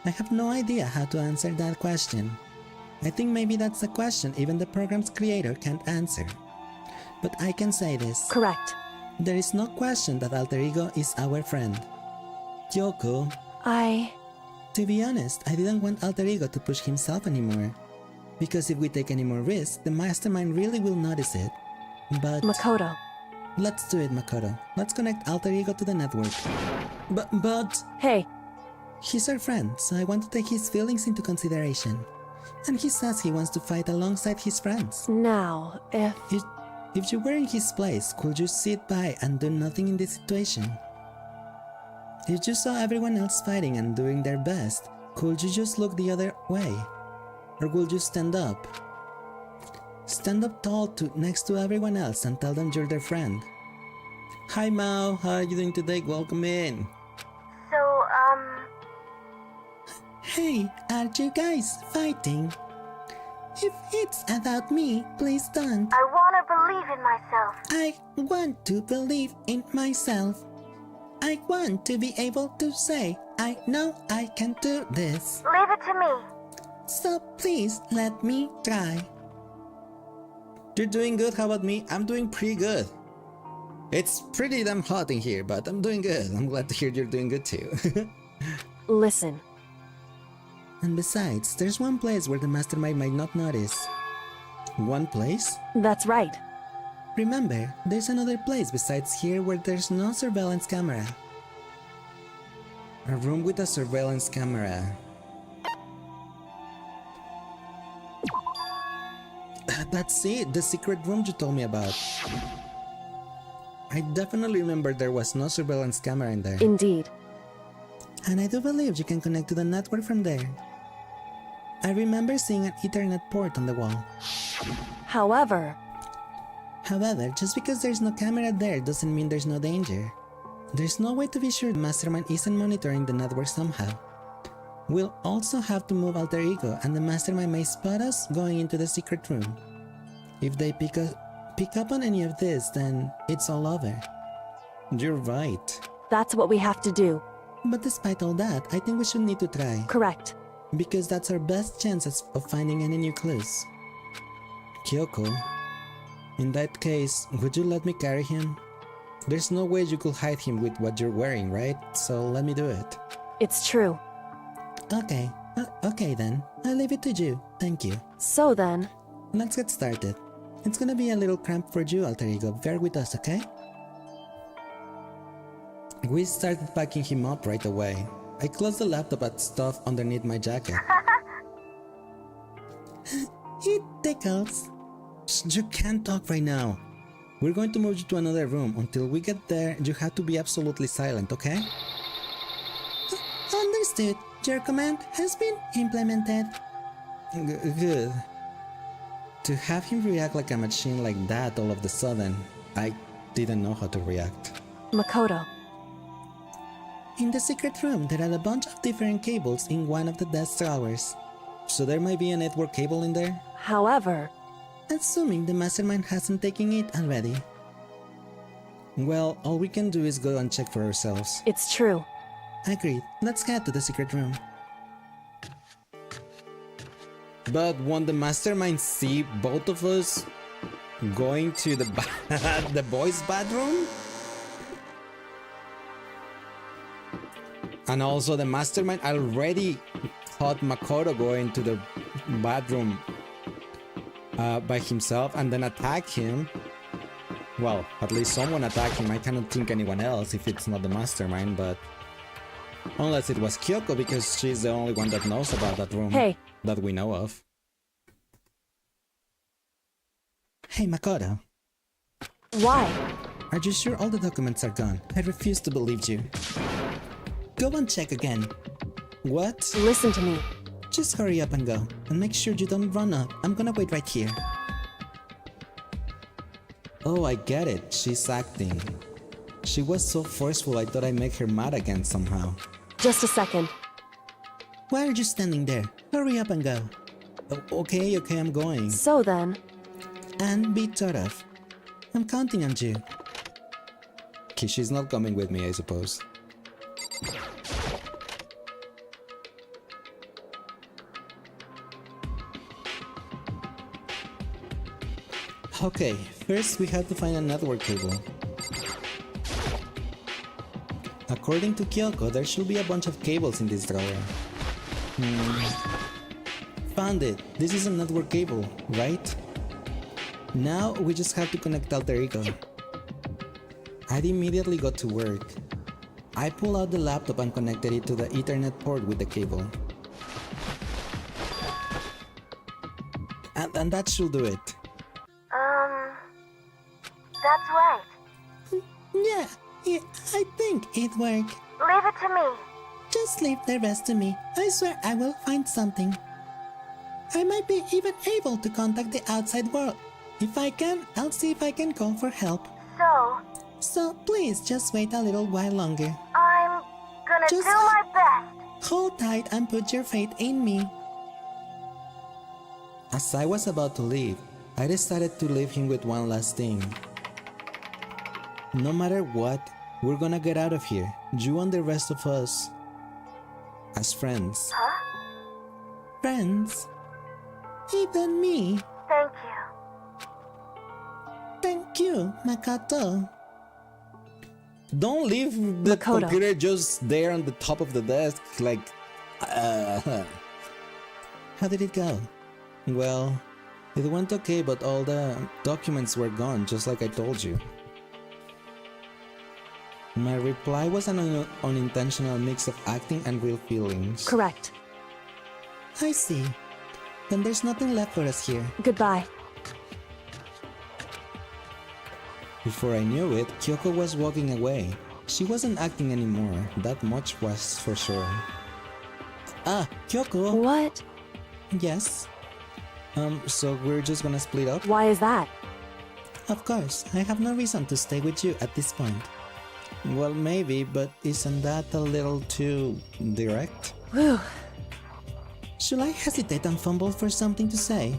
I have no idea how to answer that question. I think maybe that's a question even the program's creator can't answer. But I can say this. Correct. There is no question that Alter Ego is our friend. Kyoko. To be honest, I didn't want Alter Ego to push himself anymore. Because if we take any more risks, the mastermind really will notice it. But... Makoto. Let's do it, Makoto. Let's connect Alter Ego to the network. But... Hey. He's our friend, so I want to take his feelings into consideration. And he says he wants to fight alongside his friends. Now, If you were in his place, could you sit by and do nothing in this situation? If you saw everyone else fighting and doing their best, could you just look the other way? Or would you stand up? Stand up tall next to everyone else and tell them you're their friend. Hi Mao, how are you doing today? Welcome in. So, Hey, are you guys fighting? If it's about me, please don't. I want to believe in myself. I want to believe in myself. I want to be able to say, I know I can do this. Leave it to me. So please let me try. You're doing good, how about me? I'm doing pretty good. It's pretty damn hot in here, but I'm doing good. I'm glad to hear you're doing good too. Listen. And besides, there's one place where the mastermind might not notice. One place? That's right. Remember, there's another place besides here where there's no surveillance camera. A room with a surveillance camera. That's it, the secret room you told me about. I definitely remember there was no surveillance camera in there. Indeed. And I do believe you can connect to the network from there. I remember seeing an Ethernet port on the wall. However, just because there's no camera there doesn't mean there's no danger. There's no way to be sure the Mastermind isn't monitoring the network somehow. We'll also have to move Alter Ego, and the Mastermind may spot us going into the secret room. If they pick up on any of this, then it's all over. You're right. that's what we have to do. But despite all that, I think we should need to try. Correct. Because that's our best chances of finding any new clues. Kyoko, in that case, would you let me carry him? There's no way you could hide him with what you're wearing, right? So let me do it. It's true. Okay, okay then. I'll leave it to you. Thank you. So then... Let's get started. It's gonna be a little cramped for you, Alter Ego. Bear with us, okay? We started packing him up right away. I closed the laptop and stuff underneath my jacket. It tickles. You can't talk right now. We're going to move you to another room. Until we get there, you have to be absolutely silent, okay? Understood. Your command has been implemented. Good. To have him react like a machine like that all of a sudden, I didn't know how to react. Makoto. In the secret room, there are a bunch of different cables in one of the desk drawers. So there might be a network cable in there? However... Assuming the Mastermind hasn't taken it already. Well, all we can do is go and check for ourselves. It's true. Agreed. Let's head to the secret room. But won't the Mastermind see both of us going to the the boys' bathroom? And also the Mastermind already caught Makoto going to the bathroom by himself and then attack him. Well, at least someone attacked him. I cannot think anyone else if it's not the Mastermind, but unless it was Kyoko, because she's the only one that knows about that room. Hey. That we know of. Hey, Makoto. Why? Are you sure all the documents are gone? I refuse to believe you. Go and check again. What? Listen to me. Just hurry up and go. And make sure you don't run up. I'm gonna wait right here. Oh, I get it. She's acting. She was so forceful I thought I'd make her mad again somehow. Just a second. Why are you standing there? Hurry up and go. Okay, I'm going. So then... And be thought of. I'm counting on you. She's not coming with me, I suppose. Okay, first we have to find a network cable. According to Kyoko, there should be a bunch of cables in this drawer. Found it! This is a network cable, right? Now we just have to connect Alter Ego. I immediately got to work. I pulled out the laptop and connected it to the Ethernet port with the cable. And that should do it. That's right. Yeah, I think it worked. Leave it to me. Just leave the rest to me. I swear I will find something. I might be even able to contact the outside world. If I can, I'll see if I can call for help. So please just wait a little while longer. I'm gonna do my best. Hold tight and put your faith in me. As I was about to leave, I decided to leave him with one last thing. No matter what, we're gonna get out of here, you and the rest of us, as friends. Friends? Even me? Thank you. Thank you, Makoto. Don't leave the Makoto. computer just there on the top of the desk, like... How did it go? Well, it went okay, but all the documents were gone, just like I told you. My reply was an unintentional mix of acting and real feelings. Correct. I see. Then there's nothing left for us here. Goodbye. Before I knew it, Kyoko was walking away. She wasn't acting anymore, that much was for sure. Ah, Kyoko! What? Yes? So we're just gonna split up? Why is that? Of course, I have no reason to stay with you at this point. Well, maybe, but isn't that a little too direct? Whew. Should I hesitate and fumble for something to say?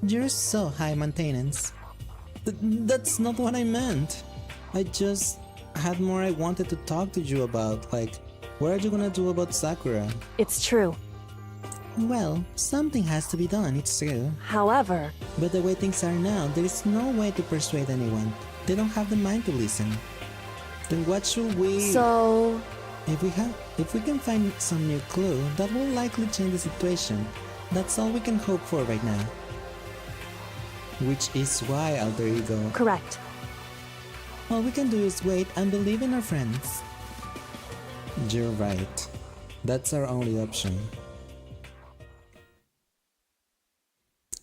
You're so high maintenance. That's not what I meant. I just had more I wanted to talk to you about, like, what are you gonna do about Sakura? It's true. Well, something has to be done, it's true. However, But the way things are now, there is no way to persuade anyone. They don't have the mind to listen. Then what should we... so... If we can find some new clue, that will likely change the situation. That's all we can hope for right now. Which is why Alter Ego... Correct. All we can do is wait and believe in our friends. You're right. That's our only option.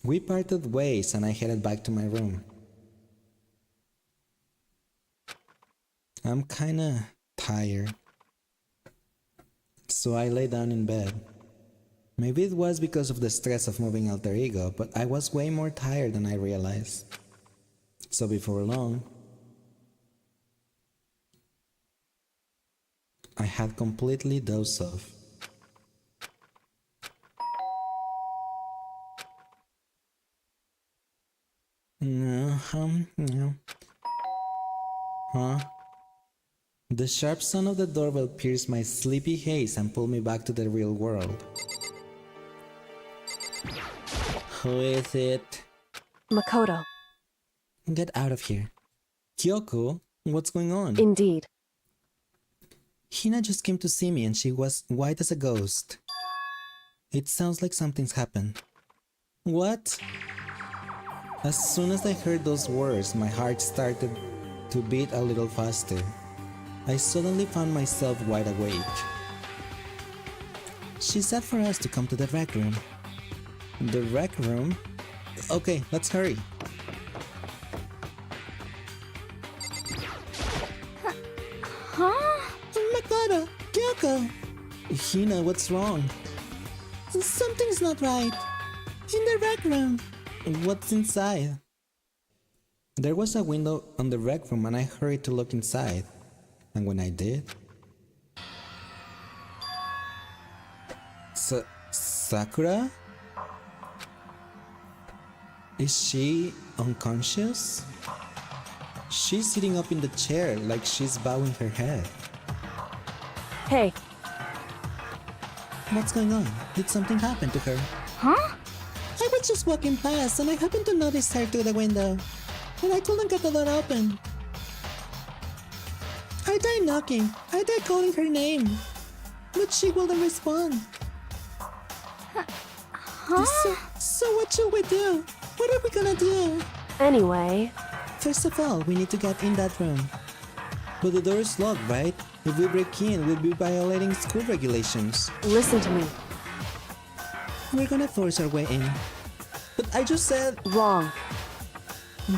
We parted ways and I headed back to my room. I'm kinda tired. So I lay down in bed. Maybe it was because of the stress of moving Alter Ego, but I was way more tired than I realized. So before long, I had completely dozed off. No. Huh? The sharp sound of the doorbell pierced my sleepy haze and pulled me back to the real world. Who is it? Makoto. Get out of here. Kyoko, what's going on? Indeed. Hina just came to see me and she was white as a ghost. It sounds like something's happened. What? As soon as I heard those words, my heart started to beat a little faster. I suddenly found myself wide awake. She said for us to come to the rec room. The rec room? Okay, let's hurry. Huh? Makoto! Kyoko! Hina, what's wrong? Something's not right. In the rec room. What's inside? There was a window on the rec room and I hurried to look inside. And when I did... Sakura? Is she unconscious? She's sitting up in the chair like she's bowing her head. Hey. What's going on? Did something happen to her? Huh? I was just walking past and I happened to notice her through the window. And I couldn't get the door open. I tried knocking. I tried calling her name. But she wouldn't respond. Huh? So what should we do? What are we gonna do? Anyway... First of all, we need to get in that room. But the door is locked, right? If we break in, we'll be violating school regulations. Listen to me. We're gonna force our way in. But I just said... Wrong.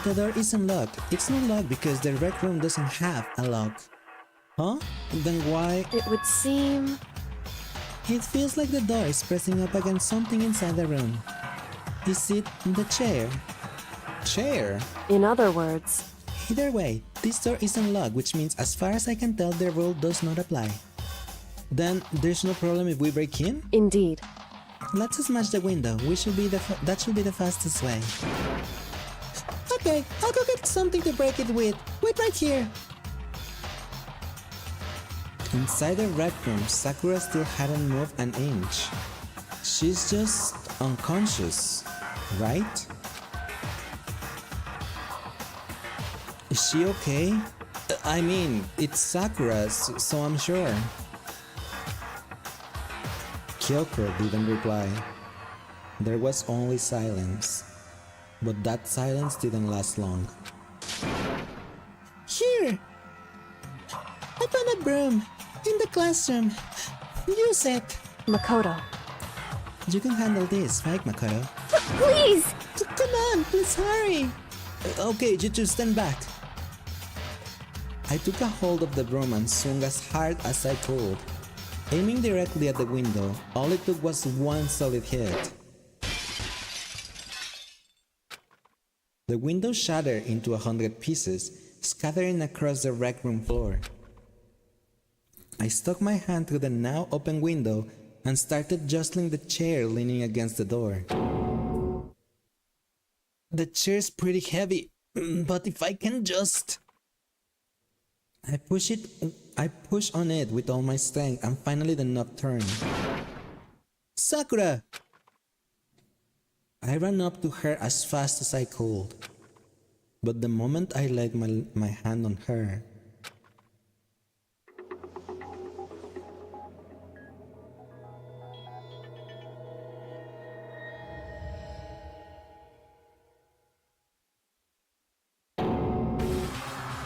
The door isn't locked. It's not locked because the rec room doesn't have a lock. Huh? Then why... It would seem... It feels like the door is pressing up against something inside the room. Is it the chair? Chair? In other words... Either way, this door isn't locked, which means as far as I can tell, the rule does not apply. Then there's no problem if we break in? Indeed. Let's smash the window. That should be the fastest way. Okay, I'll go get something to break it with. Wait right here. Inside the rec room, Sakura still hadn't moved an inch. She's just unconscious, right? Is she okay? I mean, it's Sakura, so I'm sure. Kyoko didn't reply. There was only silence. But that silence didn't last long. Here! I found a broom in the classroom. Use it. Makoto. You can handle this, right, Makoto? Please! Come on, please hurry! Okay, you two stand back. I took a hold of the broom and swung as hard as I could. Aiming directly at the window, all it took was one solid hit. The window shattered into 100 pieces, scattering across the rec room floor. I stuck my hand through the now open window and started jostling the chair leaning against the door. The chair's pretty heavy, but if I can just... I push on it with all my strength, and finally the knob turned. Sakura! I ran up to her as fast as I could. But the moment I laid my hand on her,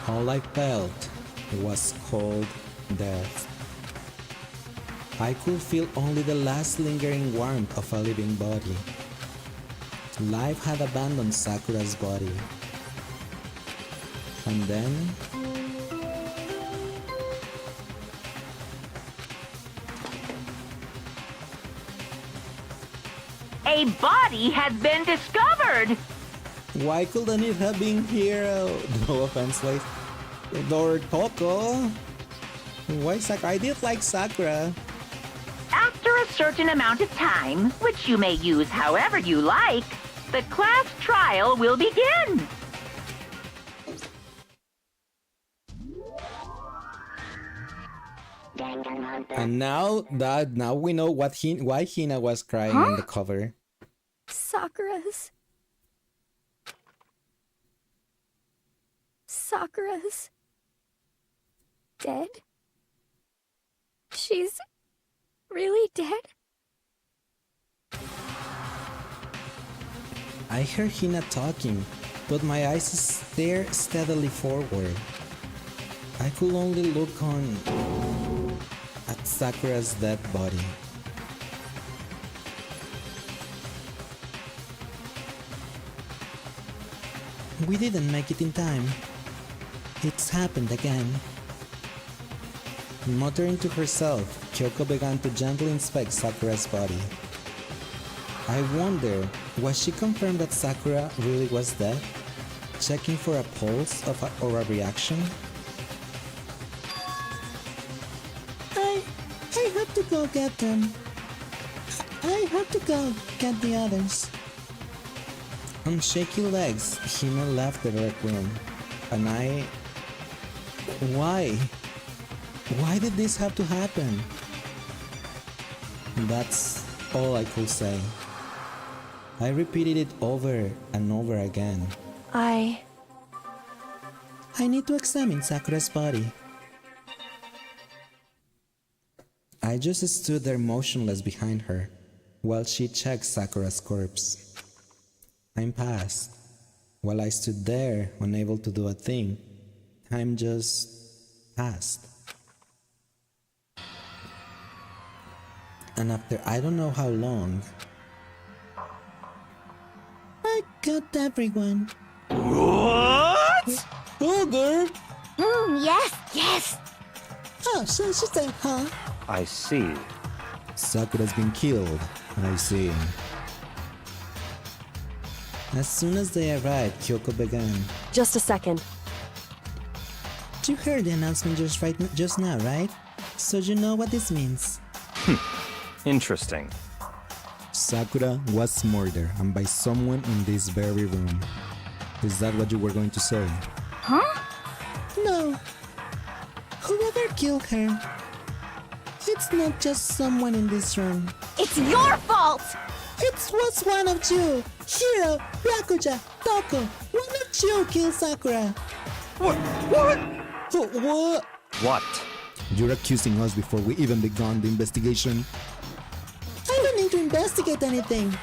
all I felt was cold death. I could feel only the last lingering warmth of a living body. Life had abandoned Sakura's body. And then... A body has been discovered! Why couldn't it have been here? No offense, like... Or Coco? Why Sakura? I did like Sakura. After a certain amount of time, which you may use however you like, the class trial will begin. And now we know why Hina was crying on the cover. Sakura's dead? She's really dead? I heard Hina talking, but my eyes stare steadily forward. I could only look on at Sakura's dead body. We didn't make it in time. It's happened again. Muttering to herself, Kyoko began to gently inspect Sakura's body. I wonder, was she confirmed that Sakura really was dead? Checking for a pulse or a reaction? I have to go get them. I have to go get the others. On shaky legs, Hina left the rec room, and I... Why? Why did this have to happen? That's all I could say. I repeated it over and over again. I need to examine Sakura's body. I just stood there motionless behind her, while she checked Sakura's corpse. Time passed. While I stood there, unable to do a thing, time just passed. And after I don't know how long... I got everyone. What? Ogre! Yes! Oh, so she said, huh? I see. Sakura's been killed, I see. As soon as they arrived, Kyoko began. Just a second. You heard the announcement just now, right? So you know what this means. Interesting. Sakura was murdered, and by someone in this very room. Is that what you were going to say? Huh? No. Whoever killed her, it's not just someone in this room. It's your fault! It was one of you! Hiro, Byakuya, Toko, one of you killed Sakura! What? What? What? You're accusing us before we even began the investigation? I don't need to investigate anything!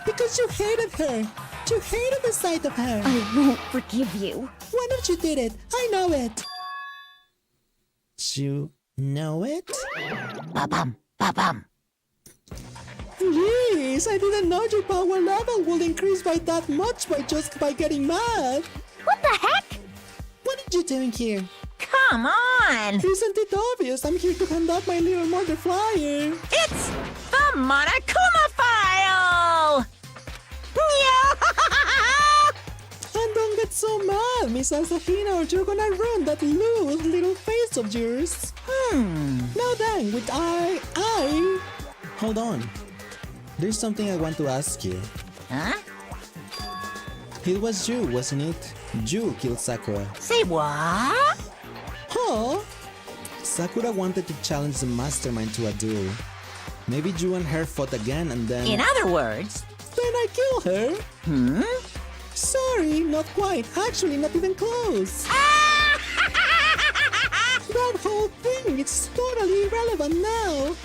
Because you hated her! You hated the sight of her! I won't forgive you. Why don't you did it? I know it! You know it? Ba-bum, ba-bum. Please, I didn't know your power level will increase by that much by getting mad! What the heck? What are you doing here? Come on! Isn't it obvious? I'm here to hand out my little murder flyer! It's the Monokuma file! so mad, Miss Asahina, or you're gonna ruin that loose little face of yours. Now then, with I... Hold on. There's something I want to ask you. Huh? It was you, wasn't it? You killed Sakura. Say what? Huh? Sakura wanted to challenge the mastermind to a duel. Maybe you and her fought again and then... In other words... Then I kill her? Sorry, not quite. Actually, not even close. That whole thing is totally irrelevant now.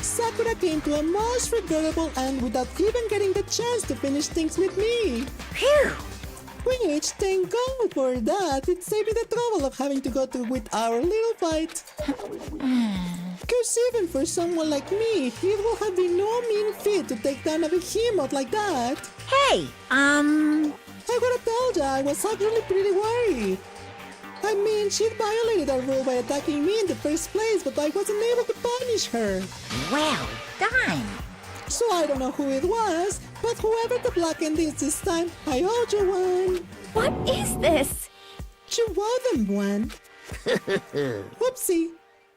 Sakura came to a most regrettable end without even getting the chance to finish things with me. Phew! Which, thank God for that, it saved me the trouble of having to go through with our little fight. Cause even for someone like me, it will have been no mean feat to take down a behemoth like that. Hey, I gotta tell ya, I was actually pretty worried. I mean, she violated our rule by attacking me in the first place, but I wasn't able to punish her. Well done. So I don't know who it was, but whoever the black end is this time, I owe you one. What is this? You owe them one. Whoopsie.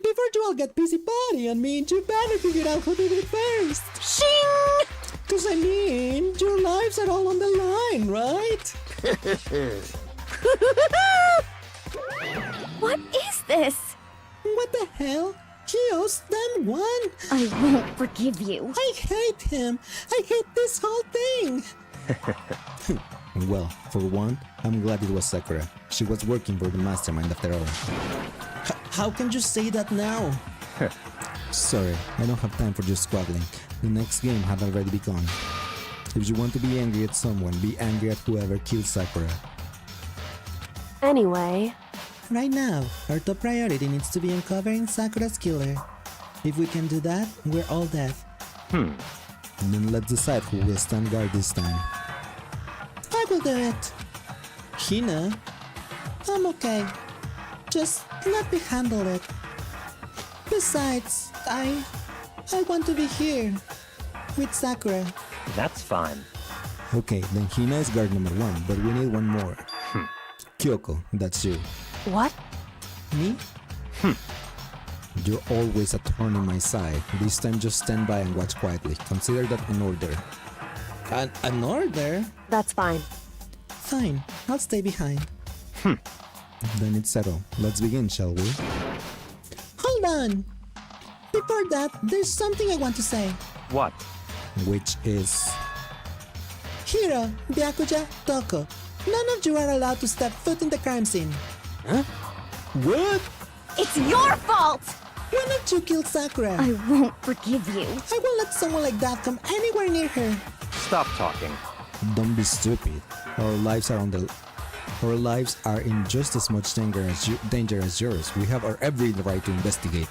Before you all get busybody on me, you better figure out who did it first. Shing! Cause I mean, your lives are all on the line, right? What is this? What the hell? He owes them one. I won't forgive you. I hate him. I hate this whole thing. Well, for one, I'm glad it was Sakura. She was working for the mastermind after all. How can you say that now? Sorry, I don't have time for your squabbling. The next game had already begun. If you want to be angry at someone, be angry at whoever killed Sakura. Anyway, Right now, our top priority needs to be uncovering Sakura's killer. If we can do that, we're all dead. Then let's decide who will stand guard this time. I will do it. Hina? I'm okay. Just let me handle it. Besides, I want to be here with Sakura. That's fine. Okay, then Hina is guard number 1, but we need one more. Kyoko, that's you. what? Me? You're always a thorn in my side. This time just stand by and watch quietly. Consider that an order. An order? That's fine. Fine, I'll stay behind. Then it's settled. Let's begin, shall we? Hold on! Before that, there's something I want to say. What? Which is... Hiro, Byakuya, Toko, none of you are allowed to step foot in the crime scene. What? It's your fault! Why not you kill Sakura? I won't forgive you. I won't let someone like that come anywhere near her. Stop talking. Don't be stupid. Our lives are in just as much danger as yours. We have our every right to investigate.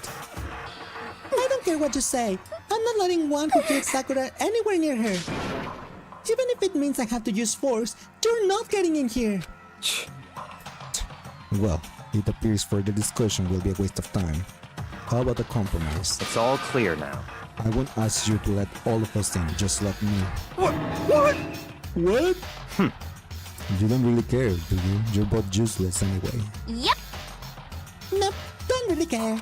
I don't care what you say. I'm not letting one who killed Sakura anywhere near her. Even if it means I have to use force, you're not getting in here. Well, it appears further discussion will be a waste of time. How about a compromise? It's all clear now. I won't ask you to let all of us in, just let me. What? What? You don't really care, do you? You're both useless anyway. Yep. Nope, don't really care.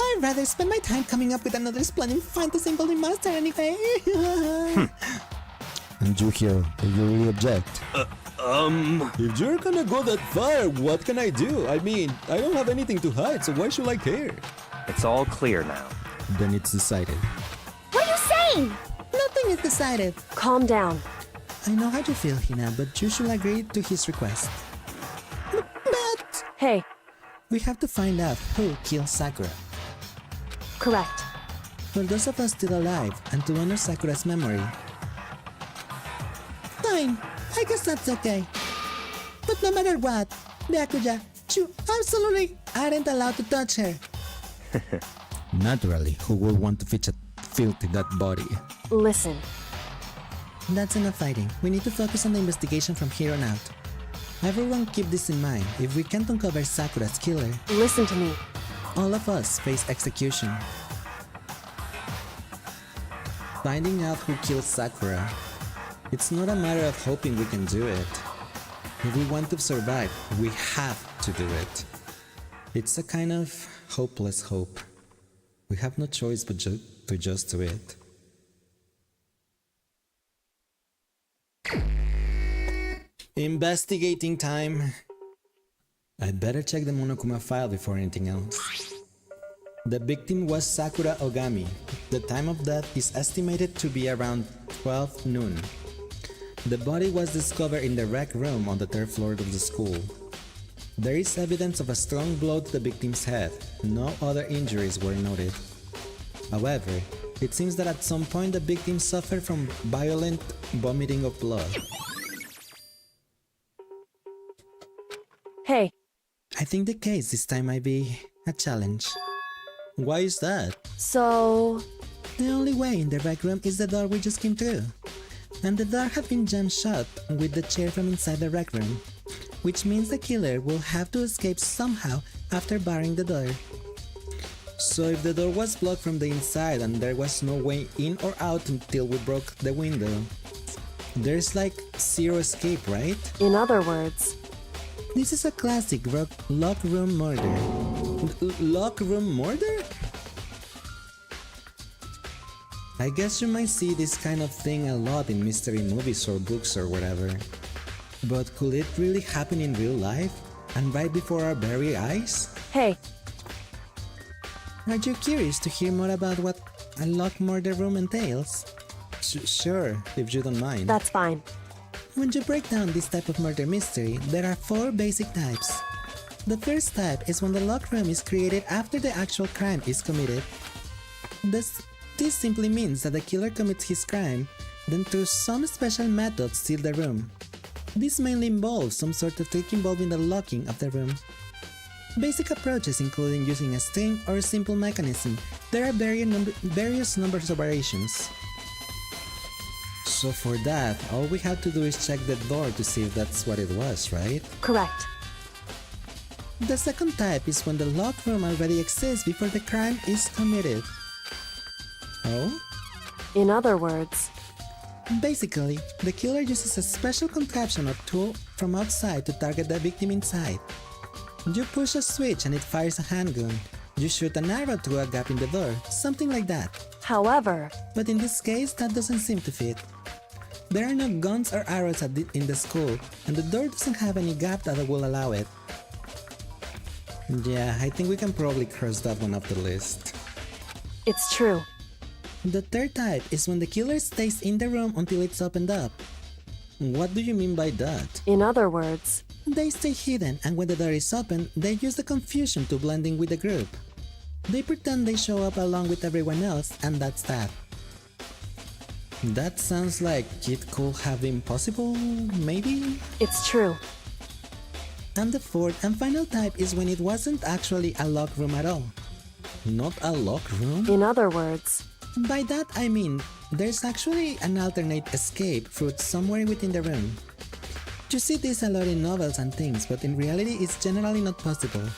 I'd rather spend my time coming up with another splendid fantasy involving master anyway. And you here, do you really object? If you're gonna go that far, what can I do? I mean, I don't have anything to hide, so why should I care? It's all clear now. Then it's decided. What are you saying? Nothing is decided. Calm down. I know how you feel, Hina, but you should agree to his request. But Hey, we have to find out who killed Sakura. correct. For those of us still alive, and to honor Sakura's memory. Fine, I guess that's okay. But no matter what, Byakuya, you absolutely aren't allowed to touch her. Naturally, who will want to filthy that body? Listen, That's enough fighting. We need to focus on the investigation from here on out. Everyone keep this in mind. If we can't uncover Sakura's killer, listen to me. all of us face execution. Finding out who killed Sakura It's not a matter of hoping we can do it. If we want to survive, we have to do it. It's a kind of hopeless hope. We have no choice but to just do it. Investigating time. I'd better check the Monokuma file before anything else. The victim was Sakura Ogami. The time of death is estimated to be around 12 noon. The body was discovered in the rec room on the 3rd floor of the school. There is evidence of a strong blow to the victim's head. No other injuries were noted. However, it seems that at some point the victim suffered from violent vomiting of blood. Hey. I think the case this time might be a challenge. Why is that? So... The only way in the rec room is the door we just came through. And the door had been jammed shut with the chair from inside the rec room, which means the killer will have to escape somehow after barring the door. So if the door was blocked from the inside and there was no way in or out until we broke the window, there's like zero escape, right? In other words... This is a classic lock room murder. Lock room murder? I guess you might see this kind of thing a lot in mystery movies or books or whatever. But could it really happen in real life? And right before our very eyes? Hey. Are you curious to hear more about what a lock murder room entails? Sure, if you don't mind. That's fine. When you break down this type of murder mystery, there are 4 basic types. The first type is when the lock room is created after the actual crime is committed. This simply means that the killer commits his crime, then through some special method seal the room. This mainly involves some sort of trick involving the locking of the room. Basic approaches including using a string or a simple mechanism. There are various numbers of variations. So for that, all we have to do is check the door to see if that's what it was, right? Correct. The second type is when the lock room already exists before the crime is committed. Oh? In other words... Basically, the killer uses a special contraption or tool from outside to target the victim inside. You push a switch and it fires a handgun. You shoot an arrow through a gap in the door, something like that. However... But in this case, that doesn't seem to fit. There are no guns or arrows in the school, and the door doesn't have any gap that will allow it. Yeah, I think we can probably cross that one off the list. It's true. The third type is when the killer stays in the room until it's opened up. What do you mean by that? In other words... They stay hidden, and when the door is open, they use the confusion to blend in with the group. They pretend they show up along with everyone else, and that's that. That sounds like it could have been possible, maybe? It's true. And the fourth and final type is when it wasn't actually a lock room at all. Not a lock room? In other words... By that I mean, there's actually an alternate escape route somewhere within the room. You see this a lot in novels and things, but in reality it's generally not possible.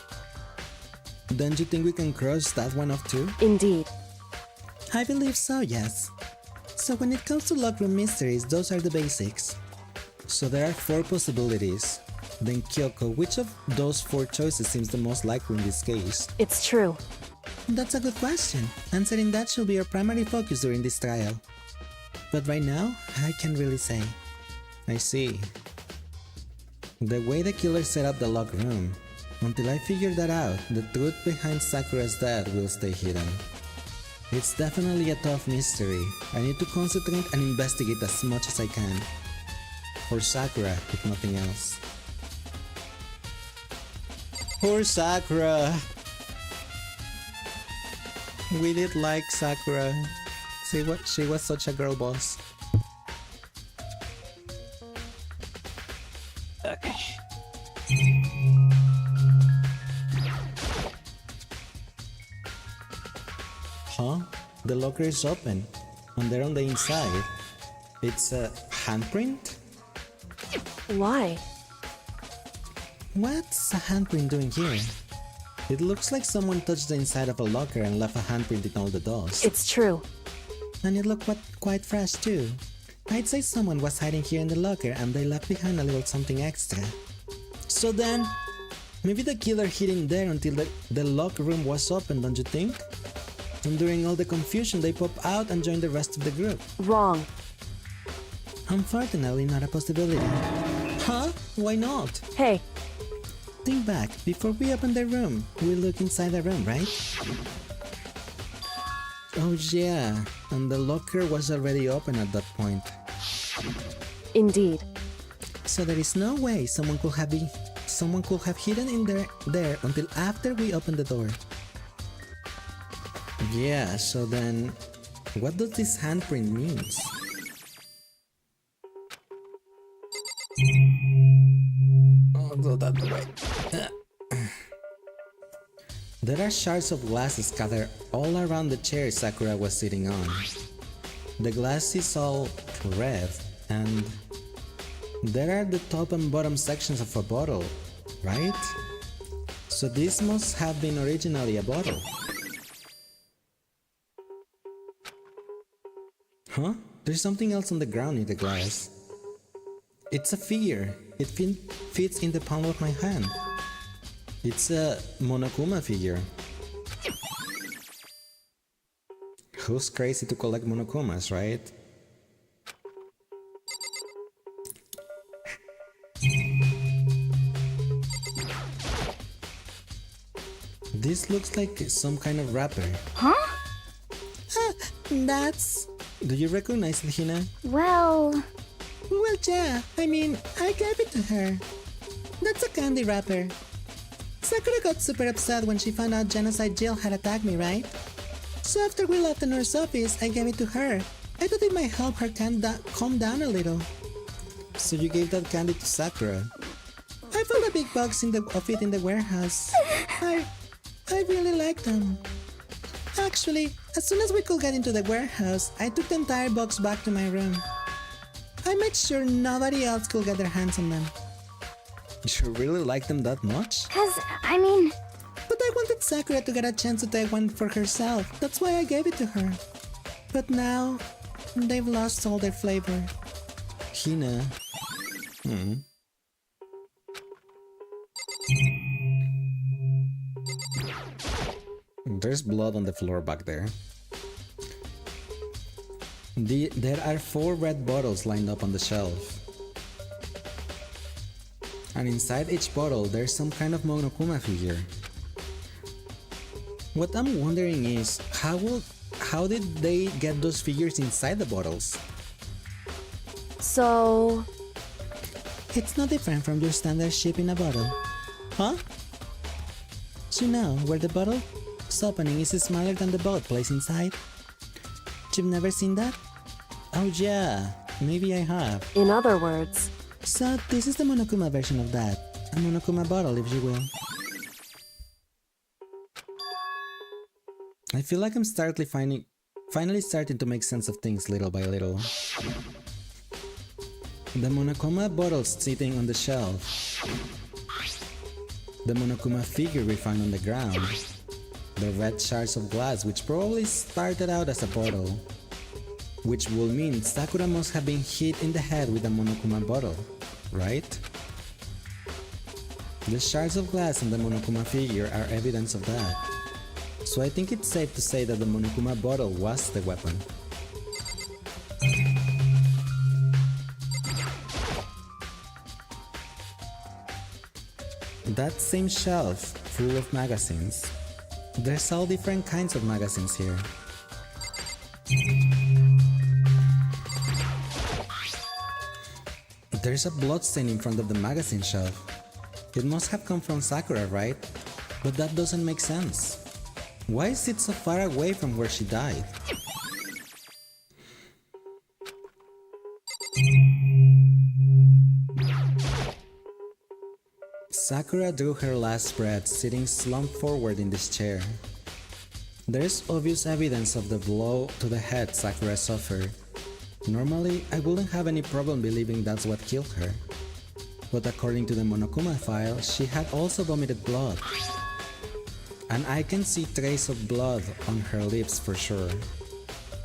Don't you think we can cross that one off too? Indeed. I believe so, yes. So when it comes to lock room mysteries, those are the basics. So there are 4 possibilities. Then Kyoko, which of those 4 choices seems the most likely in this case? It's true. That's a good question. Answering that should be our primary focus during this trial. But right now, I can't really say. I see. The way the killer set up the lock room, until I figure that out, the truth behind Sakura's death will stay hidden. It's definitely a tough mystery. I need to concentrate and investigate as much as I can. For Sakura, if nothing else. Poor Sakura! We did like Sakura. See what? She was such a girl boss. Okay. Huh? The locker is open. And there on the inside, it's a handprint? Why? What's a handprint doing here? It looks like someone touched the inside of a locker and left a handprint in all the doors. It's true. And it looked quite fresh too. I'd say someone was hiding here in the locker and they left behind a little something extra. So then, maybe the killer hid in there until the locker room was open, don't you think? And during all the confusion, they pop out and join the rest of the group. Wrong. Unfortunately, not a possibility. Huh? Why not? Hey. Think back. Before we opened the room, we looked inside the room, right? Oh yeah, and the locker was already open at that point. Indeed. So there is no way someone could have hidden in there until after we opened the door. Yeah, so then what does this handprint means? Oh, go that way. There are shards of glass scattered all around the chair Sakura was sitting on. The glass is all red, and there are the top and bottom sections of a bottle, right? So this must have been originally a bottle. Huh? There's something else on the ground near the glass. It's a figure. It fits in the palm of my hand. It's a Monokuma figure. Who's crazy to collect Monokumas, right? This looks like some kind of wrapper. Huh? That's... Do you recognize it, Hina? Well, yeah, I mean, I gave it to her. That's a candy wrapper. Sakura got super upset when she found out Genocide Jill had attacked me, right? So after we left the nurse office, I gave it to her. I thought it might help her calm down a little. So you gave that candy to Sakura? I found a big box of it in the warehouse. I really like them. Actually, as soon as we could get into the warehouse, I took the entire box back to my room. I made sure nobody else could get their hands on them. You really like them that much? I mean... But I wanted Sakura to get a chance to take one for herself. That's why I gave it to her. But now, they've lost all their flavor. Hina. There's blood on the floor back there. There are 4 red bottles lined up on the shelf. And inside each bottle, there's some kind of Monokuma figure. What I'm wondering is, how did they get those figures inside the bottles? So... It's no different from your standard ship in a bottle. Huh? You know, where the bottle's opening is smaller than the boat placed inside? You've never seen that? Oh yeah, maybe I have. In other words... So this is the Monokuma version of that. A Monokuma bottle, if you will. I feel like I'm finally starting to make sense of things little by little. The Monokuma bottles sitting on the shelf. The Monokuma figure we found on the ground. The red shards of glass, which probably started out as a bottle. Which will mean Sakura must have been hit in the head with a Monokuma bottle, right? The shards of glass and the Monokuma figure are evidence of that. So I think it's safe to say that the Monokuma bottle was the weapon. That same shelf full of magazines. There's all different kinds of magazines here. There's a bloodstain in front of the magazine shelf. It must have come from Sakura, right? But that doesn't make sense. Why is it so far away from where she died? Sakura drew her last breath sitting slumped forward in this chair. There's obvious evidence of the blow to the head Sakura suffered. Normally, I wouldn't have any problem believing that's what killed her. But according to the Monokuma file, she had also vomited blood. And I can see traces of blood on her lips for sure.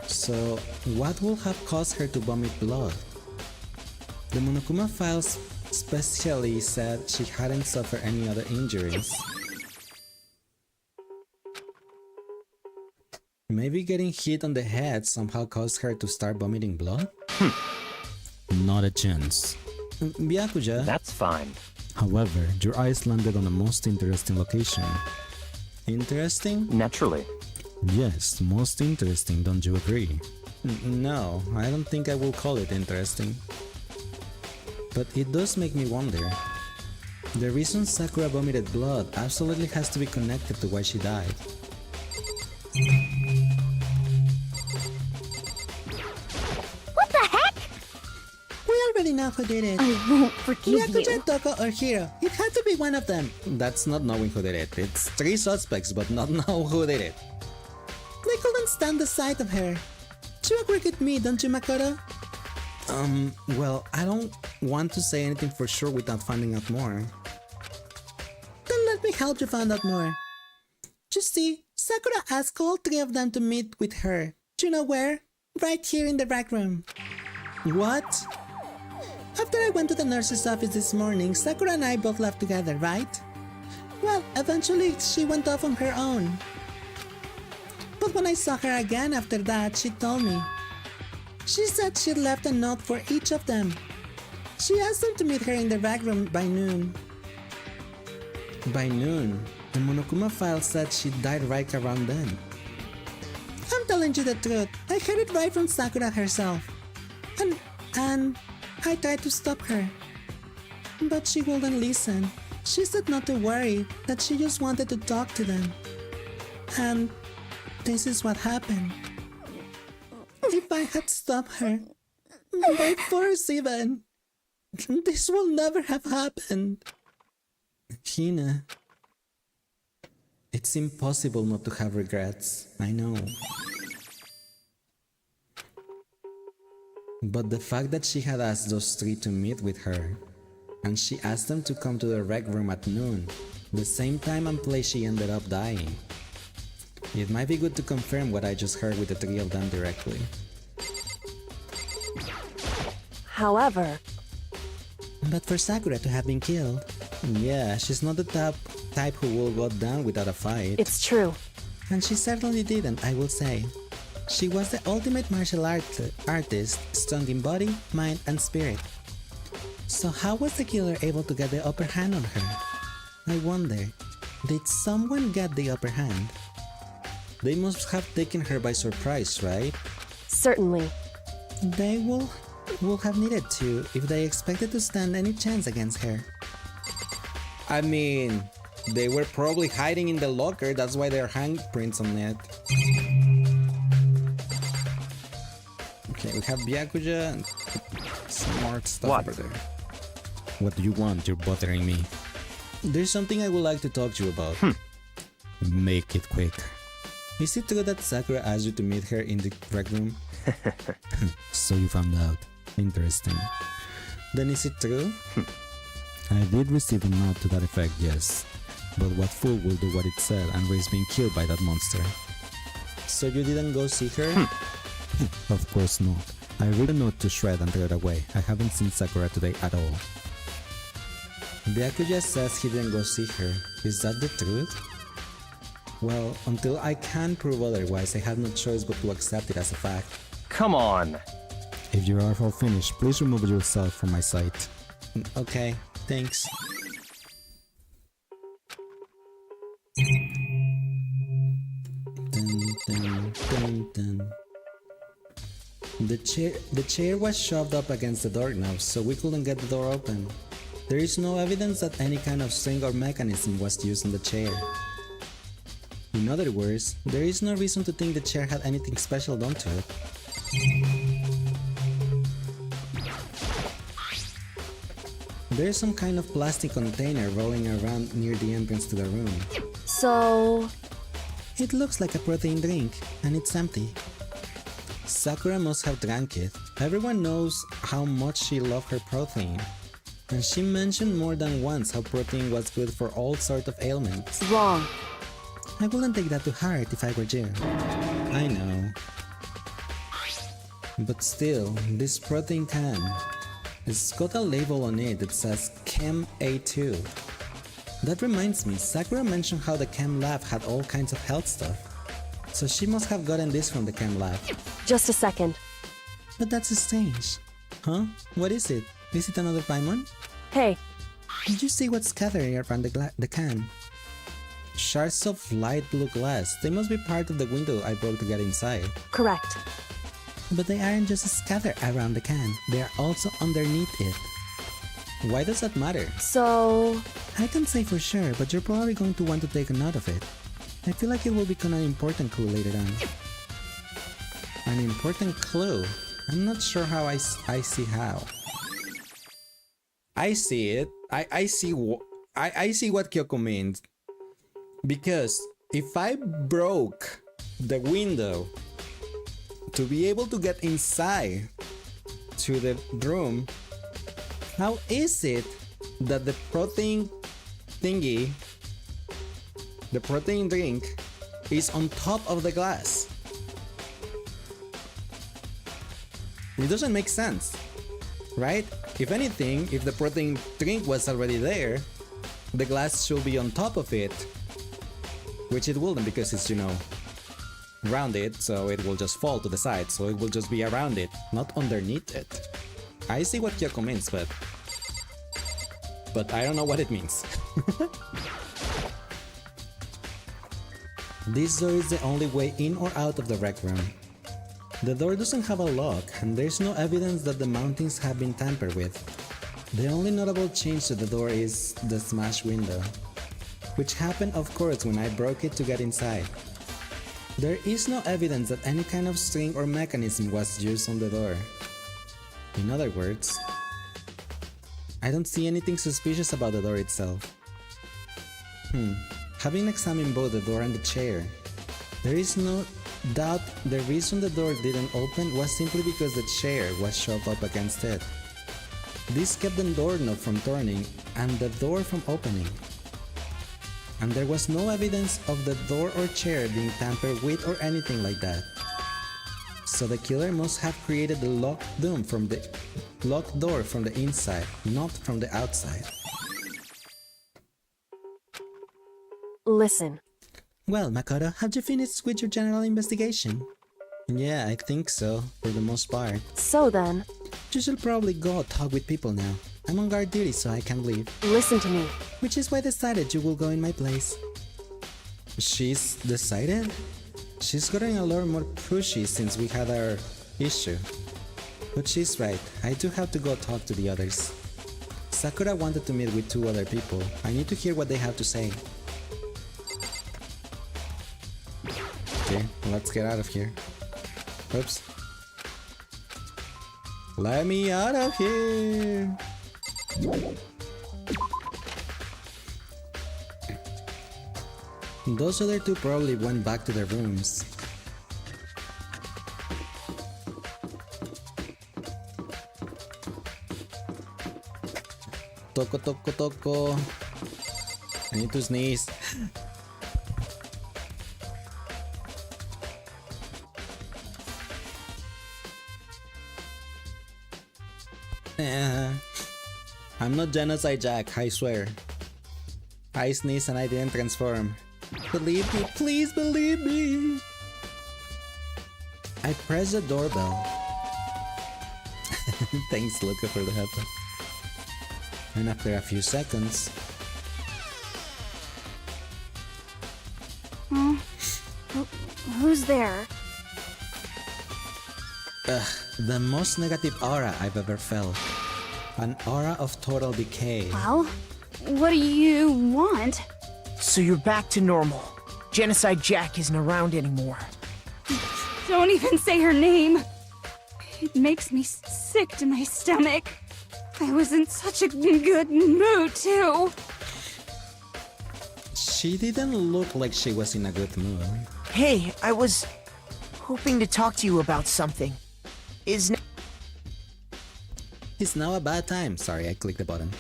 So, what would have caused her to vomit blood? The Monokuma files specially said she hadn't suffered any other injuries. Maybe getting hit on the head somehow caused her to start vomiting blood? Not a chance. Byakuya. That's fine. However, your eyes landed on a most interesting location. Interesting? Naturally. Yes, most interesting, don't you agree? No, I don't think I will call it interesting. But it does make me wonder. The reason Sakura vomited blood absolutely has to be connected to why she died. What the heck? We already know who did it. I won't forgive Byakuya, you. Toko, or Hiro. It had to be one of them. That's not knowing who did it. It's 3 suspects, but not know who did it. They couldn't stand the sight of her. You agree with me, don't you, Makoto? Well, I don't want to say anything for sure without finding out more. Then let me help you find out more. You see, Sakura asked all 3 of them to meet with her. Do you know where? Right here in the rec room. What? After I went to the nurse's office this morning, Sakura and I both left together, right? Well, eventually she went off on her own. But when I saw her again after that, she told me. She said she'd left a note for each of them. She asked them to meet her in the rec room by noon. By noon? The Monokuma file said she died right around then. I'm telling you the truth. I heard it right from Sakura herself. And I tried to stop her. But she wouldn't listen. She said not to worry, that she just wanted to talk to them. And this is what happened. If I had stopped her, by force even, this will never have happened. Hina, it's impossible not to have regrets, I know. But the fact that she had asked those 3 to meet with her, and she asked them to come to the rec room at noon, the same time and place she ended up dying. It might be good to confirm what I just heard with the 3 of them directly. However... But for Sakura to have been killed... Yeah, she's not the type who will go down without a fight. It's true. And she certainly didn't, I will say. She was the ultimate martial artist, strong in body, mind, and spirit. So how was the killer able to get the upper hand on her? I wonder, did someone get the upper hand? They must have taken her by surprise, right? Certainly. They will have needed to if they expected to stand any chance against her. I mean, they were probably hiding in the locker, that's why there are handprints on it. Okay, we have Byakuya and some more stuff over there. What do you want? You're bothering me. There's something I would like to talk to you about. Make it quick. Is it true that Sakura asked you to meet her in the rec room? So you found out. Interesting. Then is it true? I did receive a note to that effect, yes. But what fool will do what it said and risk being killed by that monster? So you didn't go see her? Of course not. I read the note to shred and threw it away. I haven't seen Sakura today at all. Byakuya says he didn't go see her. Is that the truth? Well, until I can prove otherwise, I have no choice but to accept it as a fact. Come on! If you are all finished, please remove yourself from my sight. Okay, thanks. Dun, dun, dun, dun. The chair was shoved up against the doorknob, so we couldn't get the door open. There is no evidence that any kind of string or mechanism was used in the chair. In other words, there is no reason to think the chair had anything special done to it. There is some kind of plastic container rolling around near the entrance to the room. So... It looks like a protein drink, and it's empty. Sakura must have drank it. Everyone knows how much she loved her protein. And she mentioned more than once how protein was good for all sorts of ailments. Wrong. I wouldn't take that to heart if I were you. I know. But still, this protein can. It's got a label on it that says Chem A2. That reminds me, Sakura mentioned how the Chem lab had all kinds of health stuff. So she must have gotten this from the Chem lab. Just a second. But that's strange. Huh? What is it? Is it another Paimon? Hey. Did you see what's gathering around the can? Shards of light blue glass. They must be part of the window I broke to get inside. Correct. But they aren't just scattered around the can, they are also underneath it. Why does that matter? So... I can't say for sure, but you're probably going to want to take a note of it. I feel like it will become an important clue later on. An important clue? I'm not sure how I see how. I see it. I see what Kyoko means. Because if I broke the window to be able to get inside to the room, how is it that the protein thingy, the protein drink, is on top of the glass? It doesn't make sense, right? If anything, if the protein drink was already there, the glass should be on top of it, which it wouldn't because it's, you know, rounded, so it will just fall to the side, so it will just be around it, not underneath it. I see what Kyoko means, but I don't know what it means. This door is the only way in or out of the rec room. The door doesn't have a lock, and there's no evidence that the mountings have been tampered with. The only notable change to the door is the smashed window, which happened of course when I broke it to get inside. There is no evidence that any kind of string or mechanism was used on the door. In other words, I don't see anything suspicious about the door itself. Having examined both the door and the chair, there is no doubt the reason the door didn't open was simply because the chair was shoved up against it. This kept the doorknob from turning and the door from opening. And there was no evidence of the door or chair being tampered with or anything like that. So the killer must have created the locked door from the inside, not from the outside. Listen. Well, Makoto, have you finished with your general investigation? Yeah, I think so, for the most part. So then... You should probably go talk with people now. I'm on guard duty, so I can't leave. Listen to me. Which is why I decided you will go in my place. She's decided? She's gotten a lot more pushy since we had our issue. But she's right, I do have to go talk to the others. Sakura wanted to meet with 2 other people. I need to hear what they have to say. Okay, let's get out of here. Oops. Let me out of here! Those other 2 probably went back to their rooms. Toko. I need to sneeze. I'm not Genocide Jack, I swear. I sneezed and I didn't transform. Believe me, please believe me! I pressed the doorbell. Thanks, Luca, for the help. And after a few seconds... Who's there? The most negative aura I've ever felt. An aura of total decay. Well, what do you want? So you're back to normal. Genocide Jack isn't around anymore. Don't even say her name. It makes me sick to my stomach. I was in such a good mood, too. She didn't look like she was in a good mood. Hey, I was hoping to talk to you about something. It's now a bad time. Sorry, I clicked the button.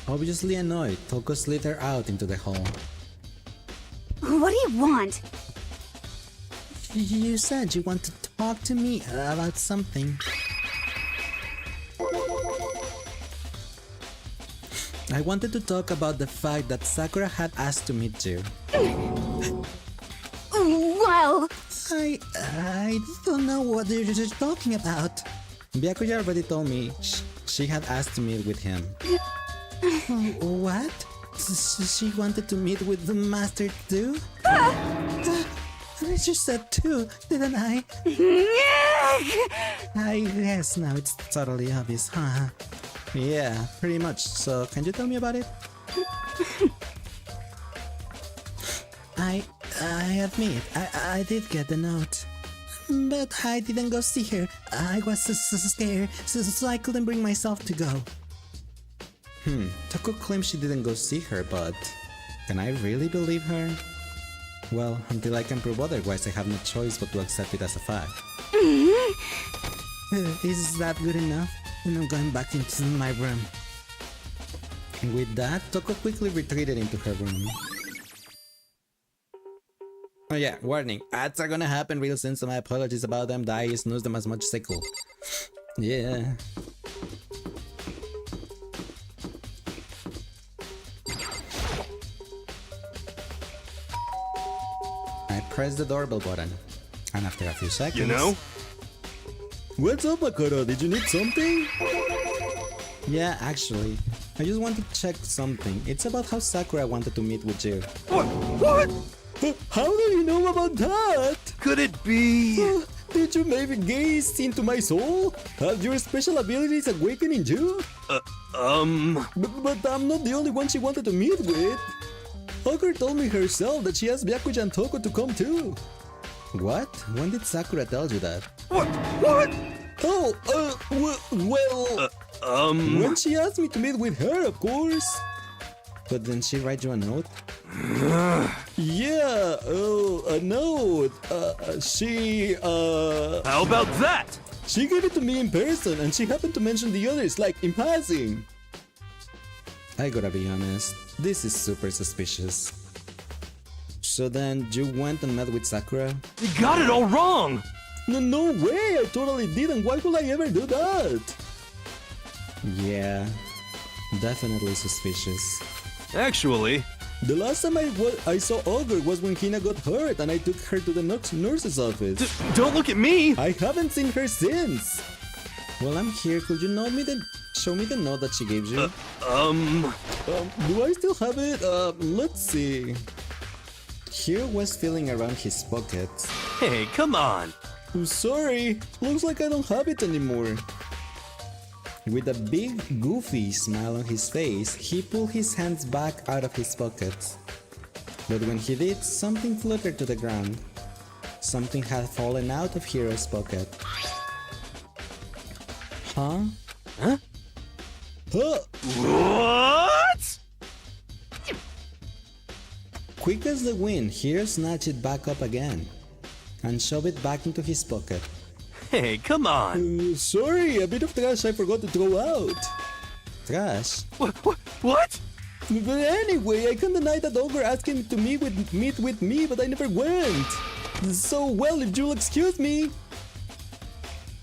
Obviously annoyed, Toko slid her out into the hall. What do you want? You said you want to talk to me about something. I wanted to talk about the fact that Sakura had asked to meet you. Well... I don't know what you're talking about. Byakuya already told me she had asked to meet with him. What? She wanted to meet with the master too? I just said two, didn't I? I guess now it's totally obvious, huh? Yeah, pretty much. So, can you tell me about it? I admit, I did get the note. But I didn't go see her. I was so scared, so I couldn't bring myself to go. Toko claims she didn't go see her, but can I really believe her? Well, until I can prove otherwise, I have no choice but to accept it as a fact. Is that good enough? And I'm going back into my room. And with that, Toko quickly retreated into her room. Oh yeah, warning, ads are gonna happen real soon, so my apologies about them. I snooze them as much as I could. Yeah. I pressed the doorbell button, and after a few seconds... You know? What's up, Makoto? Did you need something? Yeah, actually. I just want to check something. It's about how Sakura wanted to meet with you. What? How do you know about that? Could it be... Did you maybe gaze into my soul? Have your special abilities awakened in you? But I'm not the only one she wanted to meet with. Ogre told me herself that she asked Byakuya and Toko to come too. What? When did Sakura tell you that? What? Oh, when she asked me to meet with her, of course. But didn't she write you a note? Yeah, a note. How about that? She gave it to me in person, and she happened to mention the others, like, in passing. I gotta be honest, this is super suspicious. So then, you went and met with Sakura? You got it all wrong! No way, I totally didn't. Why would I ever do that? Yeah, definitely suspicious. Actually... The last time I saw Ogre was when Hina got hurt and I took her to the nurse's office. Don't look at me! I haven't seen her since! Well, I'm here. Could you show me the note that she gave you? Do I still have it? Let's see. Hiro was feeling around his pockets. Hey, come on! I'm sorry. Looks like I don't have it anymore. With a big, goofy smile on his face, he pulled his hands back out of his pockets. But when he did, something fluttered to the ground. Something had fallen out of Hiro's pocket. Huh? What? Quick as the wind, Hiro snatched it back up again and shoved it back into his pocket. Hey, come on! Sorry, a bit of trash I forgot to throw out. Trash? What? But anyway, I can't deny that Ogre asked me to meet with me, but I never went. So, well, if you'll excuse me.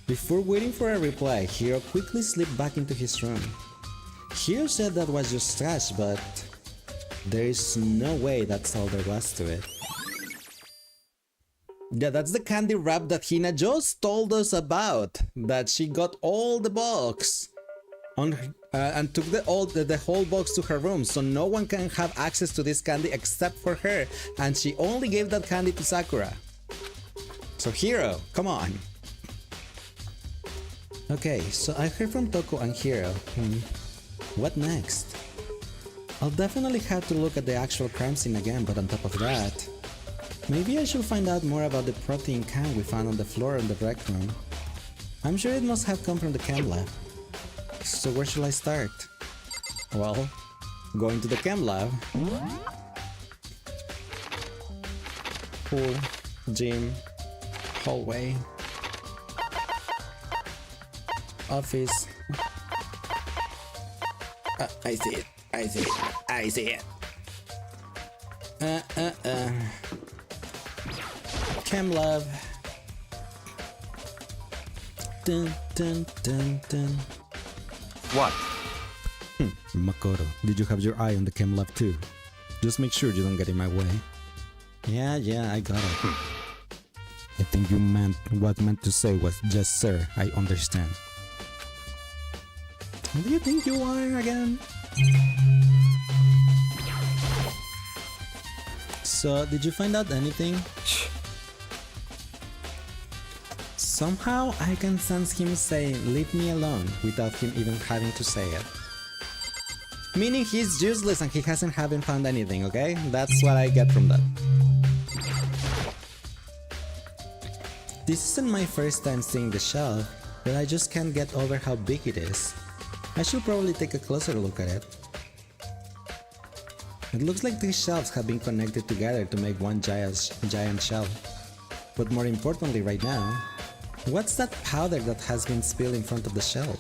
Before waiting for a reply, Hiro quickly slipped back into his room. Hiro said that was just trash, but there is no way that's all there was to it. Yeah, that's the candy wrap that Hina just told us about. That she got all the box on and took the whole box to her room, so no one can have access to this candy except for her, and she only gave that candy to Sakura. So Hiro, come on. Okay, so I heard from Toko and Hiro. What next? I'll definitely have to look at the actual crime scene again, but on top of that, maybe I should find out more about the protein can we found on the floor in the rec room. I'm sure it must have come from the chem lab. So where should I start? Well, going to the chem lab. Pool, gym, hallway, office. I see it. I see it. I see it. Chem Love. Dun dun dun dun. What? Makoto, did you have your eye on the Chem Lab too? Just make sure you don't get in my way. Yeah, I got it. I think you meant what meant to say was just sir, I understand. Who do you think you are again? So, did you find out anything? Somehow I can sense him saying leave me alone without him even having to say it. Meaning he's useless and he haven't found anything, okay? That's what I get from that. This isn't my first time seeing the shelf, but I just can't get over how big it is. I should probably take a closer look at it. It looks like these shelves have been connected together to make one giant shelf. But more importantly right now, what's that powder that has been spilled in front of the shelf?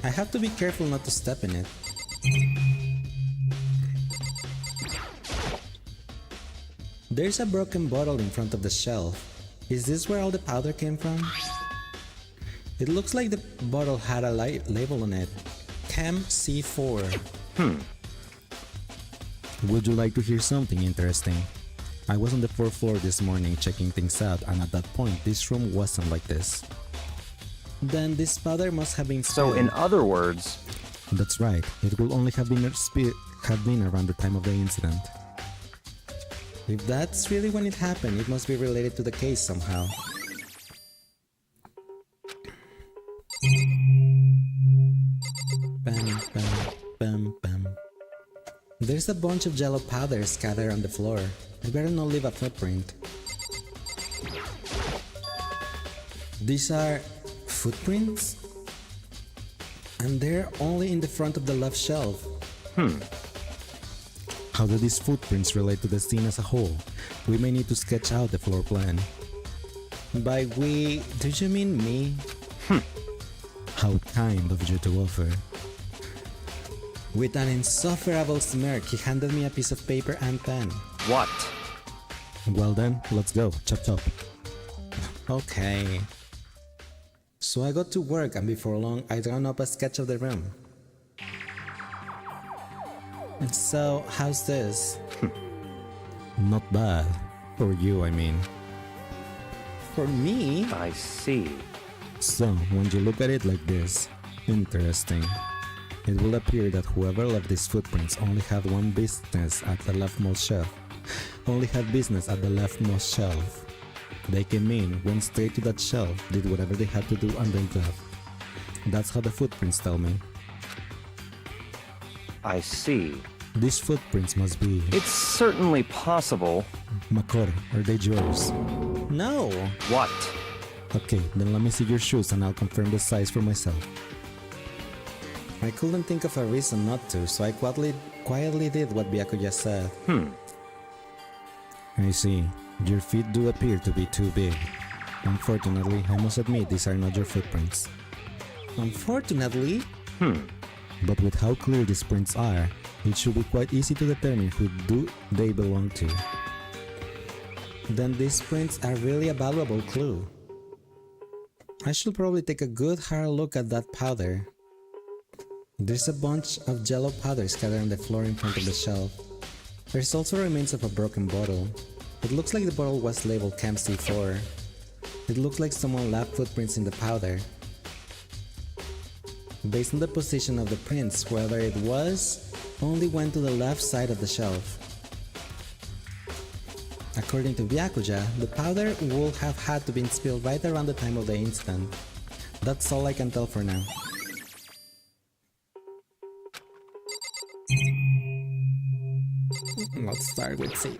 I have to be careful not to step in it. There's a broken bottle in front of the shelf. Is this where all the powder came from? It looks like the bottle had a label on it. Chem C4. Would you like to hear something interesting? I was on the 4th floor this morning checking things out, and at that point this room wasn't like this. Then this powder must have been spilled. So in other words... That's right, it will only have been around the time of the incident. If that's really when it happened, it must be related to the case somehow. Bam, bam, bam, bam. There's a bunch of jello powder scattered on the floor. I better not leave a footprint. These are footprints? And they're only in the front of the left shelf. How do these footprints relate to the scene as a whole? We may need to sketch out the floor plan. By we, do you mean me? How kind of you to offer. With an insufferable smirk, he handed me a piece of paper and pen. What? Well then, let's go, chop chop. Okay. So I got to work, and before long I drawn up a sketch of the room. And so, how's this? Not bad. For you, I mean. For me? I see. So, when you look at it like this, interesting. It will appear that whoever left these footprints only had one business at the leftmost shelf. Only had business at the leftmost shelf. They came in, went straight to that shelf, did whatever they had to do, and then left. That's how the footprints tell me. I see. These footprints must be... It's certainly possible. Makoto, are they yours? No! What? Okay, then let me see your shoes and I'll confirm the size for myself. I couldn't think of a reason not to, so I quietly did what Byakuya said. I see. Your feet do appear to be too big. Unfortunately, I must admit these are not your footprints. Unfortunately? But with how clear these prints are, it should be quite easy to determine who they belong to. Then these prints are really a valuable clue. I should probably take a good hard look at that powder. There's a bunch of jello powder scattered on the floor in front of the shelf. There's also remains of a broken bottle. It looks like the bottle was labeled Chem C4. It looks like someone left footprints in the powder. Based on the position of the prints, whoever it was only went to the left side of the shelf. According to Byakuya, the powder would have had to been spilled right around the time of the incident. That's all I can tell for now. Let's start with C.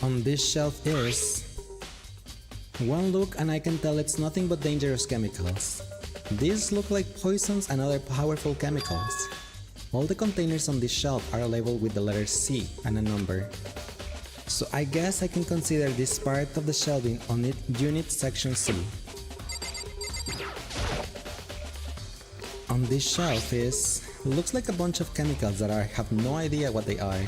On this shelf is... One look and I can tell it's nothing but dangerous chemicals. These look like poisons and other powerful chemicals. All the containers on this shelf are labeled with the letter C and a number. So I guess I can consider this part of the shelving on unit section C. On this shelf is... looks like a bunch of chemicals that I have no idea what they are.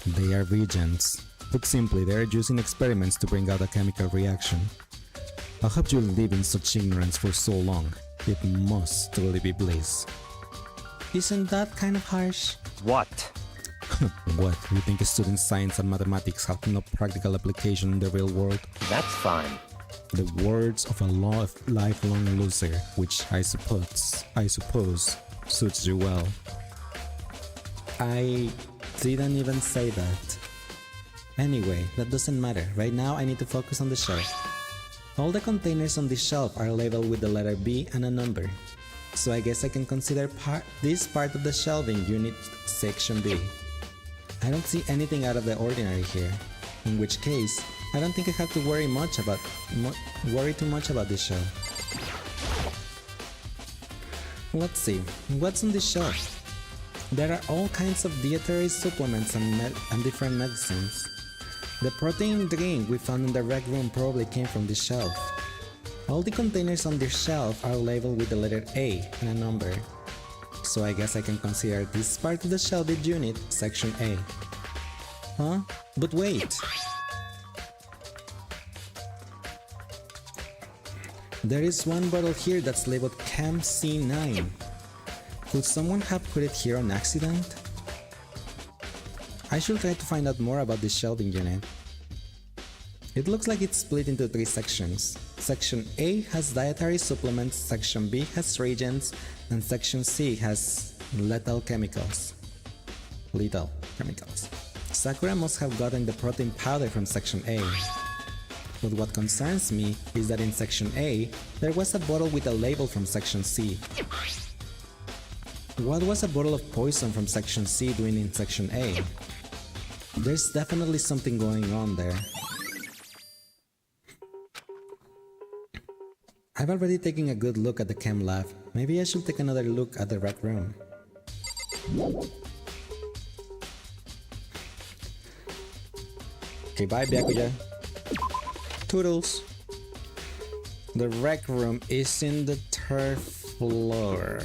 They are reagents. Put simply, they are using experiments to bring out a chemical reaction. I hope you live in such ignorance for so long. It must truly be bliss. Isn't that kind of harsh? What? What? You think student science and mathematics have no practical application in the real world? That's fine. The words of a lifelong loser, which I suppose suits you well. I didn't even say that. Anyway, that doesn't matter. Right now I need to focus on the shelf. All the containers on this shelf are labeled with the letter B and a number. So I guess I can consider this part of the shelving unit section B. I don't see anything out of the ordinary here. In which case, I don't think I have to worry too much about this shelf. Let's see, what's on this shelf? There are all kinds of dietary supplements and different medicines. The protein drink we found in the rec room probably came from this shelf. All the containers on this shelf are labeled with the letter A and a number. So I guess I can consider this part of the shelving unit section A. Huh? But wait! There is one bottle here that's labeled Chem C9. Could someone have put it here on accident? I should try to find out more about this shelving unit. It looks like it's split into 3 sections. Section A has dietary supplements, Section B has reagents, and Section C has lethal chemicals. Sakura must have gotten the protein powder from Section A. But what concerns me is that in Section A, there was a bottle with a label from Section C. What was a bottle of poison from Section C doing in Section A? There's definitely something going on there. I've already taken a good look at the chem lab. Maybe I should take another look at the rec room. Okay, bye Byakuya. Toodles. The rec room is in the 3rd floor.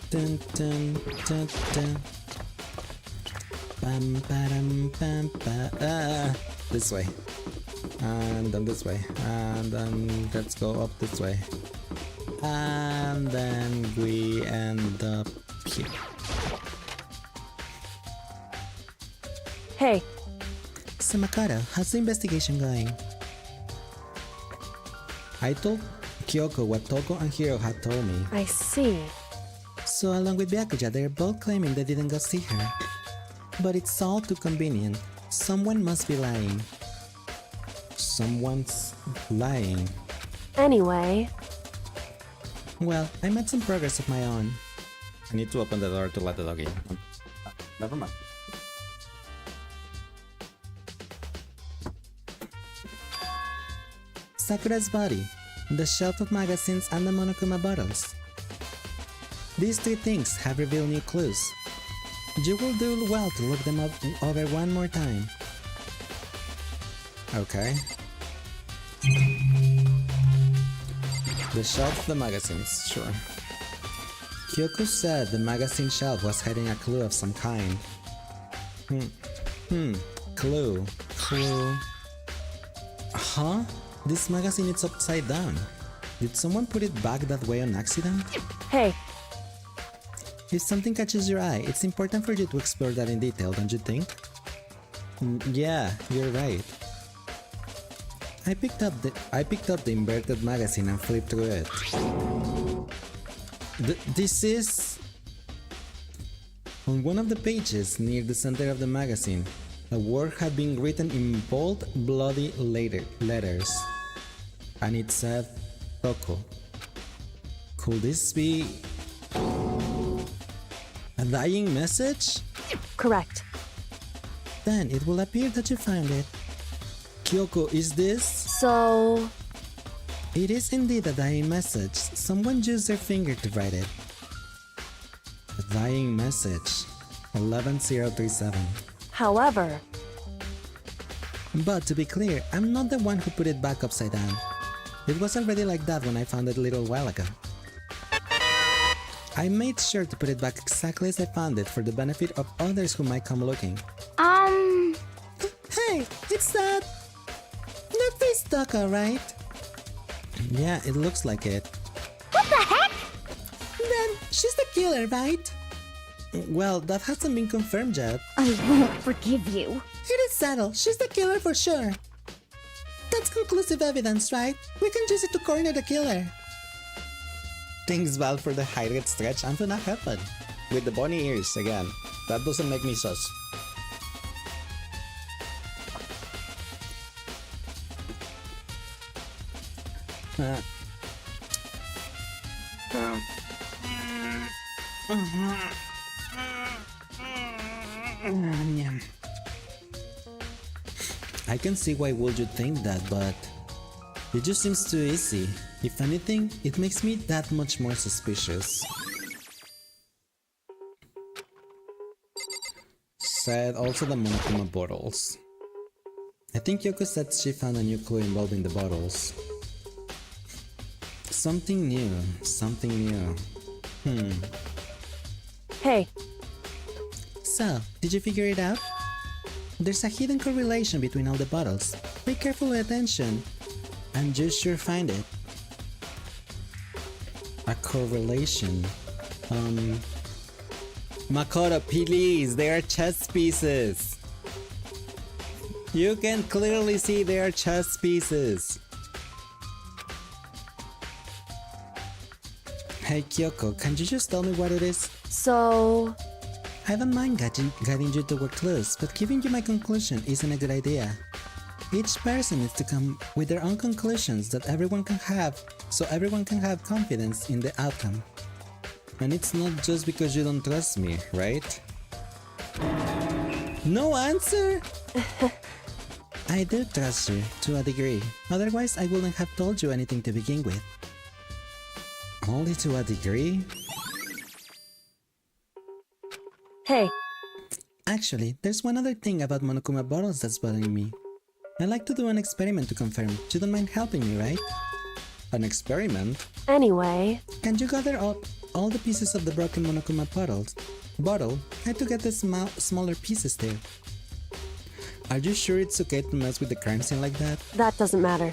Dun dun dun dun. Bam bam bam bam. This way. And then this way. And then let's go up this way. And then we end up here. Hey. So Makoto, how's the investigation going? I told Kyoko what Toko and Hiro had told me. I see. So along with Byakuya, they're both claiming they didn't go see her. But it's all too convenient. Someone must be lying. Someone's lying. Anyway. Well, I made some progress of my own. I need to open the door to let the dog in. Never mind. Sakura's body, the shelf of magazines and the Monokuma bottles. These 3 things have revealed new clues. You will do well to look them over one more time. Okay. The shelf of the magazines, sure. Kyoko said the magazine shelf was hiding a clue of some kind. Clue. Huh? This magazine is upside down. Did someone put it back that way on accident? Hey. If something catches your eye, it's important for you to explore that in detail, don't you think? Yeah, you're right. I picked up the inverted magazine and flipped through it. This is... On one of the pages near the center of the magazine, a word had been written in bold, bloody letters. And it said, Toko. Could this be... a dying message? Correct. Then it will appear that you found it. Kyoko, is this? So... It is indeed a dying message. Someone used their finger to write it. A dying message. 11037. However... But to be clear, I'm not the one who put it back upside down. It was already like that when I found it a little while ago. I made sure to put it back exactly as I found it for the benefit of others who might come looking. Hey, it's that face Taka, right? Yeah, it looks like it. What the heck? Then she's the killer, right? Well, that hasn't been confirmed yet. I won't forgive you. It is settled. She's the killer for sure. That's conclusive evidence, right? We can use it to corner the killer. Thanks, Val, for the highlight stretch and to not happen. With the bunny ears again. That doesn't make me sus. I can see why would you think that, but it just seems too easy. If anything, it makes me that much more suspicious. Said also the Monokuma bottles. I think Yoko said she found a new clue involving the bottles. Something new, something new. Hey. So, did you figure it out? There's a hidden correlation between all the bottles. Pay careful attention, and you sure find it. A correlation. Makoto, please, they are chess pieces. You can clearly see they are chess pieces. Hey Kyoko, can you just tell me what it is? So... I don't mind guiding you toward clues, but giving you my conclusion isn't a good idea. Each person needs to come with their own conclusions that everyone can have, so everyone can have confidence in the outcome. And it's not just because you don't trust me, right? No answer? I do trust you, to a degree. Otherwise, I wouldn't have told you anything to begin with. Only to a degree? Hey. Actually, there's one other thing about Monokuma bottles that's bothering me. I'd like to do an experiment to confirm. You don't mind helping me, right? An experiment? Anyway... Can you gather up all the pieces of the broken Monokuma bottle? Try to get the smaller pieces there. Are you sure it's okay to mess with the crime scene like that? That doesn't matter.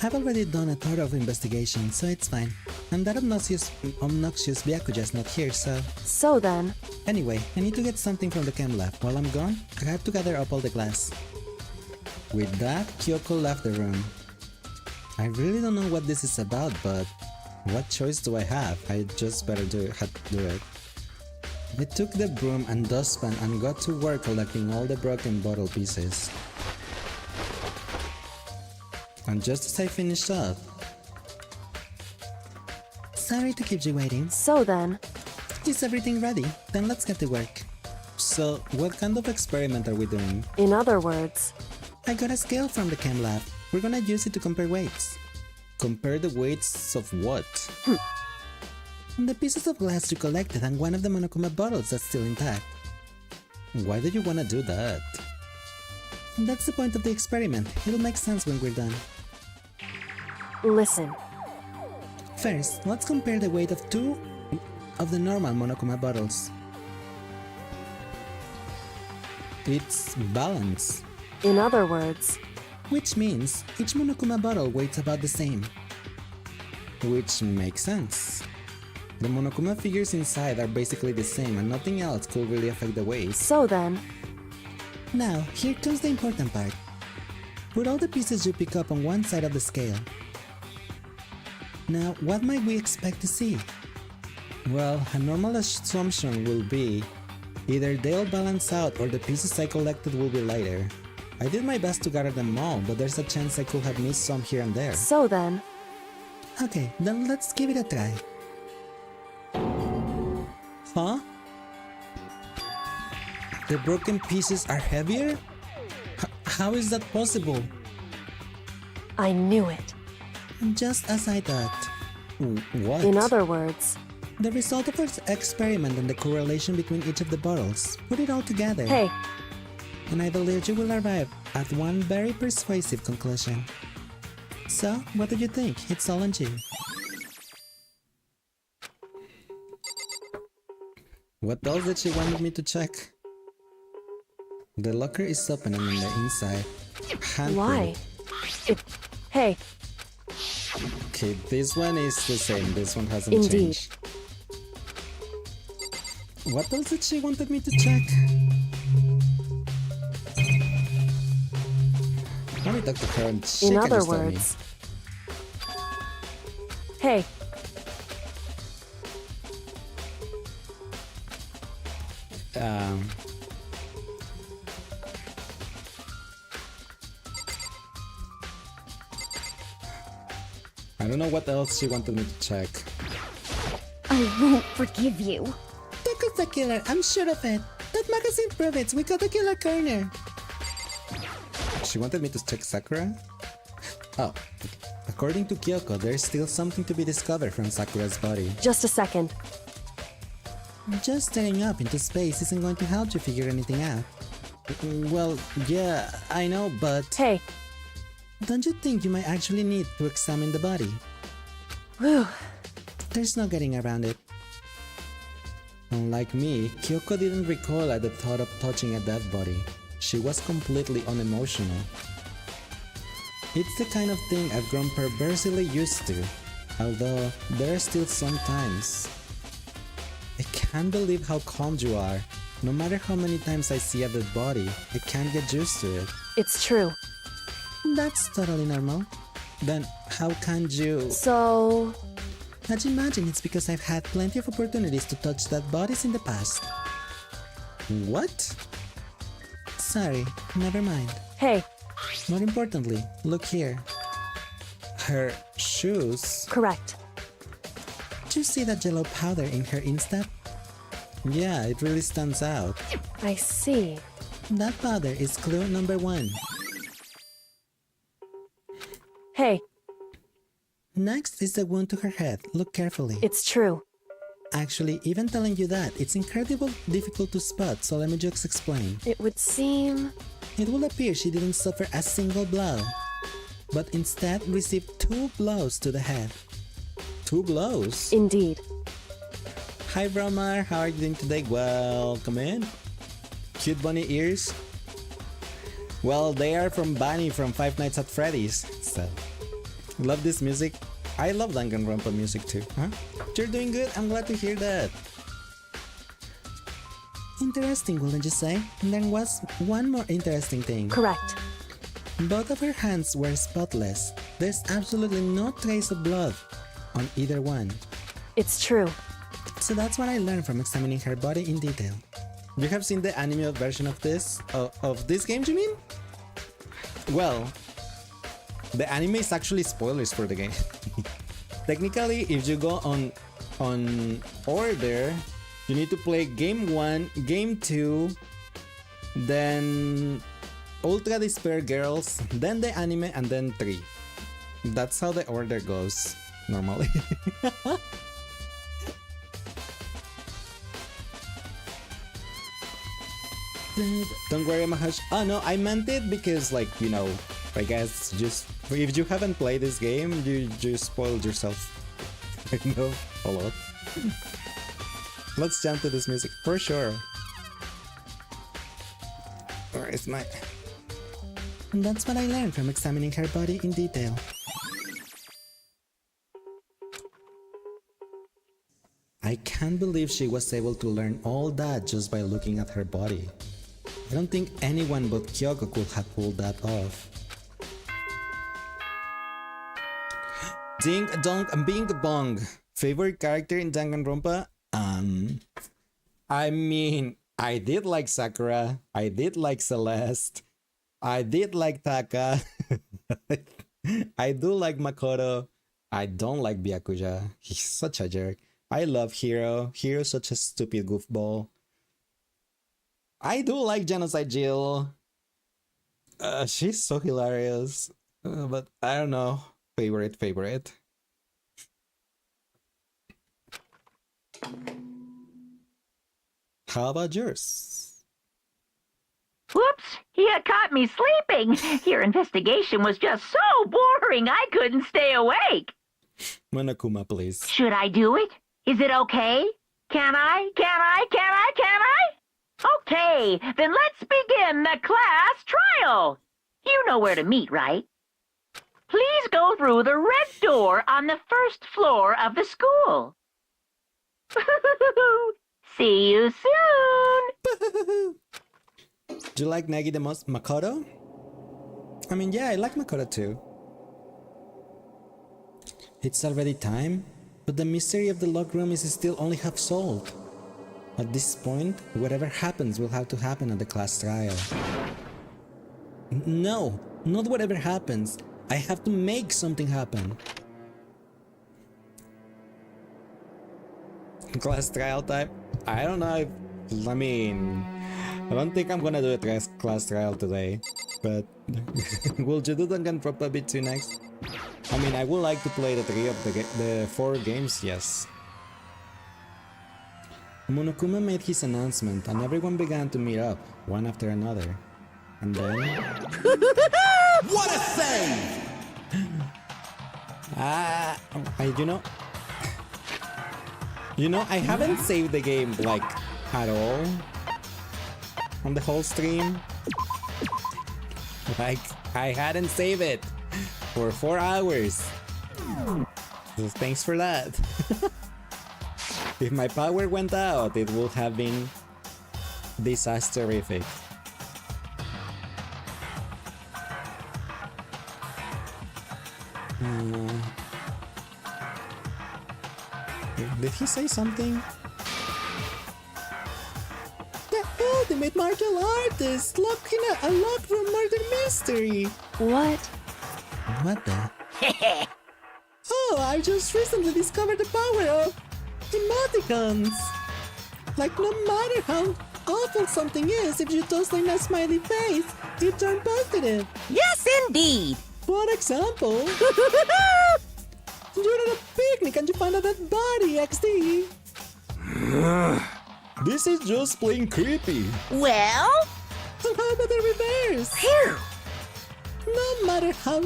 I've already done a thorough investigation, so it's fine. And that obnoxious Byakuja's not here, so... So then... Anyway, I need to get something from the chem lab. While I'm gone, I have to gather up all the glass. With that, Kyoko left the room. I really don't know what this is about, but what choice do I have? I just better do it. I took the broom and dustpan and got to work collecting all the broken bottle pieces. And just as I finished up... Sorry to keep you waiting. So then... Is everything ready? Then let's get to work. So, what kind of experiment are we doing? In other words... I got a scale from the chem lab. We're gonna use it to compare weights. Compare the weights of what? The pieces of glass you collected and one of the Monokuma bottles that's still intact. Why do you wanna do that? That's the point of the experiment. It'll make sense when we're done. Listen. First, let's compare the weight of two of the normal Monokuma bottles. It's balanced. In other words... Which means each Monokuma bottle weighs about the same. Which makes sense. The Monokuma figures inside are basically the same and nothing else could really affect the weight. So then... Now, here comes the important part. Put all the pieces you pick up on one side of the scale. Now, what might we expect to see? Well, a normal assumption will be either they'll balance out or the pieces I collected will be lighter. I did my best to gather them all, but there's a chance I could have missed some here and there. So then... Okay, then let's give it a try. Huh? The broken pieces are heavier? How is that possible? I knew it. Just as I thought. What? In other words... The result of our experiment and the correlation between each of the bottles. Put it all together. Hey. And I believe you will arrive at one very persuasive conclusion. So, what do you think? It's all on you. What else did she want me to check? The locker is open and on the inside. Why? Hey. Okay, this one is the same. This one hasn't Indeed. changed. What else did she wanted me to check? Let me talk to her and she In can other just tell me. words. Hey. I don't know what else she wanted me to check. I won't forgive you. Tako's the killer, I'm sure of it. That magazine proves it. We got the killer corner. She wanted me to check Sakura? Oh, according to Kyoko, there's still something to be discovered from Sakura's body. Just a second. Just staring up into space isn't going to help you figure anything out. Well, yeah, I know, but... Hey. Don't you think you might actually need to examine the body? Whew. There's no getting around it. Unlike me, Kyoko didn't recoil at the thought of touching a dead body. She was completely unemotional. It's the kind of thing I've grown perversely used to, although there are still some times. I can't believe how calm you are. No matter how many times I see a dead body, I can't get used to it. It's true. That's totally normal. Then how can you... So... I'd imagine it's because I've had plenty of opportunities to touch dead bodies in the past. What? Sorry, never mind. Hey. More importantly, look here. Her shoes? Correct. Do you see that yellow powder in her instep? Yeah, it really stands out. I see. That powder is clue number 1. Hey. Next is the wound to her head. Look carefully. It's true. Actually, even telling you that, it's incredibly difficult to spot, so let me just explain. It would seem... It will appear she didn't suffer a single blow, but instead received 2 blows to the head. 2 blows? Indeed. Hi Bromar, how are you doing today? Welcome in. Cute bunny ears? Well, they are from Bunny from Five Nights at Freddy's. So, love this music. I love Danganronpa music too. Huh? You're doing good, I'm glad to hear that. Interesting, wouldn't you say? And there was one more interesting thing. Correct. Both of her hands were spotless. There's absolutely no trace of blood on either one. It's true. So that's what I learned from examining her body in detail. You have seen the anime version of this? Of this game, you mean? Well, the anime is actually spoilers for the game. Technically, if you go on order, you need to play game 1, game 2, then Ultra Despair Girls, then the anime, and then 3. That's how the order goes, normally. Don't worry, Mahash. Oh no, I meant it because, like, you know, I guess just if you haven't played this game, you just spoiled yourself. I know a lot. Let's jump to this music for sure. Where is my... That's what I learned from examining her body in detail. I can't believe she was able to learn all that just by looking at her body. I don't think anyone but Kyoko could have pulled that off. Ding dong bing bong. Favorite character in Danganronpa? I mean, I did like Sakura, I did like Celeste, I did like Taka, I do like Makoto, I don't like Byakuya, he's such a jerk. I love Hiro, Hiro's such a stupid goofball. I do like Genocide Jill. She's so hilarious, but I don't know, favorite. How about yours? Whoops! You caught me sleeping. Your investigation was just so boring I couldn't stay awake. Monokuma, please. Should I do it? Is it okay? Can I? Okay, then let's begin the class trial. You know where to meet, right? Please go through the red door on the first floor of the school. See you soon! Do you like Nagi the most, Makoto? I mean, yeah, I like Makoto too. It's already time, but the mystery of the locked room is still only half solved. At this point, whatever happens will have to happen at the class trial. No, not whatever happens. I have to make something happen. Class trial time? I don't know if... I mean... I don't think I'm gonna do a class trial today. But... will Judo Danganronpa be 2 next? I mean, I would like to play the 4 games, yes. Monokuma made his announcement and everyone began to meet up, one after another. And then... What a save! You know, I haven't saved the game, like, at all. On the whole stream. Like, I hadn't saved it for 4 hours. So thanks for that. If my power went out, it would have been disasterific. Did he say something? The ultimate martial artist locked in a locked room murder mystery. What? What the? Oh, I just recently discovered the power of emoticons. Like, no matter how awful something is, if you toss in a smiley face, you turn positive. Yes, indeed. For example, you're at a picnic and you find a dead body, XD. This is just plain creepy. Well? How about the reverse? Phew. No matter how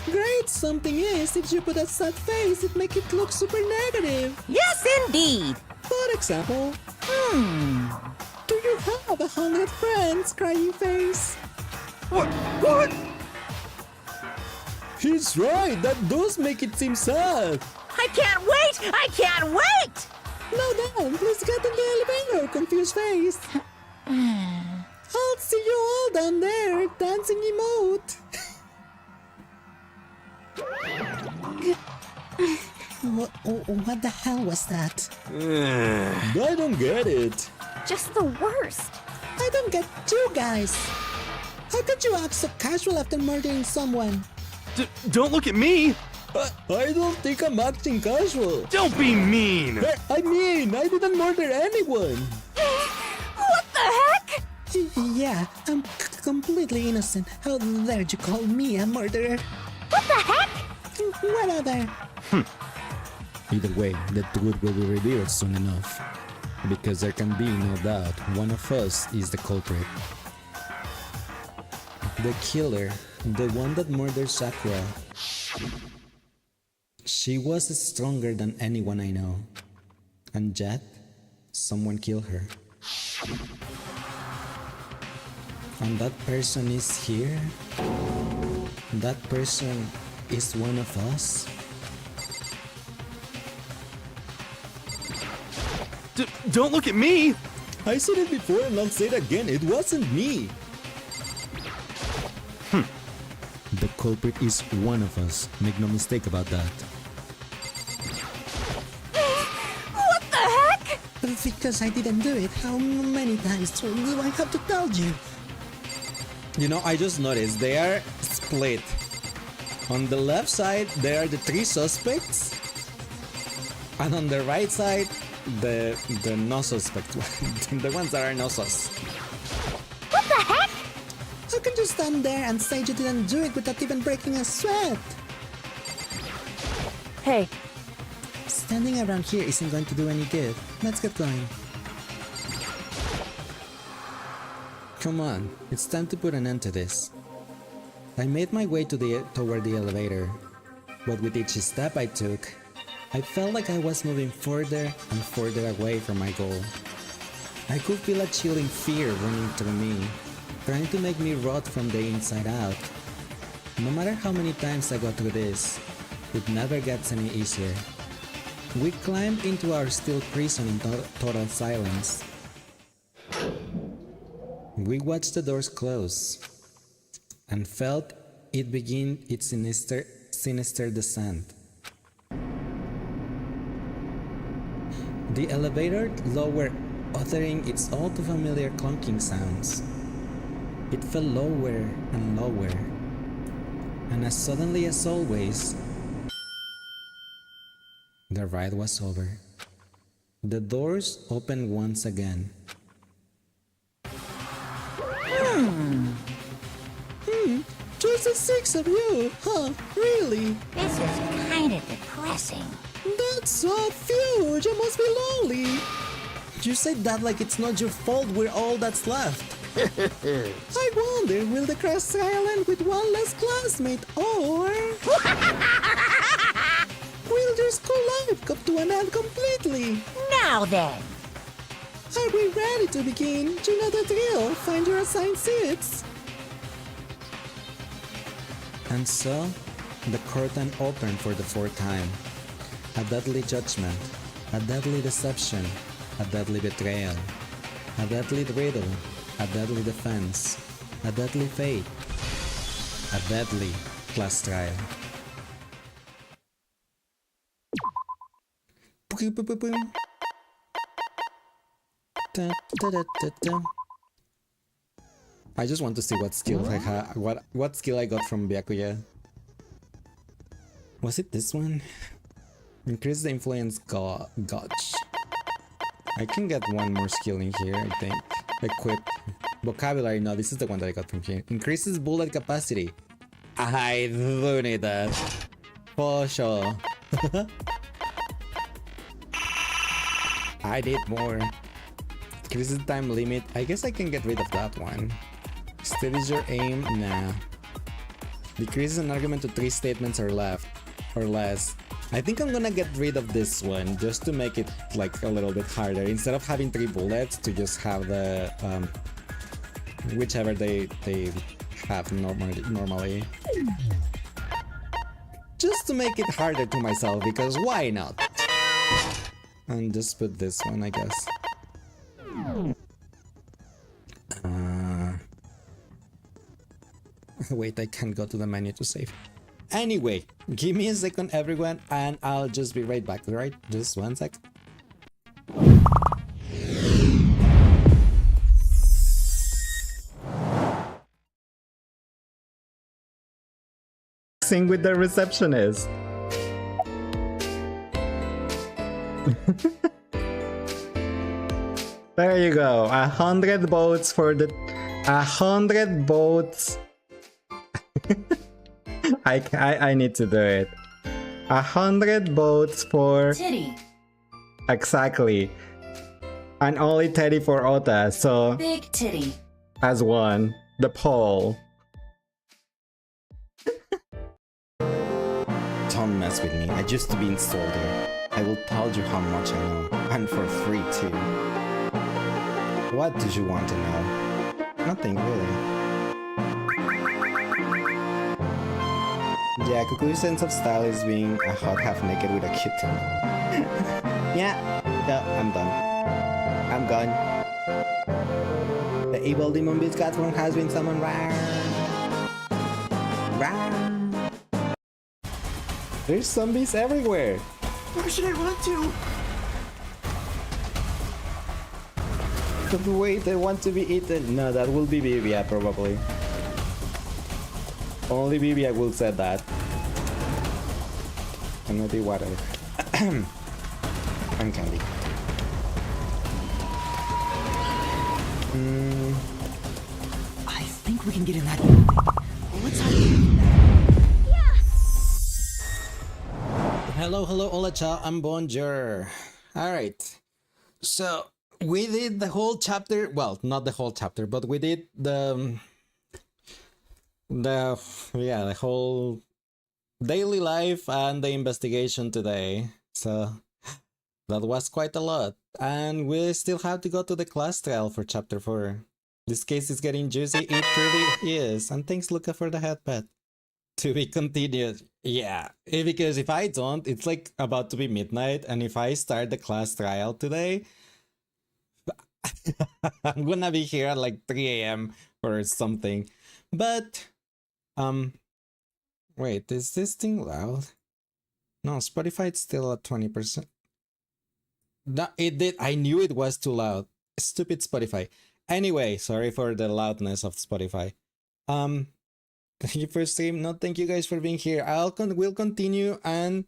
great something is, if you put a sad face, it makes it look super negative. Yes, indeed. For example, do you have 100 friends, crying face? What? He's right, that does make it seem sad. I can't wait! Now then, please get in the elevator, confused face. I'll see you all down there, dancing emote. What the hell was that? I don't get it. Just the worst. I don't get you guys. How could you act so casual after murdering someone? Don't look at me! I don't think I'm acting casual. Don't be mean! I mean, I didn't murder anyone. What the heck? Yeah, I'm completely innocent. How dare you call me a murderer? What the heck? Whatever. Either way, the truth will be revealed soon enough. Because there can be no doubt one of us is the culprit. The killer, the one that murdered Sakura. She was stronger than anyone I know. And yet, someone killed her. And that person is here? That person is one of us? Don't look at me! I said it before and I'll say it again, it wasn't me! The culprit is one of us, make no mistake about that. What the heck? Because I didn't do it, how many times do I have to tell you? You know, I just noticed they are split. On the left side, there are the 3 suspects. And on the right side, the no suspect the ones that are no sus. What the heck? How can you stand there and say you didn't do it without even breaking a sweat? Hey. Standing around here isn't going to do any good. Let's get going. Come on, it's time to put an end to this. I made my way toward the elevator, but with each step I took, I felt like I was moving further and further away from my goal. I could feel a chilling fear running through me, trying to make me rot from the inside out. No matter how many times I go through this, it never gets any easier. We climbed into our steel prison in total silence. We watched the doors close and felt it begin its sinister descent. The elevator lowered, uttering its all too familiar clunking sounds. It fell lower and lower, and as suddenly as always, the ride was over. The doors opened once again. Just the 6 of you, huh? Really? This is kind of depressing. That's so huge, you must be lonely. You say that like it's not your fault we're all that's left. I wonder, will the crash island with one less classmate, or will your school life come to an end completely? Now then. Are we ready to begin? You know the drill, find your assigned seats. And so, the curtain opened for the 4th time. A deadly judgment, a deadly deception, a deadly betrayal, a deadly riddle, a deadly defense, a deadly fate, a deadly class trial. I just want to see what skill I have. What skill I got from Byakuya. Was it this one? Increase the influence gauge. I can get one more skill in here, I think. Equip. Vocabulary, no, this is the one that I got from here. Increases bullet capacity. I do need that. For sure. I need more. Increases time limit. I guess I can get rid of that one. Steadies your aim? Nah. Decreases an argument to 3 statements or less. I think I'm gonna get rid of this one just to make it like a little bit harder. Instead of having 3 bullets, to just have the whichever they have normally. Just to make it harder to myself, because why not? And just put this one, I guess. Wait, I can't go to the menu to save. Anyway, give me a second, everyone, and I'll just be right back, alright? Just 1 sec. Sing with the receptionist. There you go. 100 votes for the 100 votes. I need to do it. 100 votes for Teddy. Exactly. And only Teddy for Ota, so Big titty. as one. The poll. Don't mess with me. I used to be in Soldier. I will tell you how much I know. And for free too. What do you want to know? Nothing really. Yeah, Kuku's sense of style is being a hot half-naked with a kitten. Yeah, I'm done. I'm gone. The evil demon beast platform has been summoned. There's zombies everywhere. Where should I run to? Wait, I want to be eaten. No, that will be Vivia probably. Only Vivia will say that. And maybe water. And candy. I think we can get in that building. Let's hide. Hello, hola, ciao, I'm Bonjour. Alright. So, we did the whole chapter. Well, not the whole chapter, but we did the whole daily life and the investigation today. So that was quite a lot. And we still have to go to the class trial for chapter 4. This case is getting juicy, it really is. And thanks, Luca, for the headpad. To be continued. Yeah, because if I don't, it's like about to be midnight, and if I start the class trial today, I'm gonna be here at like 3 a.m. or something. But, wait, is this thing loud? No, Spotify it's still at 20%. No, it did. I knew it was too loud. Stupid Spotify. Anyway, sorry for the loudness of Spotify. Thank you for stream. No, thank you guys for being here. We'll continue and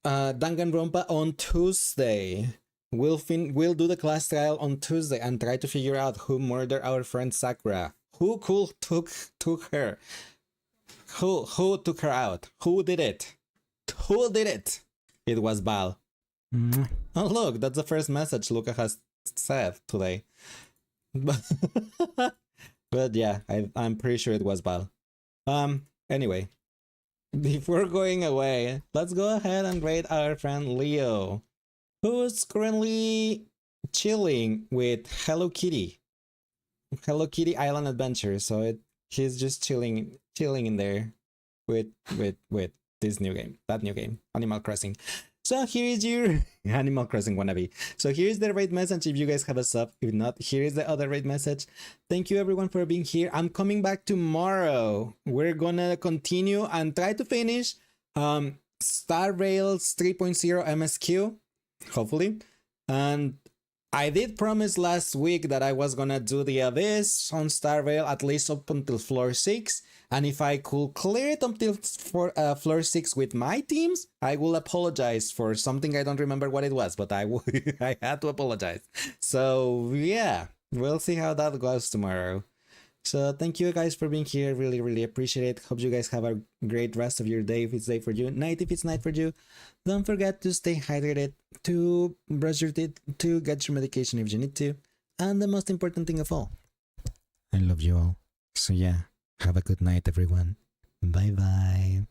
Danganronpa on Tuesday. We'll do the class trial on Tuesday and try to figure out who murdered our friend Sakura. Who took her? Who took her out? Who did it? Who did it? It was Val. Oh look, that's the first message Luca has said today. But yeah, I'm pretty sure it was Val. Anyway, before going away, let's go ahead and rate our friend Leo, who's currently chilling with Hello Kitty Island Adventure. So he's just chilling in there with this new game, that new game, Animal Crossing. So here is your Animal Crossing wannabe. So here is the raid message if you guys have a sub. If not, here is the other raid message. Thank you everyone for being here. I'm coming back tomorrow. We're gonna continue and try to finish Star Rail's 3.0 MSQ, hopefully. And I did promise last week that I was gonna do the Abyss on Star Rail at least up until floor 6. And if I could clear it until floor 6 with my teams, I will apologize for something. I don't remember what it was, but I had to apologize. So yeah, we'll see how that goes tomorrow. So thank you guys for being here. Really, really appreciate it. Hope you guys have a great rest of your day if it's day for you, night if it's night for you. Don't forget to stay hydrated, to brush your teeth, to get your medication if you need to. And the most important thing of all, I love you all. So yeah. Have a good night, everyone. Bye-bye.